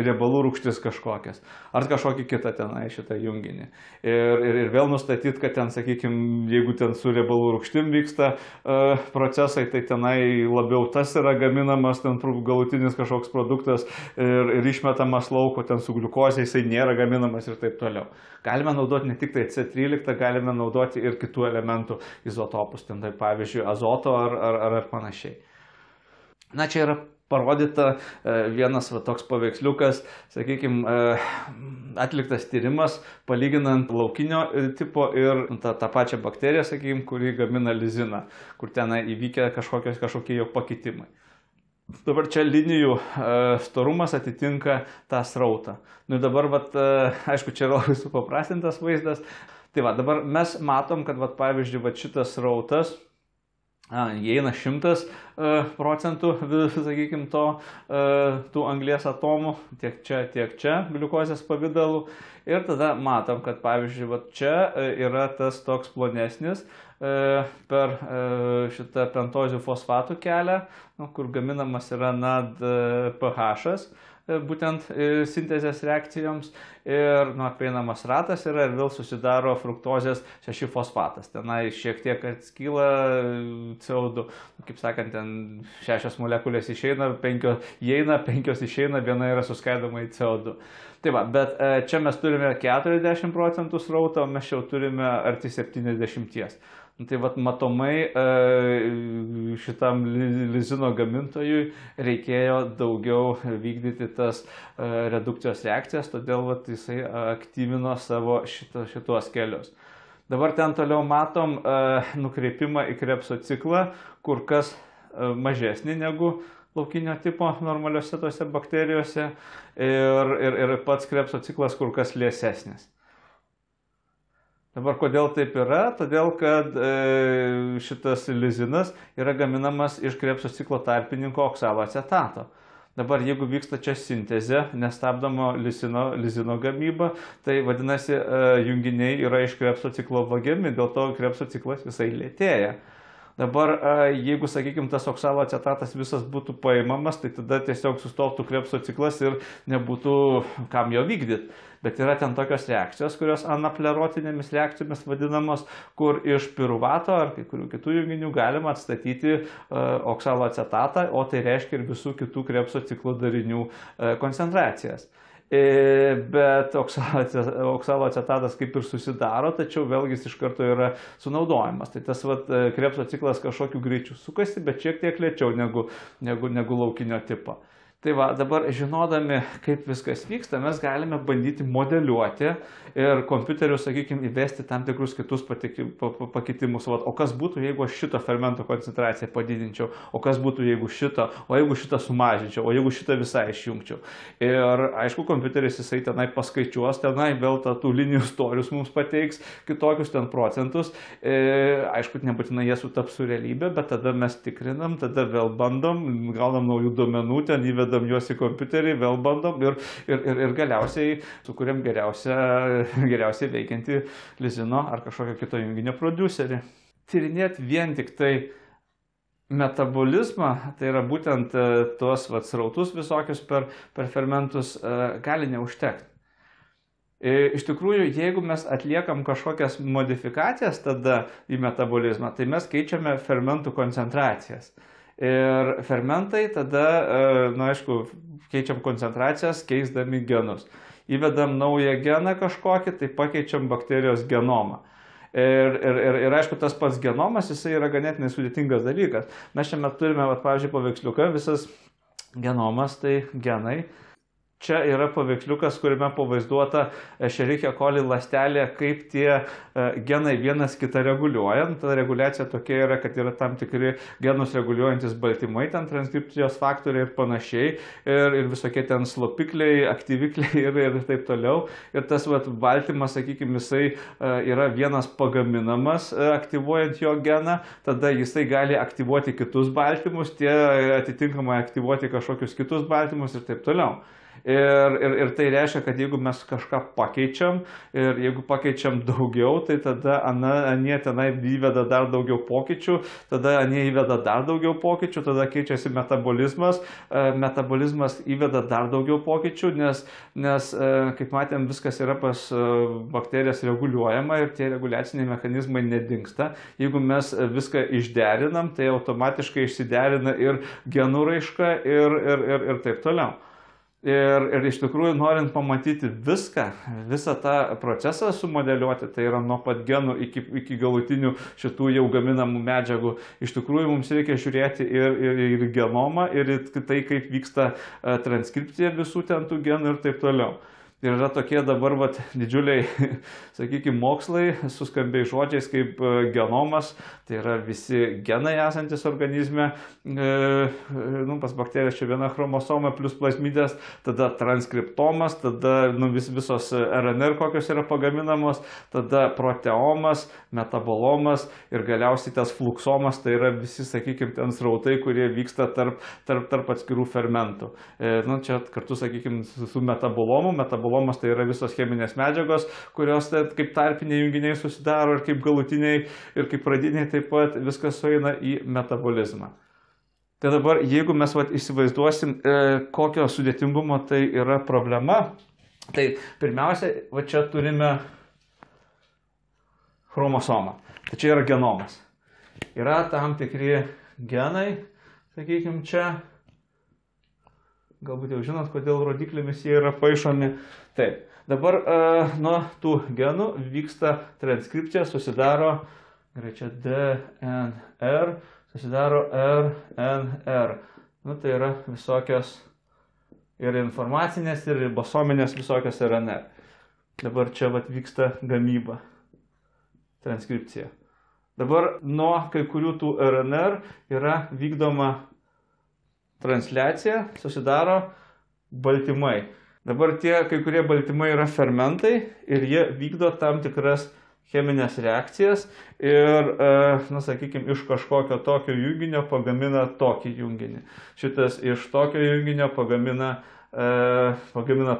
riebalų rūgštis kažkokias. Ar kažkokį kitą tenai šitą junginį. Ir vėl nustatyti, kad ten, sakykime, jeigu ten su riebalų rūgštim vyksta procesai, tai tenai labiau tas yra gaminamas, ten galutinis kažkoks produktas ir išmetamas lauko, ten su gliukozė jisai nėra gaminamas ir taip toliau. Galime naudoti ne tik tai C13, galime naudoti ir kitų elementų izotopus, ten tai pavyzdžiui azoto ar panašiai. Na, čia yra parodyta vienas toks paveiksliukas, sakykime, atliktas tyrimas, palyginant laukinio tipo ir tą pačią bakteriją, sakykime, kuri gamina liziną, kur ten įvykę kažkokie jo pakitimai. Dabar čia linijų storumas atitinka tą srautą. Nu dabar, aišku, čia yra labai supaprastintas vaizdas. Tai dabar mes matom, kad, pavyzdžiui, šitas srautas įeina 100%, sakykime, tų anglies atomų, tiek čia, gliukozės pavidalų. Ir tada matom, kad, pavyzdžiui, čia yra tas toks plonesnis per šitą pentozių fosfatų kelią, kur gaminamas yra NAD pH-as, būtent sintezės reakcijoms, ir apeinamas ratas yra ir vėl susidaro fruktozės 6 fosfatas. Tenai šiek tiek atskyla CO2, kaip sakant, ten 6 molekulės išeina, 5 įeina, 5 išeina, viena yra suskaidoma į CO2. Tai bet čia mes turime 40% srautą, o mes jau turime arti 70%. Tai matomai šitam lizino gamintojui reikėjo daugiau vykdyti tas redukcijos reakcijas, todėl jisai aktyvino savo šitos kelius. Dabar ten toliau matom nukreipimą į Krebso ciklą, kur kas mažesnį negu laukinio tipo normaliuose tose bakterijose ir pats Krebso ciklas kur kas liesesnis. Dabar kodėl taip yra? Todėl, kad šitas lizinas yra gaminamas iš Krebso ciklo tarpininko oksalo acetato. Dabar jeigu vyksta čia sintezė, nestabdomo lizino gamyba, tai vadinasi junginiai yra iš Krebso ciklo vagiami, dėl to Krebso ciklas visai lėtėja. Dabar, jeigu, sakykime, tas oksalo acetatas visas būtų paimamas, tai tada tiesiog sustotų Krebso ciklas ir nebūtų kam jo vykdyti. Bet yra ten tokios reakcijos, kurios anaplerotinėmis reakcijomis vadinamos, kur iš piruvato ar kai kurių kitų junginių galima atstatyti oksalo acetatą, o tai reiškia ir visų kitų Krebso ciklo darinių koncentracijas. Bet oksalo acetatas kaip ir susidaro, tačiau vėlgi jis iš karto yra sunaudojamas. Tai tas Krebso ciklas kažkokiu greičiu sukasi, bet šiek tiek lėčiau negu laukinio tipo. Tai dabar žinodami, kaip viskas vyksta, mes galime bandyti modeliuoti ir kompiuteriu, sakykime, įvesti tam tikrus kitus pakitimus. O kas būtų, jeigu aš šito fermento koncentraciją padidinčiau, o kas būtų, jeigu šito, o jeigu šitą sumažinčiau, o jeigu šitą visai išjungčiau. Ir aišku, kompiuteris jisai tenai paskaičiuos, tenai vėl tų linijų storius mums pateiks, kitokius ten procentus. Aišku, nebūtinai jie sutaps su realybė, bet tada mes tikrinam, tada vėl bandom, gaunam naujų duomenų, ten įvedam juos į kompiuterį, vėl bandom ir galiausiai sukuriam geriausiai veikiantį lizino ar kažkokio kito junginio prodiuserį. Tyrinėti vien tik tai metabolizmą, tai yra būtent tuos srautus visokius per fermentus, gali neužtekti. Iš tikrųjų, jeigu mes atliekam kažkokias modifikacijas tada į metabolizmą, tai mes keičiame fermentų koncentracijas. Ir fermentai tada, aišku, keičiam koncentracijas, keisdami genus. Įvedam naują geną kažkokį, tai pakeičiam bakterijos genomą. Ir aišku, tas pats genomas, jisai yra ganėtinai sudėtingas dalykas. Mes šiame turime, pavyzdžiui, paveiksliuką, visas genomas, tai genai. Čia yra paveiksliukas, kuriame pavaizduota Escherichia coli ląstelė, kaip tie genai vienas kitą reguliuoja. Ta reguliacija tokia yra, kad yra tam tikri genus reguliuojantis baltymai, ten transkripcijos faktoriai ir panašiai, ir visokie ten slopikliai, aktyvikliai ir taip toliau. Ir tas baltymas, sakykime, jisai yra vienas pagaminamas aktyvuojant jo geną, tada jisai gali aktyvuoti kitus baltymus, tie atitinkamai aktyvuoti kažkokius kitus baltymus ir taip toliau. Ir tai reiškia, kad jeigu mes kažką pakeičiam ir jeigu pakeičiam daugiau, tai tada anie tenai įveda dar daugiau pokyčių, tada anie įveda dar daugiau pokyčių, tada keičiasi metabolizmas, metabolizmas įveda dar daugiau pokyčių, nes kaip matėm, viskas yra pas bakterijas reguliuojama ir tie reguliaciniai mechanizmai nedingsta. Jeigu mes viską išderinam, tai automatiškai išsiderina ir genų raiška ir taip toliau. Ir iš tikrųjų, norint pamatyti visą tą procesą sumodeliuoti, tai yra nuo pat genų iki galutinių šitų jau gaminamų medžiagų, iš tikrųjų mums reikia žiūrėti ir genomą, ir tai, kaip vyksta transkripcija visų ten tų genų ir taip toliau. Ir yra tokie dabar didžiuliai, sakykime, mokslai su skambiais žodžiais kaip genomas, tai yra visi genai esantis organizme, pas bakterijas čia viena chromosoma plus plazmidės, tada transkriptomas, tada visos RNR kokios yra pagaminamos, tada proteomas, metabolomas ir galiausiai tas fluksomas, tai yra visi, sakykime, ten srautai, kurie vyksta tarp atskirų fermentų. Čia kartu, sakykime, su metabolomu. Metabolomas tai yra visos cheminės medžiagos, kurios kaip tarpiniai junginiai susidaro ir kaip galutiniai ir kaip pradiniai taip pat viskas sueina į metabolizmą. Tai dabar, jeigu mes įsivaizduosim, kokio sudėtingumo tai yra problema, tai pirmiausia, čia turime chromosomą. Tai čia yra genomas. Yra tam tikri genai, sakykime, čia. Galbūt jau žinot, kodėl rodiklėmis jie yra paišomi. Taip, dabar nuo tų genų vyksta transkripcija, susidaro, čia DNR, susidaro RNR. Tai yra visokios ir informacinės, ir ribosominės visokios RNR. Dabar čia vyksta gamyba, transkripcija. Dabar nuo kai kurių tų RNR yra vykdoma transliacija, susidaro baltymai. Dabar tie kai kurie baltymai yra fermentai ir jie vykdo tam tikras cheminės reakcijas ir, sakykime, iš kažkokio tokio junginio pagamina tokį junginį. Šitas iš tokio junginio pagamina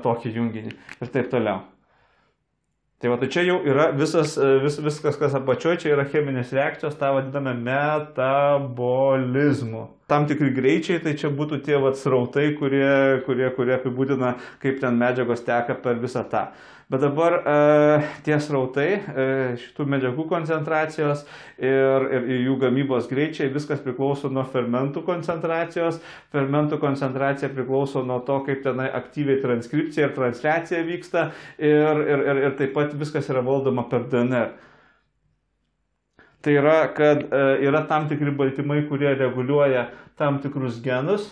tokį junginį ir taip toliau. Tai čia jau yra viskas, kas apačioje, čia yra cheminės reakcijos, tą vadiname metabolizmu. Tam tikri greičiai, tai čia būtų tie srautai, kurie apibūdina, kaip ten medžiagos teka per visą tą. Bet dabar tie srautai, šitų medžiagų koncentracijos ir jų gamybos greičiai, viskas priklauso nuo fermentų koncentracijos. Fermentų koncentracija priklauso nuo to, kaip tenai aktyviai transkripcija ir transliacija vyksta ir taip pat viskas yra valdoma per DNR. Tai yra, kad yra tam tikri baltymai, kurie reguliuoja tam tikrus genus.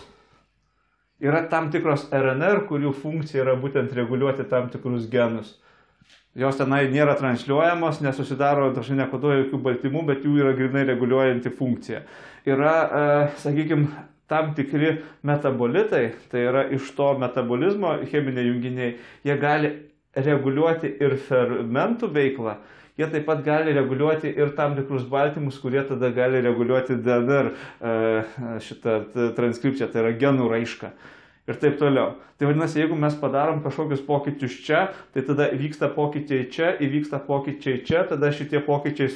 Yra tam tikros RNR, kurių funkcija yra būtent reguliuoti tam tikrus genus. Jos tenai nėra transliuojamos, nesusidaro, dažnai nekoduoja jokių baltymų, bet jų yra grinai reguliuojanti funkcija. Yra, sakykime, tam tikri metabolitai, tai yra iš to metabolizmo cheminiai junginiai, jie gali reguliuoti ir fermentų veiklą. Jie taip pat gali reguliuoti ir tam tikrus baltymus, kurie tada gali reguliuoti DNR šitą transkripciją, tai yra genų raišką ir taip toliau. Tai vadinasi, jeigu mes padarom kažkokius pokyčius čia, tai tada vyksta pokyčiai čia, įvyksta pokyčiai čia, tada šitie pokyčiai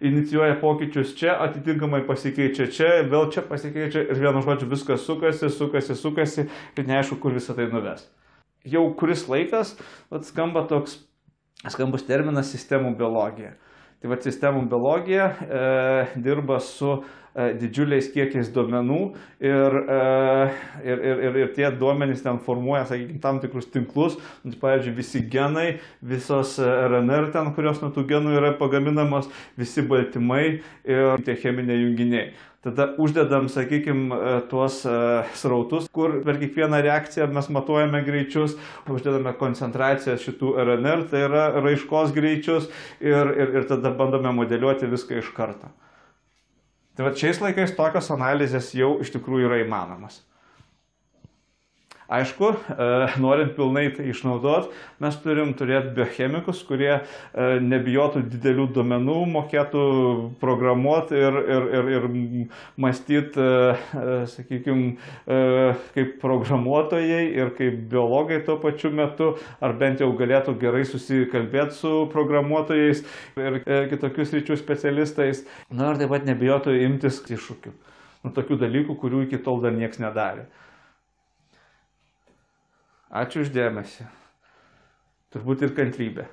inicijuoja pokyčius čia, atitinkamai pasikeičia čia, vėl čia pasikeičia ir vienu žodžiu viskas sukasi ir neaišku, kur visą tai nuves. Jau kuris laikas skamba toks skambus terminas sistemų biologija. Tai sistemų biologija dirba su didžiuliais kiekiais duomenų ir tie duomenys ten formuoja, sakykime, tam tikrus tinklus. Pavyzdžiui, visi genai, visos RNR ten, kurios nuo tų genų yra pagaminamos, visi baltymai ir tie cheminiai junginiai. Tada uždedam, sakykime, tuos srautus, kur per kiekvieną reakciją mes matuojame greičius, uždedame koncentracijas šitų RNR, tai yra raiškos greičius ir tada bandome modeliuoti viską iš karto. Tai šiais laikais tokios analizės jau iš tikrųjų yra įmanomas. Aišku, norint pilnai tai išnaudoti, mes turim turėti biochemikus, kurie nebijotų didelių duomenų, mokėtų programuoti ir mąstyti, sakykime, kaip programuotojai ir kaip biologai tuo pačiu metu, ar bent jau galėtų gerai susikalbėti su programuotojais ir kitokių sričių specialistais. Na ir taip pat nebijotų imtis iššūkių. Tokių dalykų, kurių iki tol dar niekas nedarė. Ačiū uždėmesi. Turbūt ir kantrybė.